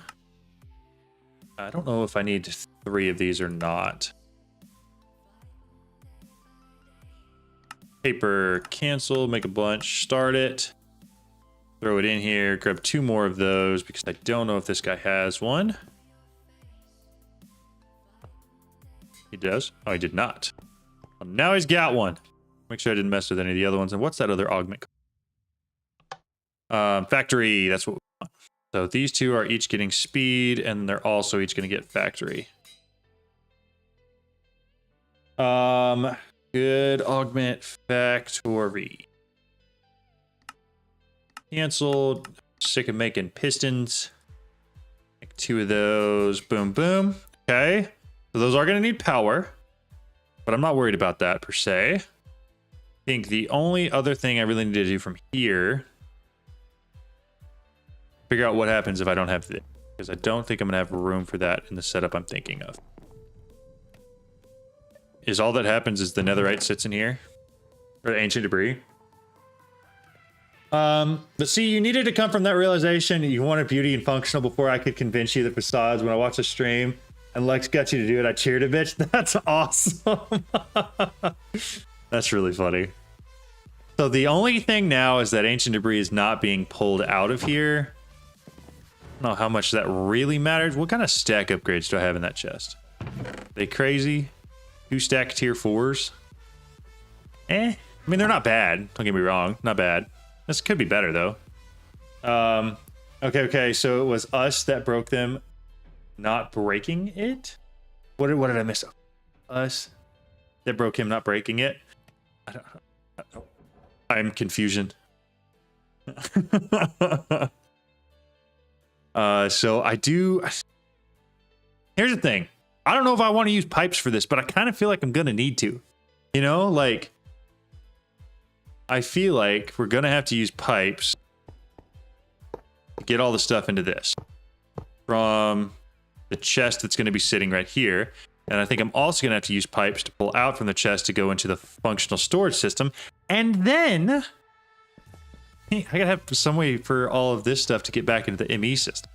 I don't know if I need 3 of these or not. Paper cancel, make a bunch, start it, throw it in here, grab 2 more of those because I don't know if this guy has one. He does. Oh, he did not. Well, now he's got one. Make sure I didn't mess with any of the other ones. And what's that other augment? Factory. That's what we want. So these 2 are each getting speed, and they're also each going to get factory. Good augment factory. Canceled. Sick of making pistons. Make 2 of those. Boom, boom. Okay. So those are going to need power, but I'm not worried about that per se. I think the only other thing I really need to do from here, figure out what happens if I don't have this, because I don't think I'm going to have room for that in the setup I'm thinking of. Is all that happens is the netherite sits in here, or the ancient debris. But see, you needed to come from that realization you wanted beauty and functional before I could convince you the facades. When I watched the stream and Lex got you to do it, I cheered a bitch. That's awesome. That's really funny. So the only thing now is that ancient debris is not being pulled out of here. I don't know how much that really matters. What kind of stack upgrades do I have in that chest? Are they crazy? 2 stack tier 4s? I mean, they're not bad. Don't get me wrong. Not bad. This could be better, though. Okay. So it was us that broke them, not breaking it? What did I miss? Us that broke him, not breaking it? I don't know. I'm confusion. So I do. Here's the thing. I don't know if I want to use pipes for this, but I kind of feel like I'm going to need to. You know, like, I feel like we're going to have to use pipes to get all the stuff into this from the chest that's going to be sitting right here. And I think I'm also going to have to use pipes to pull out from the chest to go into the functional storage system. And then I got to have some way for all of this stuff to get back into the ME system.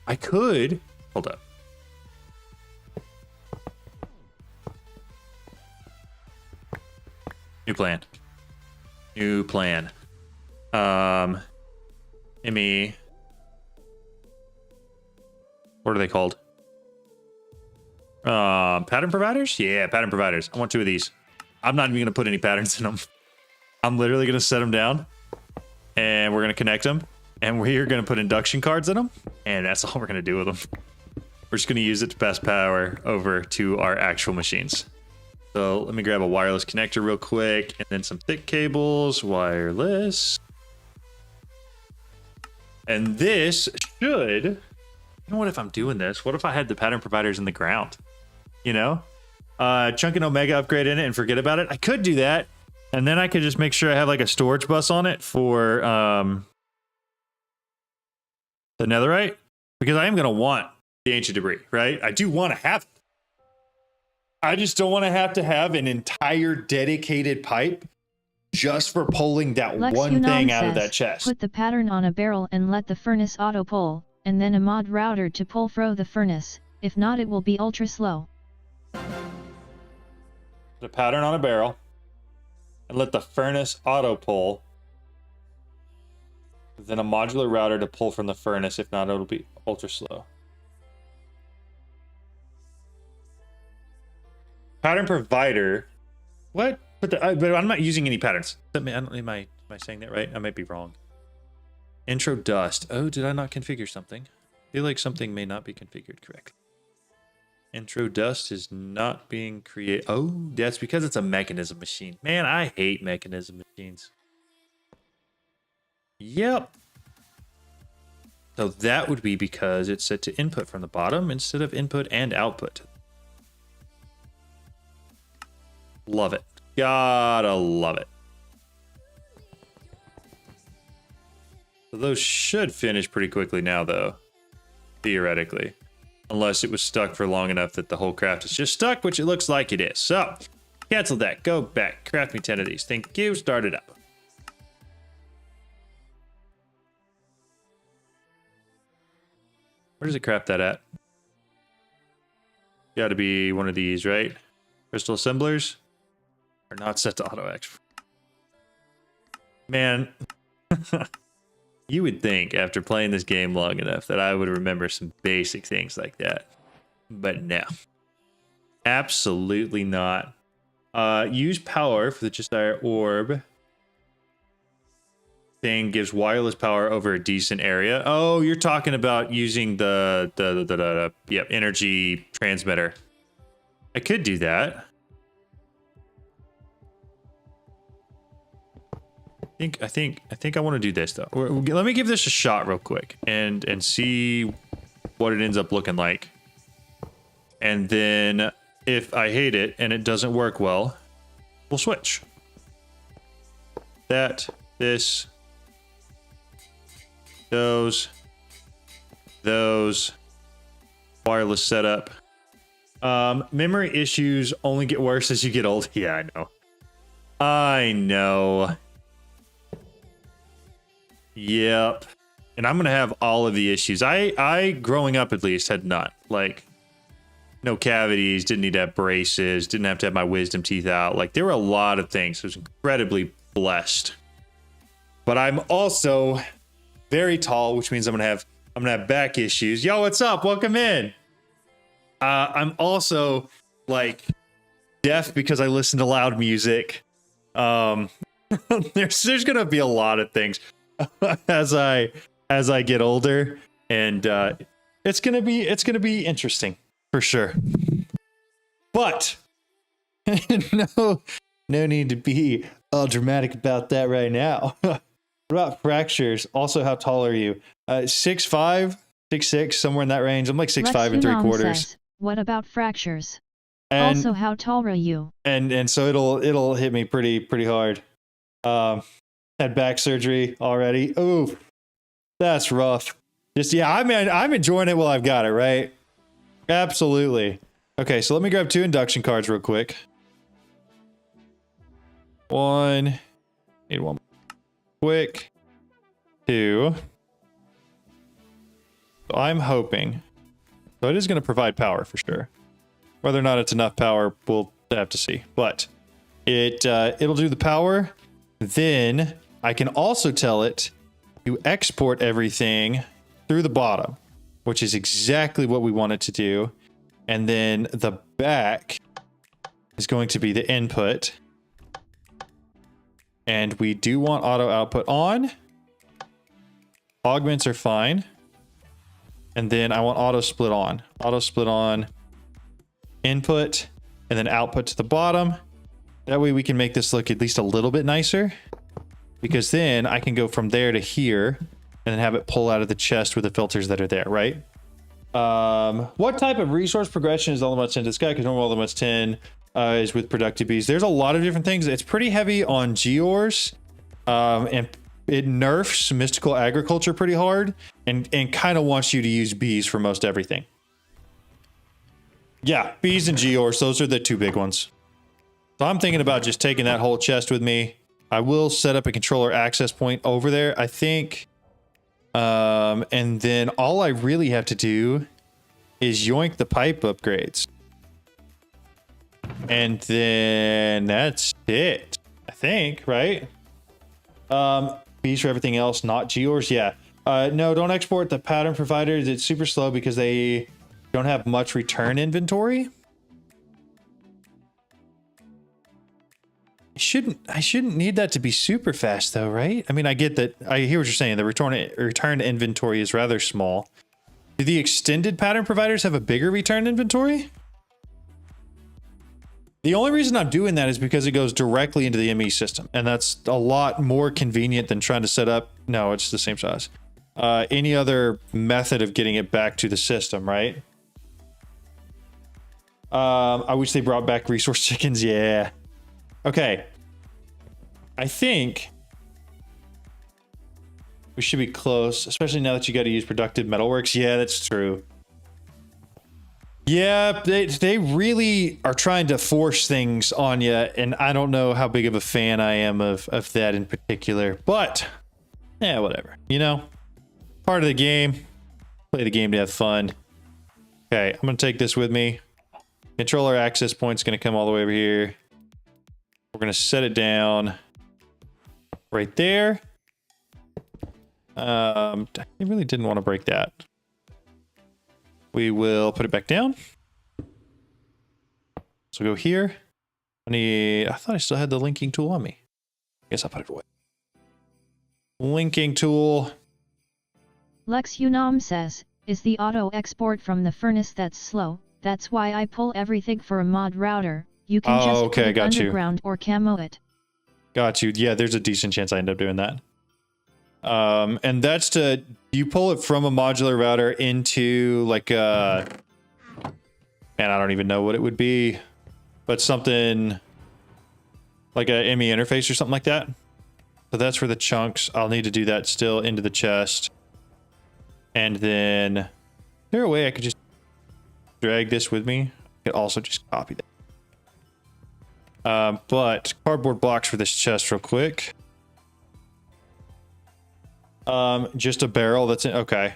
I could, hold up. New plan. ME. What are they called? Pattern providers? Yeah, pattern providers. I want 2 of these. I'm not even going to put any patterns in them. I'm literally going to set them down, and we're going to connect them, and we're going to put induction cards in them, and that's all we're going to do with them. We're just going to use it to pass power over to our actual machines. So let me grab a wireless connector real quick, and then some thick cables, wireless. And this should, you know what, if I'm doing this, what if I had the pattern providers in the ground? You know, chunk an Omega upgrade in it and forget about it. I could do that. And then I could just make sure I have like a storage bus on it for the netherite, because I am going to want the ancient debris, right? I do want to have it. I just don't want to have an entire dedicated pipe just for pulling that one thing out of that chest. Put the pattern on a barrel and let the furnace auto pull, and then a mod router to pull through the furnace. If not, it will be ultra slow. The pattern on a barrel and let the furnace auto pull. Then a modular router to pull from the furnace. If not, it'll be ultra slow. Pattern provider. What? But I'm not using any patterns. Am I saying that right? I might be wrong. Intro dust. Oh, did I not configure something? I feel like something may not be configured correctly. Intro dust is not being created. Oh, that's because it's a mechanism machine. Man, I hate mechanism machines. Yep. So that would be because it's set to input from the bottom instead of input and output. Love it. Gotta love it. So those should finish pretty quickly now, though. Theoretically. Unless it was stuck for long enough that the whole craft is just stuck, which it looks like it is. So, Cancel that. Go back. Craft me 10 of these. Thank you. Start it up. Where does it craft that at? Got to be one of these, right? Crystal assemblers are not set to auto act. Man, you would think after playing this game long enough that I would remember some basic things like that. But no. Absolutely not. Use power for the Cheshire Orb. Thing gives wireless power over a decent area. Oh, you're talking about using the energy transmitter. I could do that. I think I want to do this though. Let me give this a shot real quick and see what it ends up looking like. And then if I hate it and it doesn't work well, we'll switch. This, those, wireless setup. Memory issues only get worse as you get old. Yeah, I know. Yep. And I'm gonna have all of the issues. I growing up at least had not, like, no cavities, didn't need to have braces, didn't have to have my wisdom teeth out. Like, there were a lot of things. I was incredibly blessed. But I'm also very tall, which means I'm gonna have back issues. Yo, what's up? Welcome in. I'm also like deaf because I listen to loud music. There's gonna be a lot of things as I get older, and it's gonna be interesting for sure. But no need to be all dramatic about that right now. What about fractures? Also, how tall are you? 6'5", 6'6", somewhere in that range. I'm like 6'5" and 3/4. Says, what about fractures? And, also, how tall are you? And so it'll hit me pretty hard. Had back surgery already. Ooh, that's rough. I'm enjoying it while I've got it, right? Absolutely. Okay, so let me grab 2 induction cards real quick. Need one. Quick. 2. So I'm hoping. So it is going to provide power for sure. Whether or not it's enough power, we'll have to see. But it'll do the power. Then I can also tell it to export everything through the bottom, which is exactly what we want it to do. And then the back is going to be the input. And we do want auto output on. Augments are fine. And then I want auto split on. Auto split on input and then output to the bottom. That way we can make this look at least a little bit nicer. Because then I can go from there to here and then have it pull out of the chest with the filters that are there, right? What type of resource progression is Elements 10 to Sky? Because normal Elements 10 is with productive bees. There's a lot of different things. It's pretty heavy on Geors. And it nerfs mystical agriculture pretty hard and kind of wants you to use bees for most everything. Yeah, bees and Geors, those are the 2 big ones. So I'm thinking about just taking that whole chest with me. I will set up a controller access point over there, I think. And then all I really have to do is yoink the pipe upgrades. And then that's it, I think, right? Bees for everything else, not Geors. Yeah. No, don't export the pattern providers. It's super slow because they don't have much return inventory. I shouldn't need that to be super fast though, right? I mean, I get that. I hear what you're saying. The return inventory is rather small. Do the extended pattern providers have a bigger return inventory? The only reason I'm doing that is because it goes directly into the ME system, and that's a lot more convenient than trying to set up. No, it's the same size. Any other method of getting it back to the system, right? I wish they brought back resource chickens. Yeah. Okay. I think we should be close, especially now that you got to use productive metalworks. Yeah, that's true. Yeah, they really are trying to force things on you, and I don't know how big of a fan I am of that in particular. But yeah, whatever. You know, part of the game. Play the game to have fun. Okay, I'm gonna take this with me. Controller access point's gonna come all the way over here. We're gonna set it down right there. I really didn't want to break that. We will put it back down. So go here. I thought I still had the linking tool on me. Guess I'll put it away. Linking tool. Lex Unam says, is the auto export from the furnace that's slow? That's why I pull everything for a mod router. You can just put it underground or camo it. Got you. Yeah, there's a decent chance I end up doing that. And that's you pull it from a modular router into like a, man, I don't even know what it would be, but something like a ME interface or something like that. So that's for the chunks. I'll need to do that still into the chest. And then is there a way I could just drag this with me? I could also just copy that. But cardboard blocks for this chest real quick. Just a barrel that's in. Okay.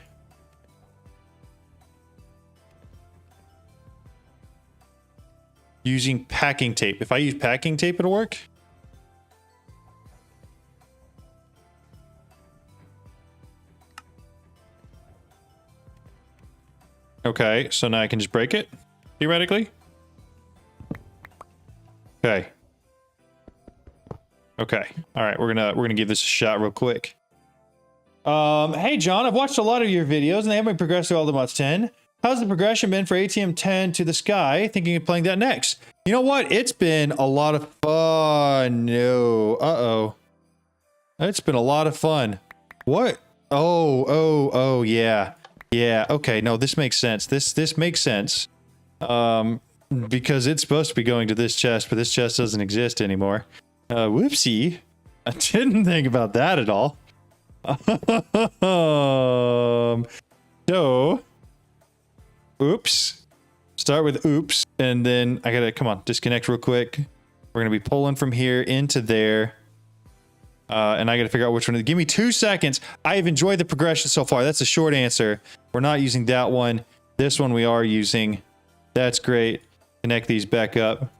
Using packing tape. If I use packing tape, it'll work. Okay, so now I can just break it, theoretically. Okay. Okay. All right, we're gonna give this a shot real quick. Hey John, I've watched a lot of your videos and they haven't progressed through all the mods 10. How's the progression been for ATM 10 to the sky? Thinking of playing that next. You know what? It's been a lot of fun. No. Uh-oh. It's been a lot of fun. What? Oh, yeah. Yeah, okay. No, this makes sense. This makes sense. Because it's supposed to be going to this chest, but this chest doesn't exist anymore. Whoopsie. I didn't think about that at all. So, oops. Start with oops, and then I gotta, come on, disconnect real quick. We're gonna be pulling from here into there. And I gotta figure out which one. Give me 2 seconds. I have enjoyed the progression so far. That's a short answer. We're not using that one. This one we are using. That's great. Connect these back up.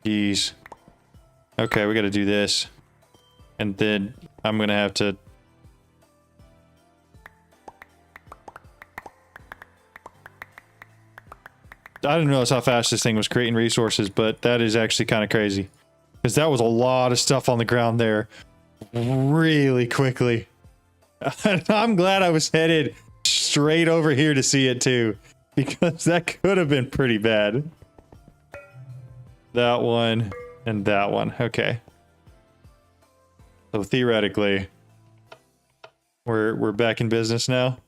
Geez. Okay, we gotta do this. And then I'm gonna have to... I didn't realize how fast this thing was creating resources, but that is actually kind of crazy. Because that was a lot of stuff on the ground there really quickly. I'm glad I was headed straight over here to see it too, because that could have been pretty bad. That one and that one. Okay. So theoretically, we're back in business now.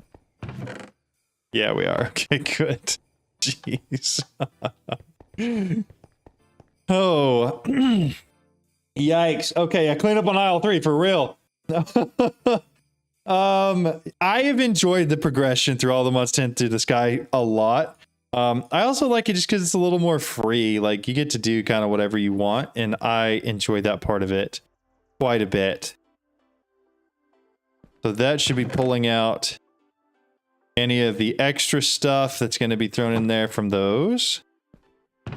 Yeah, we are. Okay, good. Jeez. Oh. Yikes. Okay, I cleaned up on aisle 3 for real. I have enjoyed the progression through all the mods 10 through the sky a lot. I also like it just because it's a little more free. Like, you get to do kind of whatever you want, and I enjoy that part of it quite a bit. So that should be pulling out any of the extra stuff that's going to be thrown in there from those.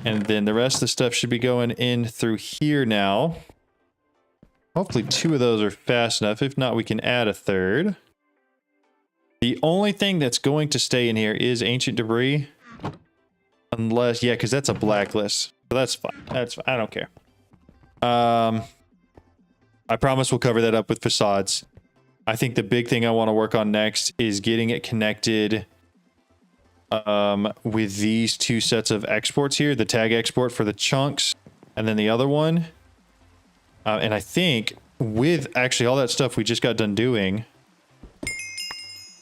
And then the rest of the stuff should be going in through here now. Hopefully 2 of those are fast enough. If not, we can add a 3rd. The only thing that's going to stay in here is ancient debris. Unless, yeah, because that's a blacklist. So that's fine. That's fine. I don't care. I promise we'll cover that up with facades. I think the big thing I want to work on next is getting it connected with these 2 sets of exports here. The tag export for the chunks, and then the other one. And I think with actually all that stuff we just got done doing,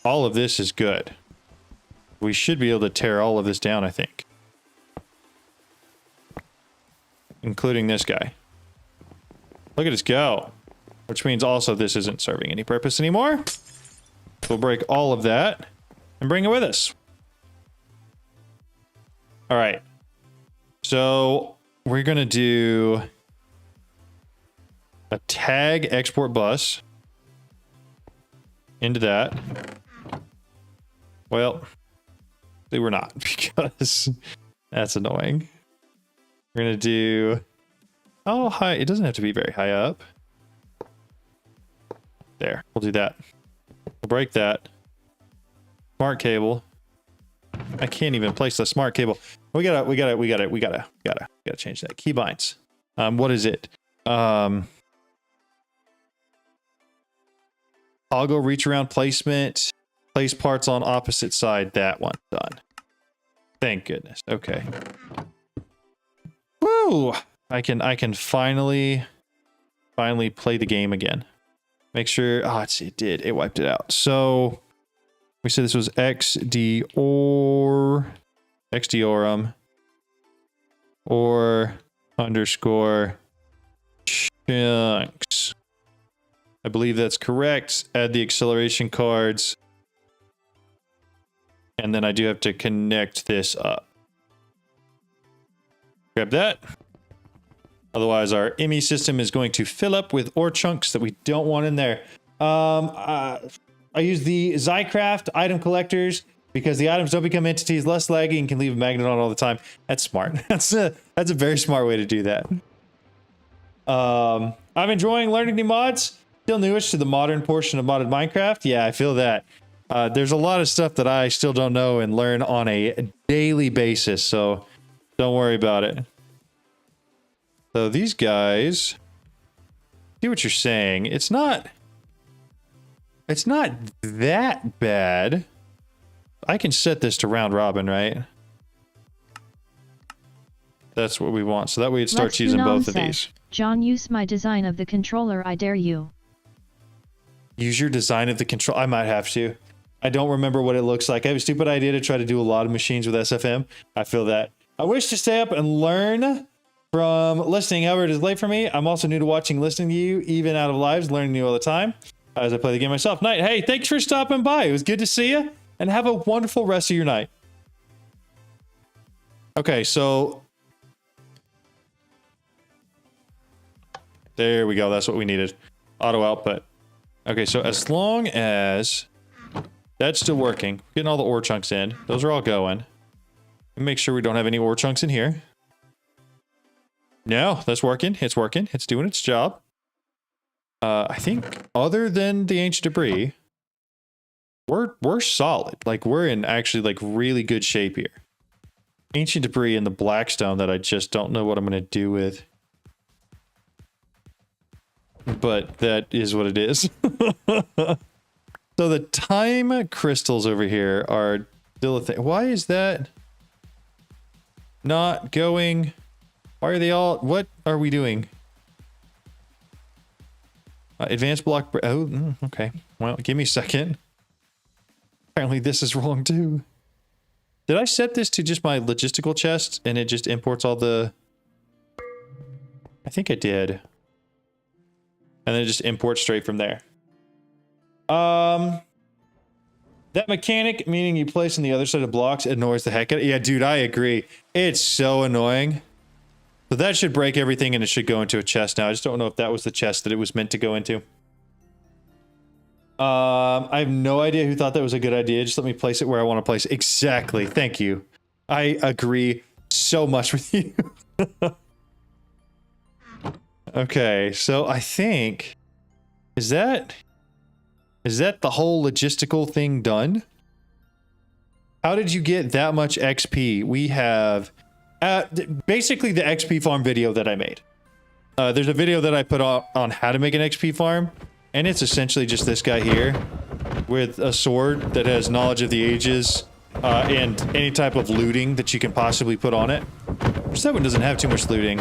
all of this is good. We should be able to tear all of this down, I think. Including this guy. Look at us go. Which means also this isn't serving any purpose anymore. We'll break all of that and bring it with us. All right. So we're going to do a tag export bus into that. Well, they were not because that's annoying. We're going to do, oh, high. It doesn't have to be very high up. There, we'll do that. We'll break that. Smart cable. I can't even place the smart cable. We gotta change that. Keybinds. What is it? Toggle reach around placement. Place parts on opposite side. That one done. Thank goodness. Okay. Woo! I can finally play the game again. Make sure. Oh, it did. It wiped it out. So we said this was XDORM or underscore chunks. I believe that's correct. Add the acceleration cards. And then I do have to connect this up. Grab that. Otherwise, our IMI system is going to fill up with ore chunks that we don't want in there. I use the Zycraft item collectors because the items don't become entities, less laggy, and can leave a magnet on all the time. That's smart. That's a very smart way to do that. I'm enjoying learning new mods. Still newish to the modern portion of modded Minecraft. Yeah, I feel that. There's a lot of stuff that I still don't know and learn on a daily basis, so don't worry about it. So these guys, see what you're saying. It's not that bad. I can set this to round robin, right? That's what we want. So that way it starts using both of these. John, use my design of the controller, I dare you. Use your design of the control. I might have to. I don't remember what it looks like. I have a stupid idea to try to do a lot of machines with SFM. I feel that. I wish to stay up and learn from listening. However, it is late for me. I'm also new to watching, listening to you, even out of lives, learning new all the time as I play the game myself. Night. Hey, thanks for stopping by. It was good to see you, and have a wonderful rest of your night. Okay, so there we go. That's what we needed. Auto output. Okay, so as long as that's still working, getting all the ore chunks in, those are all going. Make sure we don't have any ore chunks in here. No, that's working. It's working. It's doing its job. I think other than the ancient debris, we're solid. Like, we're in actually like really good shape here. Ancient debris and the blackstone that I just don't know what I'm going to do with. But that is what it is. So the time crystals over here are still a thing. Why is that not going? Why are they all? What are we doing? Advanced block. Oh, okay. Well, give me a second. Apparently this is wrong too. Did I set this to just my logistical chest and it just imports all the... I think I did. And then it just imports straight from there. That mechanic, meaning you place on the other side of blocks, annoys the heck out of it. Yeah, dude, I agree. It's so annoying. So that should break everything and it should go into a chest now. I just don't know if that was the chest that it was meant to go into. I have no idea who thought that was a good idea. Just let me place it where I want to place it. Exactly. Thank you. I agree so much with you. Okay, so I think... Is that the whole logistical thing done? How did you get that much XP? We have... basically the XP farm video that I made. There's a video that I put on how to make an XP farm, and it's essentially just this guy here with a sword that has knowledge of the ages and any type of looting that you can possibly put on it. Which that one doesn't have too much looting.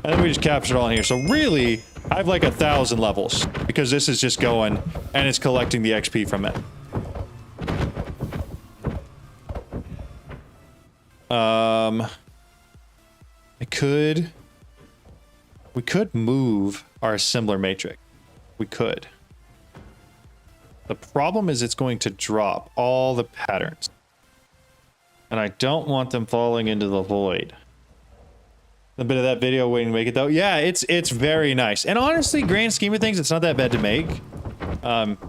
And then we just captured it all in here. So really, I have like 1,000 levels because this is just going and it's collecting the XP from it. We could move our assembler matrix. We could. The problem is it's going to drop all the patterns. And I don't want them falling into the void. A bit of that video waiting to make it though. Yeah, it's very nice. And honestly, grand scheme of things, it's not that bad to make.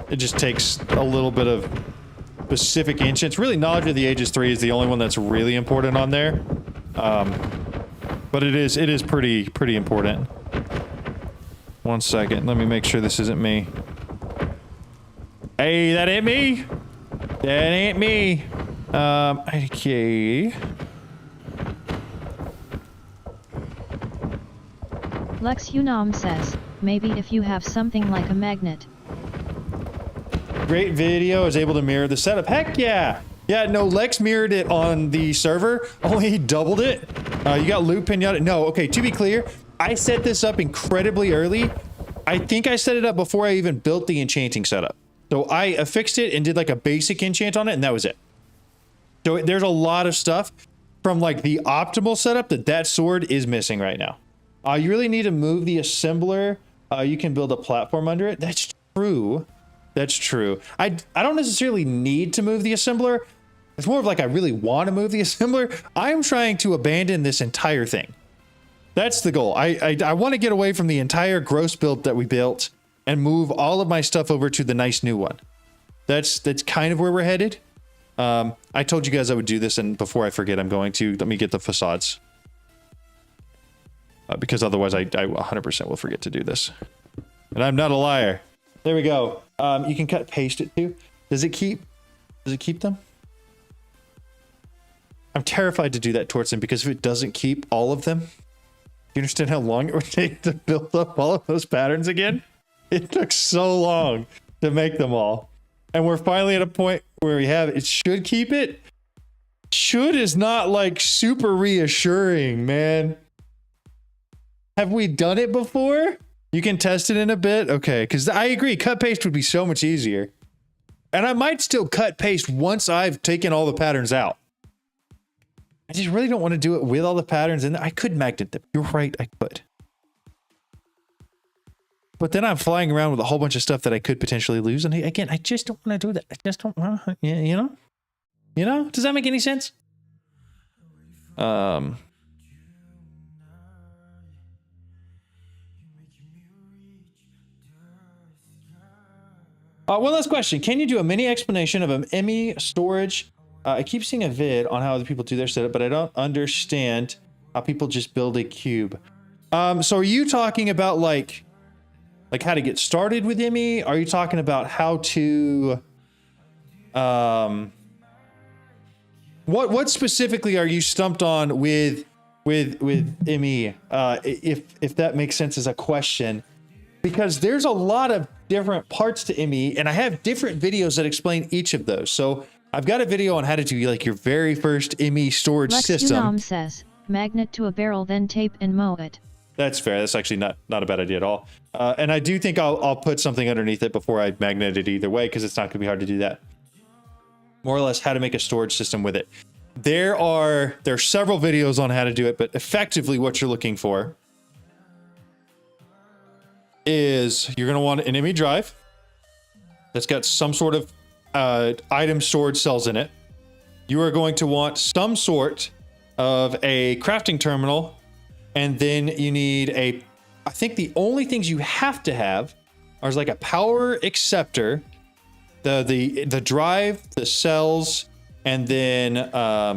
It just takes a little bit of specific ancients. Really, Knowledge of the Ages 3 is the only one that's really important on there. But it is pretty important. 1 second, let me make sure this isn't me. Hey, that ain't me. That ain't me. Okay. Lex Unam says, maybe if you have something like a magnet. Great video, is able to mirror the setup. Heck yeah! Yeah, no, Lex mirrored it on the server, only he doubled it. You got loot pinata. No, okay, to be clear, I set this up incredibly early. I think I set it up before I even built the enchanting setup. So I affixed it and did like a basic enchant on it, and that was it. So there's a lot of stuff from like the optimal setup that sword is missing right now. You really need to move the assembler. You can build a platform under it. That's true. That's true. I don't necessarily need to move the assembler. It's more of like I really want to move the assembler. I'm trying to abandon this entire thing. That's the goal. I want to get away from the entire gross build that we built and move all of my stuff over to the nice new one. That's kind of where we're headed. I told you guys I would do this, and before I forget, I'm going to let me get the facades. Because otherwise I 100% will forget to do this. And I'm not a liar. There we go. You can cut paste it too. Does it keep them? I'm terrified to do that towards them because if it doesn't keep all of them, do you understand how long it would take to build up all of those patterns again? It took so long to make them all. And we're finally at a point where we have it. It should keep it. Should is not like super reassuring, man. Have we done it before? You can test it in a bit. Okay, because I agree. Cut paste would be so much easier. And I might still cut paste once I've taken all the patterns out. I just really don't want to do it with all the patterns in there. I could magnet them. You're right, I could. But then I'm flying around with a whole bunch of stuff that I could potentially lose. And again, I just don't want to do that. I just don't want to, you know? You know? Does that make any sense? One last question. Can you do a mini explanation of an ME storage? I keep seeing a vid on how other people do their setup, but I don't understand how people just build a cube. So are you talking about like how to get started with ME? Are you talking about how to, what specifically are you stumped on with ME? If that makes sense as a question, because there's a lot of different parts to ME, and I have different videos that explain each of those. So I've got a video on how to do like your very first ME storage system. Unam says, magnet to a barrel, then tape and mow it. That's fair. That's actually not a bad idea at all. And I do think I'll put something underneath it before I magnet it either way, because it's not going to be hard to do that. More or less how to make a storage system with it. There are several videos on how to do it, but effectively what you're looking for is you're going to want an ME drive that's got some sort of item storage cells in it. You are going to want some sort of a crafting terminal, and then you need I think the only things you have to have are like a power acceptor, the drive, the cells, and then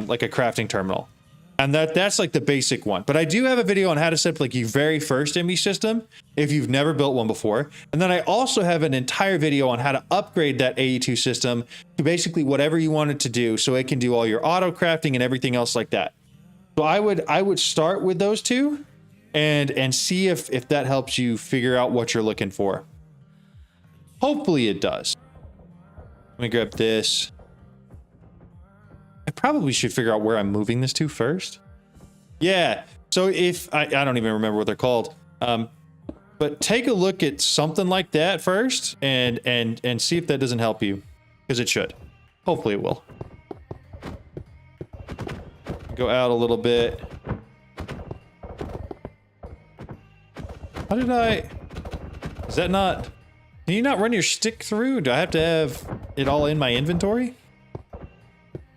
like a crafting terminal. And that's like the basic one. But I do have a video on how to set up like your very first ME system if you've never built one before. And then I also have an entire video on how to upgrade that AE2 system to basically whatever you want it to do, so it can do all your auto crafting and everything else like that. So I would start with those two and see if that helps you figure out what you're looking for. Hopefully it does. Let me grab this. I probably should figure out where I'm moving this to first. Yeah. So if I don't even remember what they're called. But take a look at something like that first and see if that doesn't help you, because it should. Hopefully it will. Go out a little bit. How did is that not, can you not run your stick through? Do I have to have it all in my inventory?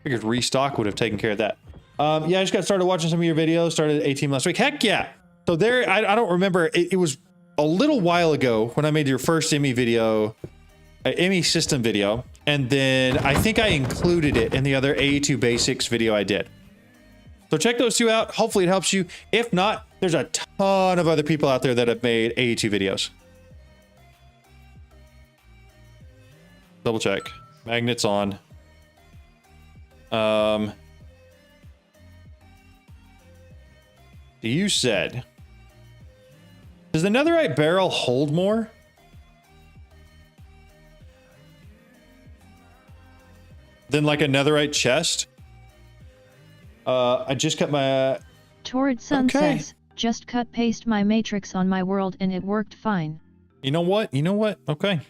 Figured restock would have taken care of that. Yeah, I just got started watching some of your videos. Started 18 last week. Heck yeah. So there, I don't remember. It was a little while ago when I made your first Emmy video, Emmy system video. And then I think I included it in the other AE2 basics video I did. So check those two out. Hopefully it helps you. If not, there's a ton of other people out there that have made AE2 videos. Double check. Magnets on. You said, does the netherite barrel hold more? Than like a netherite chest? I just cut my... Torrid Sun says, just cut paste my matrix on my world and it worked fine. You know what? You know what? Okay.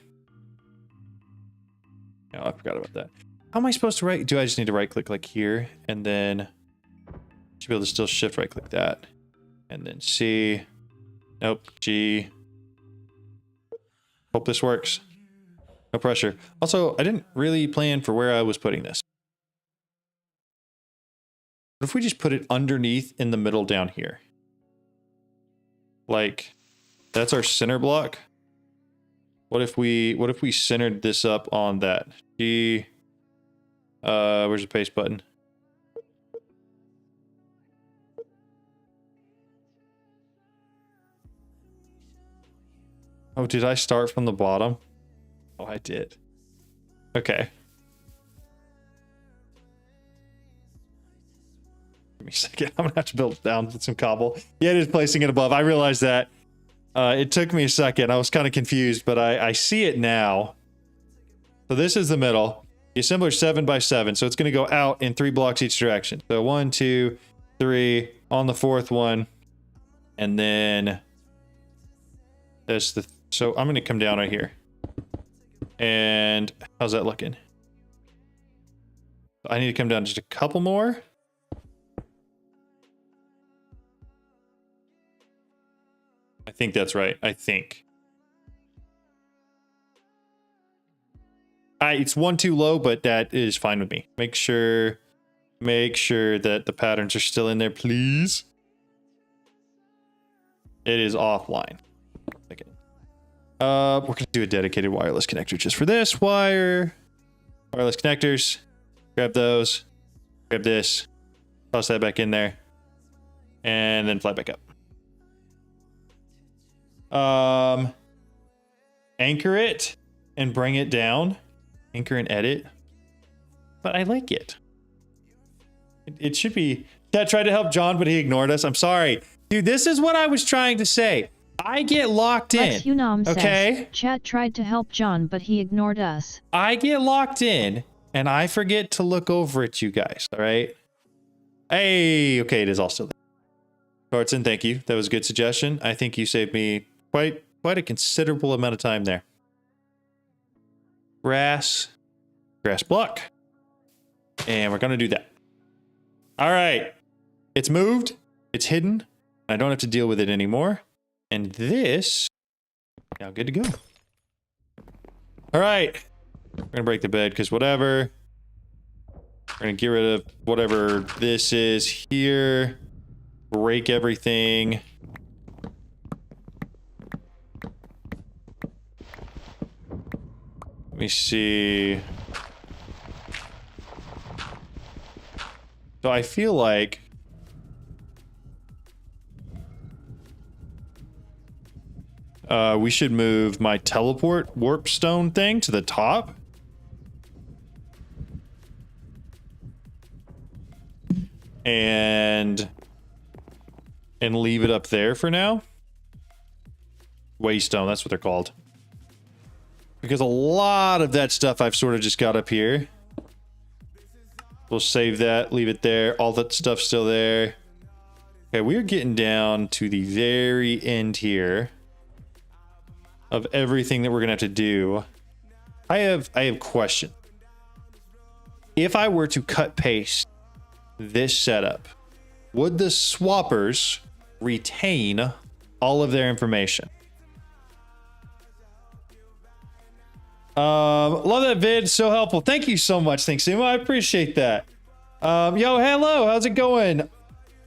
Oh, I forgot about that. How am I supposed to right? Do I just need to right click like here and then should be able to still shift right click that and then C. Nope. G. Hope this works. No pressure. Also, I didn't really plan for where I was putting this. What if we just put it underneath in the middle down here? Like, that's our center block. What if we centered this up on that? G. Where's the paste button? Oh, did I start from the bottom? Oh, I did. Okay. Give me a second. I'm gonna have to build down with some cobble. Yeah, it is placing it above. I realized that. It took me a second. I was kind of confused, but I see it now. So this is the middle. The assembler 7 by 7, so it's going to go out in 3 blocks each direction. So 1, 2, 3 on the 4th one, and then that's the. So I'm going to come down right here. And how's that looking? I need to come down just a couple more. I think that's right. I think. It's one too low, but that is fine with me. Make sure that the patterns are still in there, please. It is offline. Okay. We're gonna do a dedicated wireless connector just for this. Wireless connectors. Grab those. Grab this. Toss that back in there. And then fly back up. Anchor it and bring it down. Anchor and edit. But I like it. It should be. Chat tried to help John, but he ignored us. I'm sorry. Dude, this is what I was trying to say. I get locked in. Lex Unam okay? Says, Chat tried to help John, but he ignored us. I get locked in, and I forget to look over at you guys, all right? Hey, okay, it is all still there. Thorson, thank you. That was a good suggestion. I think you saved me quite a considerable amount of time there. Grass block. And we're going to do that. All right. It's moved. It's hidden. I don't have to deal with it anymore. And this, now good to go. All right. We're going to break the bed because whatever. We're going to get rid of whatever this is here. Break everything. Let me see. So I feel like we should move my teleport warp stone thing to the top. And leave it up there for now. Waystone, that's what they're called. Because a lot of that stuff I've sort of just got up here. We'll save that, leave it there. All that stuff's still there. Okay, we're getting down to the very end here of everything that we're gonna have to do. I have question. If I were to cut paste this setup, would the swappers retain all of their information? Love that vid, so helpful. Thank you so much. Thanks, Simo. I appreciate that. Yo, hello, how's it going?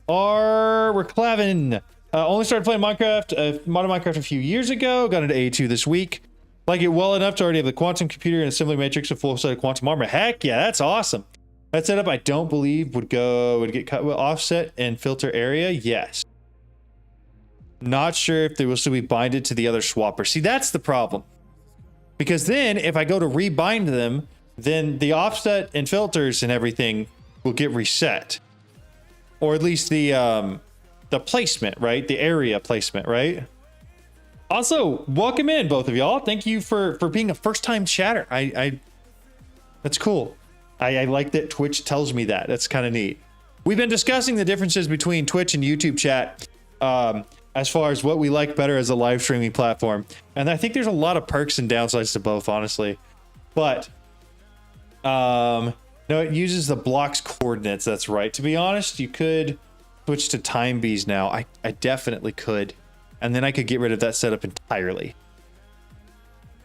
We're Clavin. Only started playing Minecraft, modern Minecraft a few years ago. Got into A2 this week. Like it well enough to already have the quantum computer and assembly matrix, a full set of quantum armor. Heck yeah, that's awesome. That setup I don't believe would get cut with offset and filter area. Yes. Not sure if they will still be binded to the other swapper. See, that's the problem. Because then if I go to rebind them, then the offset and filters and everything will get reset. Or at least the placement, right? The area placement, right? Also, welcome in, both of y'all. Thank you for being a first-time chatter. That's cool. I like that Twitch tells me that. That's kind of neat. We've been discussing the differences between Twitch and YouTube chat as far as what we like better as a live streaming platform. And I think there's a lot of perks and downsides to both, honestly. But, no, it uses the block's coordinates. That's right. To be honest, you could switch to time bees now. I definitely could. And then I could get rid of that setup entirely.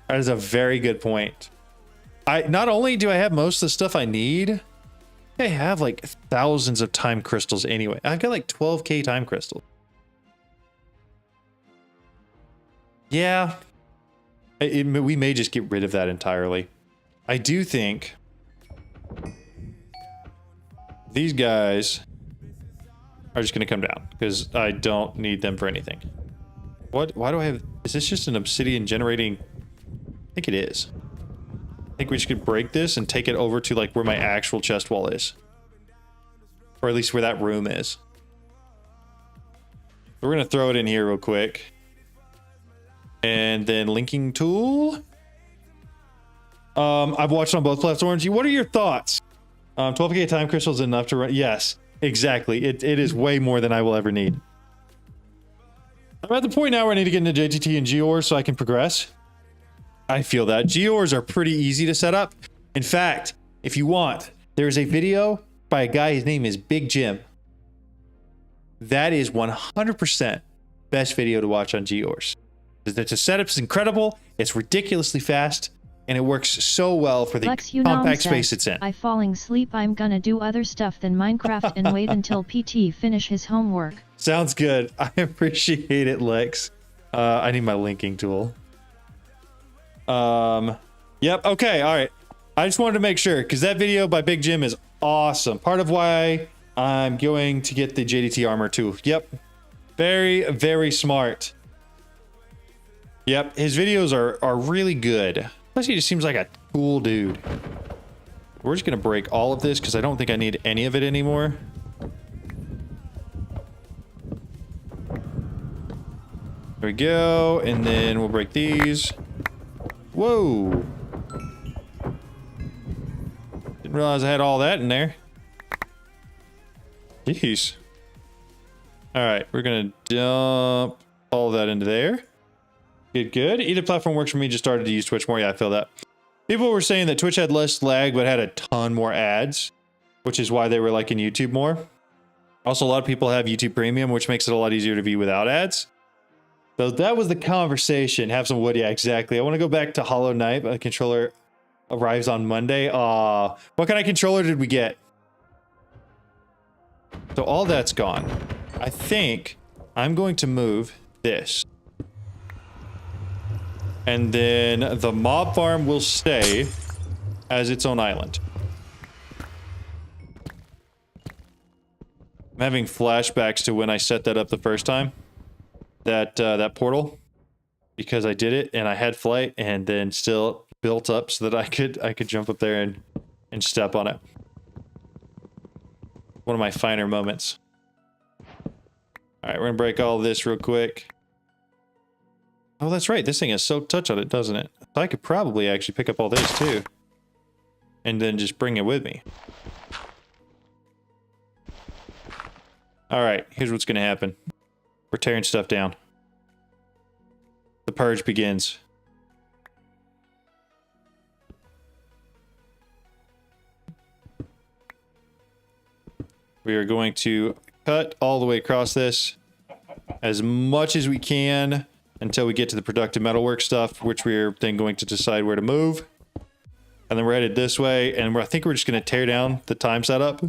That is a very good point. Not only do I have most of the stuff I need, I have like thousands of time crystals anyway. I've got like 12k time crystals. Yeah. We may just get rid of that entirely. I do think these guys are just going to come down because I don't need them for anything. Why do I have... Is this just an obsidian generating... I think it is. I think we just could break this and take it over to like where my actual chest wall is. Or at least where that room is. We're going to throw it in here real quick. And then linking tool. I've watched on both platforms. What are your thoughts? 12k time crystals enough to run... Yes, exactly. It is way more than I will ever need. I'm at the point now where I need to get into JTT and Geors so I can progress. I feel that. Geors are pretty easy to set up. In fact, if you want, there's a video by a guy, his name is Big Jim. That is 100% best video to watch on Geors. The setup is incredible, it's ridiculously fast, and it works so well for the compact space it's in. I falling asleep, I'm gonna do other stuff than Minecraft and wait until PT finish his homework. Sounds good. I appreciate it, Lex. I need my linking tool. Yep, okay, alright. I just wanted to make sure, because that video by Big Jim is awesome. Part of why I'm going to get the JDT armor too. Yep. Very, very smart. Yep, his videos are really good. Plus, he just seems like a cool dude. We're just gonna break all of this because I don't think I need any of it anymore. There we go, and then we'll break these. Whoa! Didn't realize I had all that in there. Jeez. All right, we're gonna dump all of that into there. Good. Either platform works for me. Just started to use Twitch more. Yeah, I feel that. People were saying that Twitch had less lag, but had a ton more ads, which is why they were liking YouTube more. Also, a lot of people have YouTube Premium, which makes it a lot easier to view without ads. So that was the conversation. Have some wood. Yeah, exactly. I want to go back to Hollow Knight. The controller arrives on Monday. What kind of controller did we get? So all that's gone. I think I'm going to move this. And then the mob farm will stay as its own island. I'm having flashbacks to when I set that up the first time. That portal. Because I did it and I had flight and then still built up so that I could jump up there and step on it. One of my finer moments. Alright, we're gonna break all of this real quick. Oh, that's right. This thing has silk touch on it, doesn't it? So I could probably actually pick up all this too. And then just bring it with me. Alright, here's what's going to happen. We're tearing stuff down. The purge begins. We are going to cut all the way across this as much as we can until we get to the productive metalwork stuff, which we're then going to decide where to move. And then we're headed this way, and I think we're just going to tear down the time setup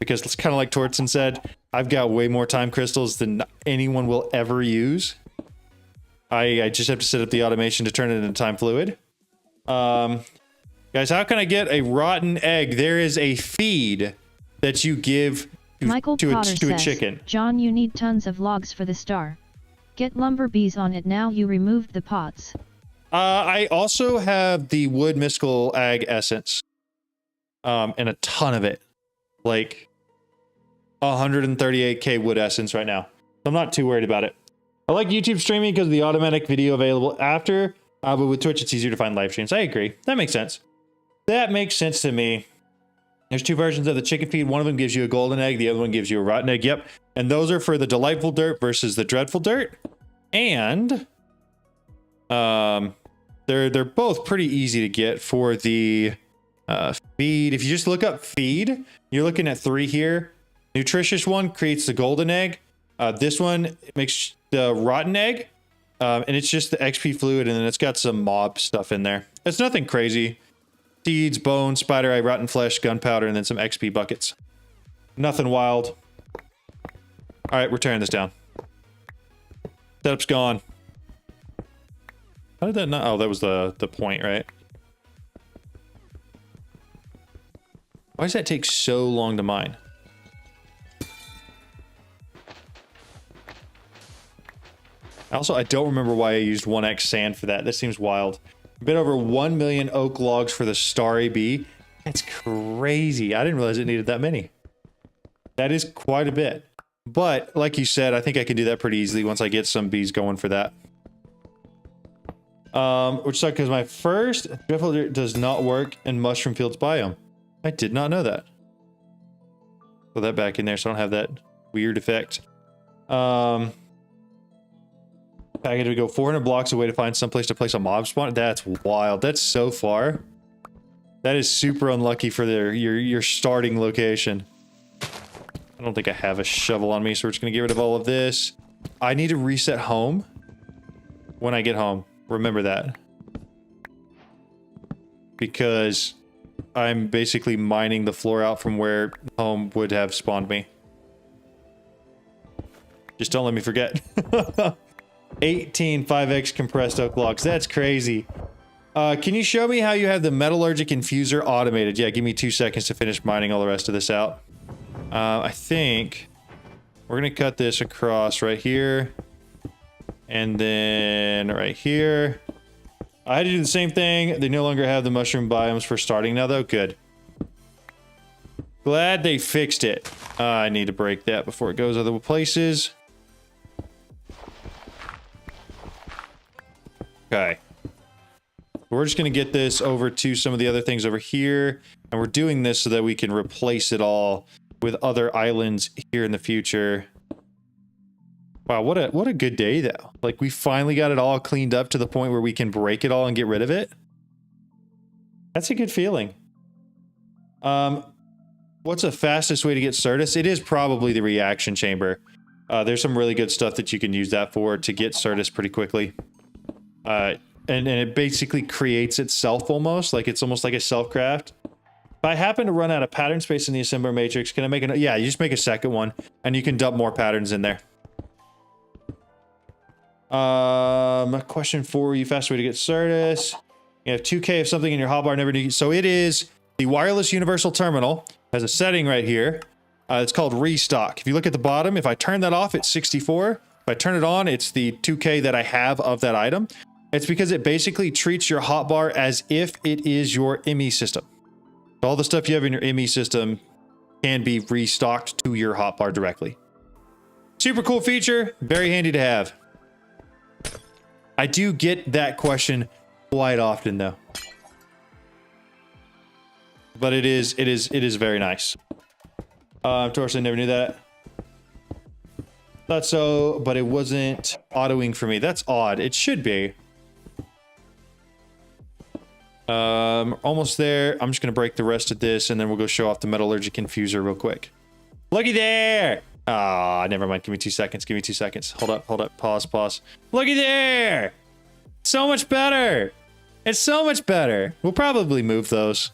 because it's kind of like Tortzen said, I've got way more time crystals than anyone will ever use. I just have to set up the automation to turn it into time fluid. Guys, how can I get a rotten egg? There is a feed that you give to a chicken. John, you need tons of logs for the star. Get lumber bees on it now you removed the pots. I also have the wood mystical ag essence. And a ton of it. Like 138k wood essence right now. So I'm not too worried about it. I like YouTube streaming because of the automatic video available after. But with Twitch, it's easier to find live streams. I agree. That makes sense. That makes sense to me. There's two versions of the chicken feed. One of them gives you a golden egg. The other one gives you a rotten egg. Yep. And those are for the delightful dirt versus the dreadful dirt. And they're both pretty easy to get for the feed. If you just look up feed, you're looking at 3 here. Nutritious one creates the golden egg. This one makes the rotten egg. And it's just the XP fluid, and then it's got some mob stuff in there. It's nothing crazy. Seeds, bones, spider eye, rotten flesh, gunpowder, and then some XP buckets. Nothing wild. All right, we're tearing this down. Setup's gone. How did that not? Oh, that was the point, right? Why does that take so long to mine? Also, I don't remember why I used 1x sand for that. That seems wild. A bit over 1 million oak logs for the Starry Bee. That's crazy. I didn't realize it needed that many. That is quite a bit. But, like you said, I think I can do that pretty easily once I get some bees going for that. Which sucks because my first dreadful dirt does not work in Mushroom Fields biome. I did not know that. Put that back in there so I don't have that weird effect. Package would go 400 blocks away to find someplace to place a mob spawn. That's wild. That's so far. That is super unlucky for your starting location. I don't think I have a shovel on me, so we're just gonna get rid of all of this. I need to reset home when I get home. Remember that. Because I'm basically mining the floor out from where home would have spawned me. Just don't let me forget. 18 5x compressed oak logs. That's crazy. Can you show me how you have the metallurgic infuser automated? Yeah, give me 2 seconds to finish mining all the rest of this out. I think we're gonna cut this across right here. And then right here. I had to do the same thing. They no longer have the mushroom biomes for starting now though. Good. Glad they fixed it. I need to break that before it goes other places. Okay. We're just going to get this over to some of the other things over here. And we're doing this so that we can replace it all with other islands here in the future. Wow, what a good day though. Like we finally got it all cleaned up to the point where we can break it all and get rid of it. That's a good feeling. What's the fastest way to get Certus? It is probably the reaction chamber. There's some really good stuff that you can use that for to get Certus pretty quickly. And it basically creates itself almost, like it's almost like a self-craft. If I happen to run out of pattern space in the assembler matrix, can I make an... Yeah, you just make a second one, and you can dump more patterns in there. Question 4, you fast way to get Certus. You have 2k of something in your hotbar, never need... So it is the wireless universal terminal. Has a setting right here. It's called restock. If you look at the bottom, if I turn that off, it's 64. If I turn it on, it's the 2k that I have of that item. It's because it basically treats your hotbar as if it is your ME system. All the stuff you have in your ME system can be restocked to your hotbar directly. Super cool feature, very handy to have. I do get that question quite often though. But it is very nice. Of course, I never knew that. Thought so, but it wasn't autoing for me. That's odd. It should be. Almost there. I'm just gonna break the rest of this, and then we'll go show off the metallurgic infuser real quick. Looky there! Ah, never mind. Give me 2 seconds. Give me 2 seconds. Hold up. Pause. Looky there! So much better! It's so much better. We'll probably move those.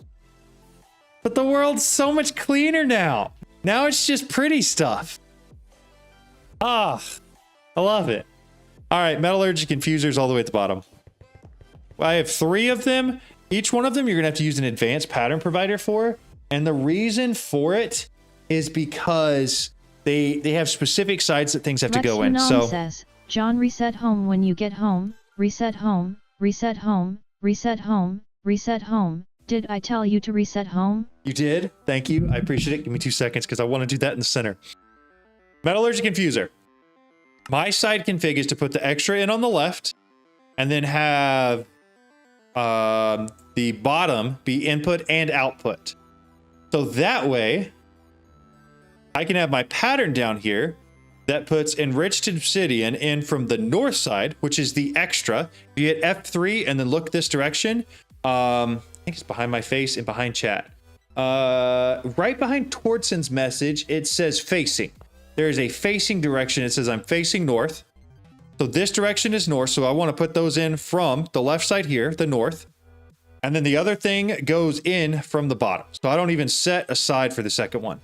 But the world's so much cleaner now. Now it's just pretty stuff. Ah, I love it. All right, metallurgic infusers all the way at the bottom. I have 3 of them. Each one of them you're gonna have to use an advanced pattern provider for. And the reason for it is because they have specific sites that things have to go in. So says, John, reset home when you get home. Reset home. Reset home. Reset home. Reset home. Did I tell you to reset home? You did. Thank you. I appreciate it. Give me 2 seconds because I want to do that in the center. Metallurgic infuser. My side config is to put the extra in on the left and then have the bottom be input and output. So that way I can have my pattern down here that puts enriched obsidian in from the north side, which is the extra. You hit F3 and then look this direction. I think it's behind my face and behind chat. Right behind Tortson's message, it says facing. There is a facing direction. It says I'm facing north. So this direction is north. So I want to put those in from the left side here, the north. And then the other thing goes in from the bottom. So I don't even set aside for the second one.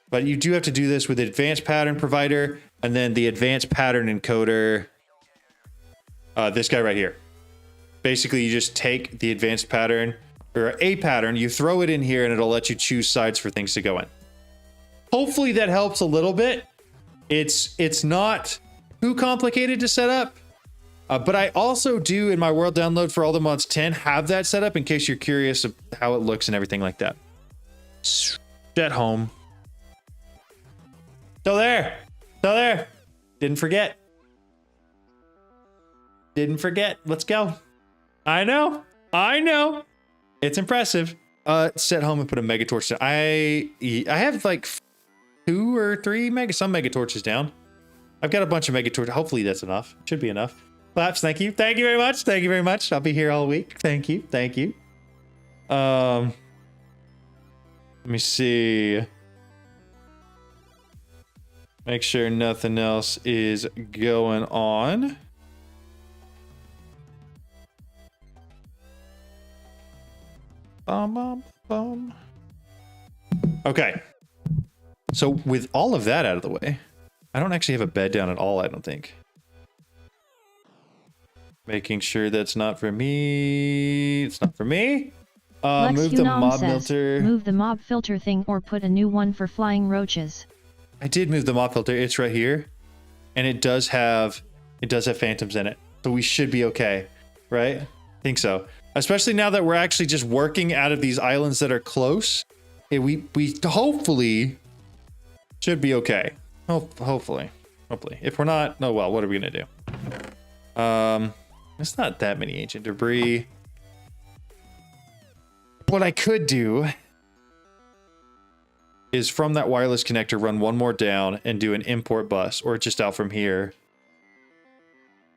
But you do have to do this with the advanced pattern provider and then the advanced pattern encoder. This guy right here. Basically, you just take the advanced pattern or a pattern, you throw it in here and it'll let you choose sides for things to go in. Hopefully that helps a little bit. It's not too complicated to set up. But I also do in my world download for Aldermods 10 have that set up in case you're curious of how it looks and everything like that. At home. Still there. Still there. Didn't forget. Didn't forget. Let's go. I know. I know. It's impressive. Set home and put a mega torch down. I have like 2 or 3 some mega torches down. I've got a bunch of mega torches. Hopefully that's enough. Should be enough. Claps. Thank you. Thank you very much. Thank you very much. I'll be here all week. Thank you. Thank you. Let me see. Make sure nothing else is going on. Okay. So with all of that out of the way, I don't actually have a bed down at all, I don't think. Making sure that's not for me. It's not for me. Move the mob filter. Move the mob filter thing or put a new one for flying roaches. I did move the mob filter. It's right here. And it does have phantoms in it. So we should be okay, right? I think so. Especially now that we're actually just working out of these islands that are close. We hopefully should be okay. Hopefully. If we're not, oh well, what are we gonna do? It's not that many ancient debris. What I could do is from that wireless connector run one more down and do an import bus, or just out from here.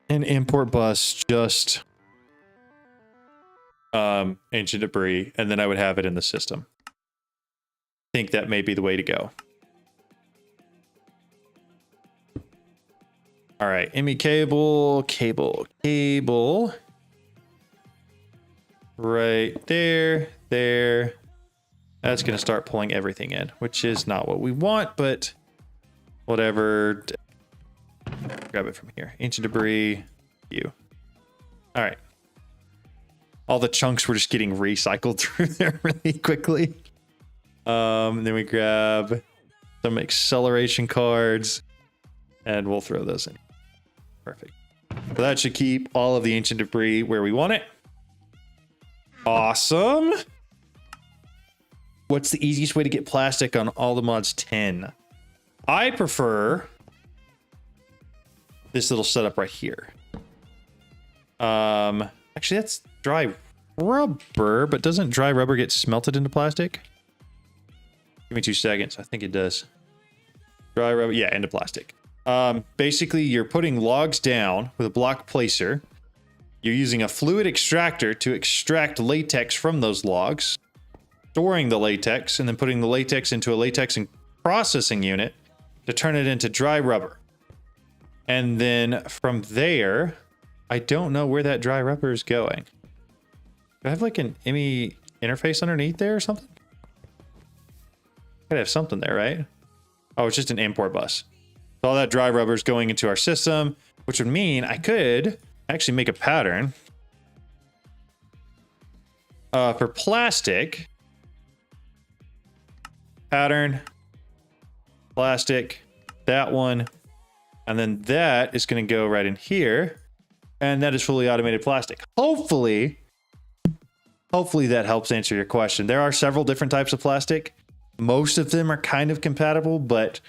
An import bus just ancient debris, and then I would have it in the system. I think that may be the way to go. All right, ME cable. Right there. That's going to start pulling everything in, which is not what we want, but whatever. Grab it from here. Ancient debris, you. All right. All the chunks were just getting recycled through there really quickly. And then we grab some acceleration cards and we'll throw those in. Perfect. So that should keep all of the ancient debris where we want it. Awesome. What's the easiest way to get plastic on Aldermods 10? I prefer this little setup right here. Actually, that's dry rubber, but doesn't dry rubber get smelted into plastic? Give me 2 seconds. I think it does. Dry rubber, yeah, into plastic. Basically, you're putting logs down with a block placer. You're using a fluid extractor to extract latex from those logs, storing the latex, and then putting the latex into a latex and processing unit to turn it into dry rubber. And then from there, I don't know where that dry rubber is going. Do I have like an ME interface underneath there or something? Gotta have something there, right? Oh, it's just an import bus. So all that dry rubber is going into our system, which would mean I could actually make a pattern for plastic. Pattern, plastic, that one, and then that is going to go right in here, and that is fully automated plastic. Hopefully that helps answer your question. There are several different types of plastic. Most of them are kind of compatible, but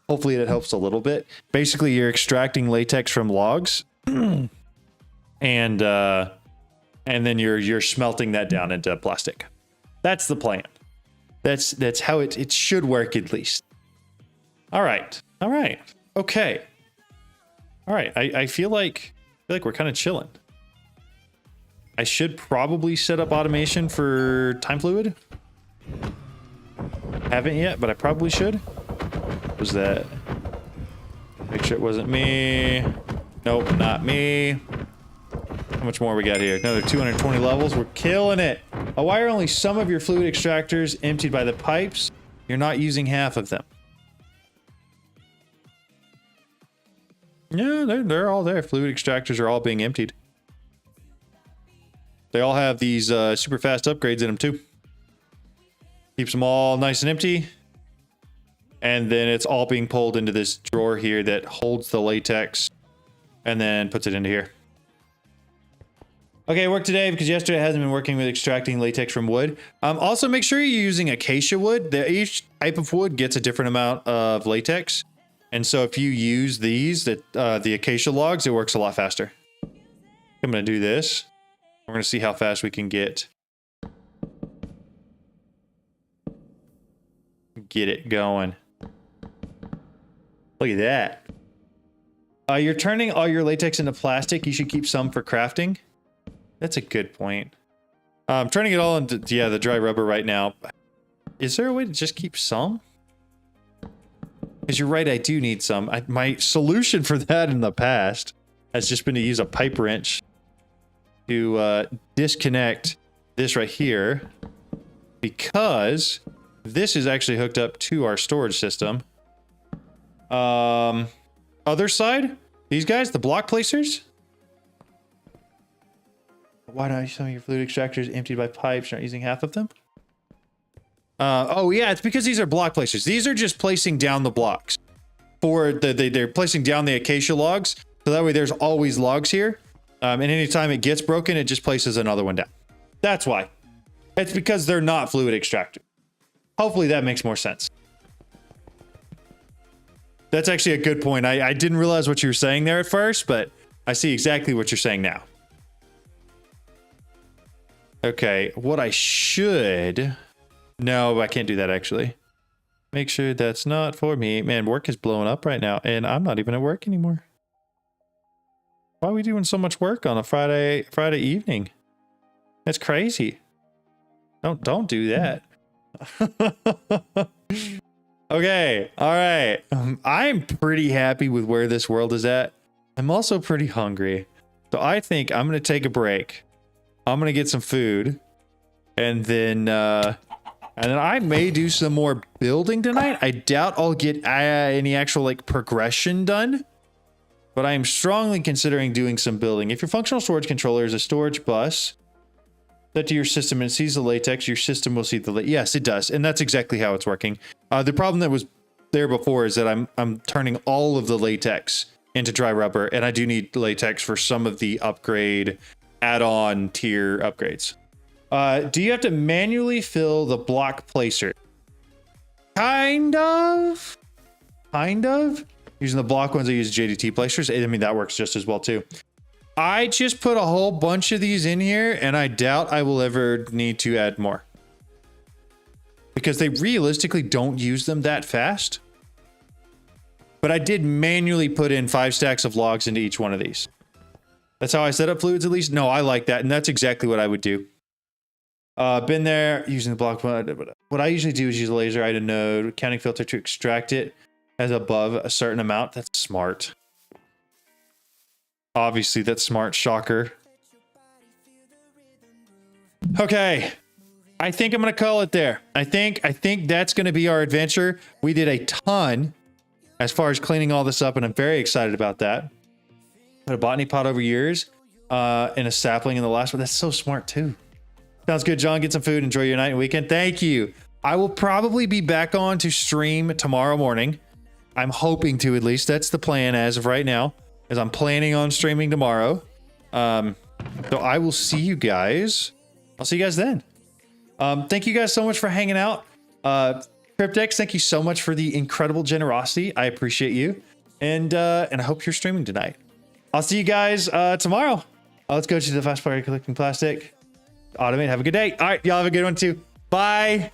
hopefully that helps a little bit. Basically, you're extracting latex from logs, and then you're smelting that down into plastic. That's the plan. That's how it should work, at least. All right. Okay. All right. I feel like we're kind of chilling. I should probably set up automation for time fluid. Haven't yet, but I probably should. What was that? Make sure it wasn't me. Nope, not me. How much more we got here? Another 220 levels. We're killing it. Oh, why are only some of your fluid extractors emptied by the pipes? You're not using half of them. Yeah, they're all there. Fluid extractors are all being emptied. They all have these super fast upgrades in them too. Keeps them all nice and empty. And then it's all being pulled into this drawer here that holds the latex and then puts it into here. Okay, work today because yesterday it hasn't been working with extracting latex from wood. Also, make sure you're using acacia wood. Each type of wood gets a different amount of latex. And so if you use these, the acacia logs, it works a lot faster. I'm going to do this. We're going to see how fast we can get it going. Look at that. You're turning all your latex into plastic. You should keep some for crafting. That's a good point. I'm turning it all into, yeah, the dry rubber right now. Is there a way to just keep some? Because you're right, I do need some. My solution for that in the past has just been to use a pipe wrench to disconnect this right here, because this is actually hooked up to our storage system. Other side, these guys, the block placers. Why don't some of your fluid extractors emptied by pipes? You're not using half of them? Oh yeah, it's because these are block placers. These are just placing down the blocks. They're placing down the acacia logs, so that way there's always logs here. And anytime it gets broken, it just places another one down. That's why. It's because they're not fluid extractors. Hopefully that makes more sense. That's actually a good point. I didn't realize what you were saying there at first, but I see exactly what you're saying now. Okay, what I should... No, I can't do that actually. Make sure that's not for me. Man, work is blowing up right now, and I'm not even at work anymore. Why are we doing so much work on a Friday evening? That's crazy. Don't do that. Okay, all right. I'm pretty happy with where this world is at. I'm also pretty hungry. So I think I'm going to take a break. I'm going to get some food. And then I may do some more building tonight. I doubt I'll get any actual like progression done. But I am strongly considering doing some building. If your functional storage controller is a storage bus set to your system and it sees the latex, your system will see the latex. Yes, it does. And that's exactly how it's working. The problem that was there before is that I'm turning all of the latex into dry rubber, and I do need latex for some of the upgrade add-on tier upgrades. Do you have to manually fill the block placer? Kind of. Using the block ones, I use JDT placers. I mean, that works just as well too. I just put a whole bunch of these in here, and I doubt I will ever need to add more. Because they realistically don't use them that fast. But I did manually put in 5 stacks of logs into each one of these. That's how I set up fluids, at least. No, I like that, and that's exactly what I would do. Been there using the block. What I usually do is use a laser item node counting filter to extract it as above a certain amount. That's smart. Obviously, that's smart. Shocker. Okay. I think I'm gonna call it there. I think that's gonna be our adventure. We did a ton as far as cleaning all this up, and I'm very excited about that. Put a botany pot over years, and a sapling in the last one. That's so smart too. Sounds good, John. Get some food. Enjoy your night and weekend. Thank you. I will probably be back on to stream tomorrow morning. I'm hoping to, at least. That's the plan as of right now, as I'm planning on streaming tomorrow. So I will see you guys. I'll see you guys then. Thank you guys so much for hanging out. Cryptex, thank you so much for the incredible generosity. I appreciate you. And I hope you're streaming tonight. I'll see you guys tomorrow. Let's go to the fast party collecting plastic. Automate. Have a good day. All right. Y'all have a good one too. Bye.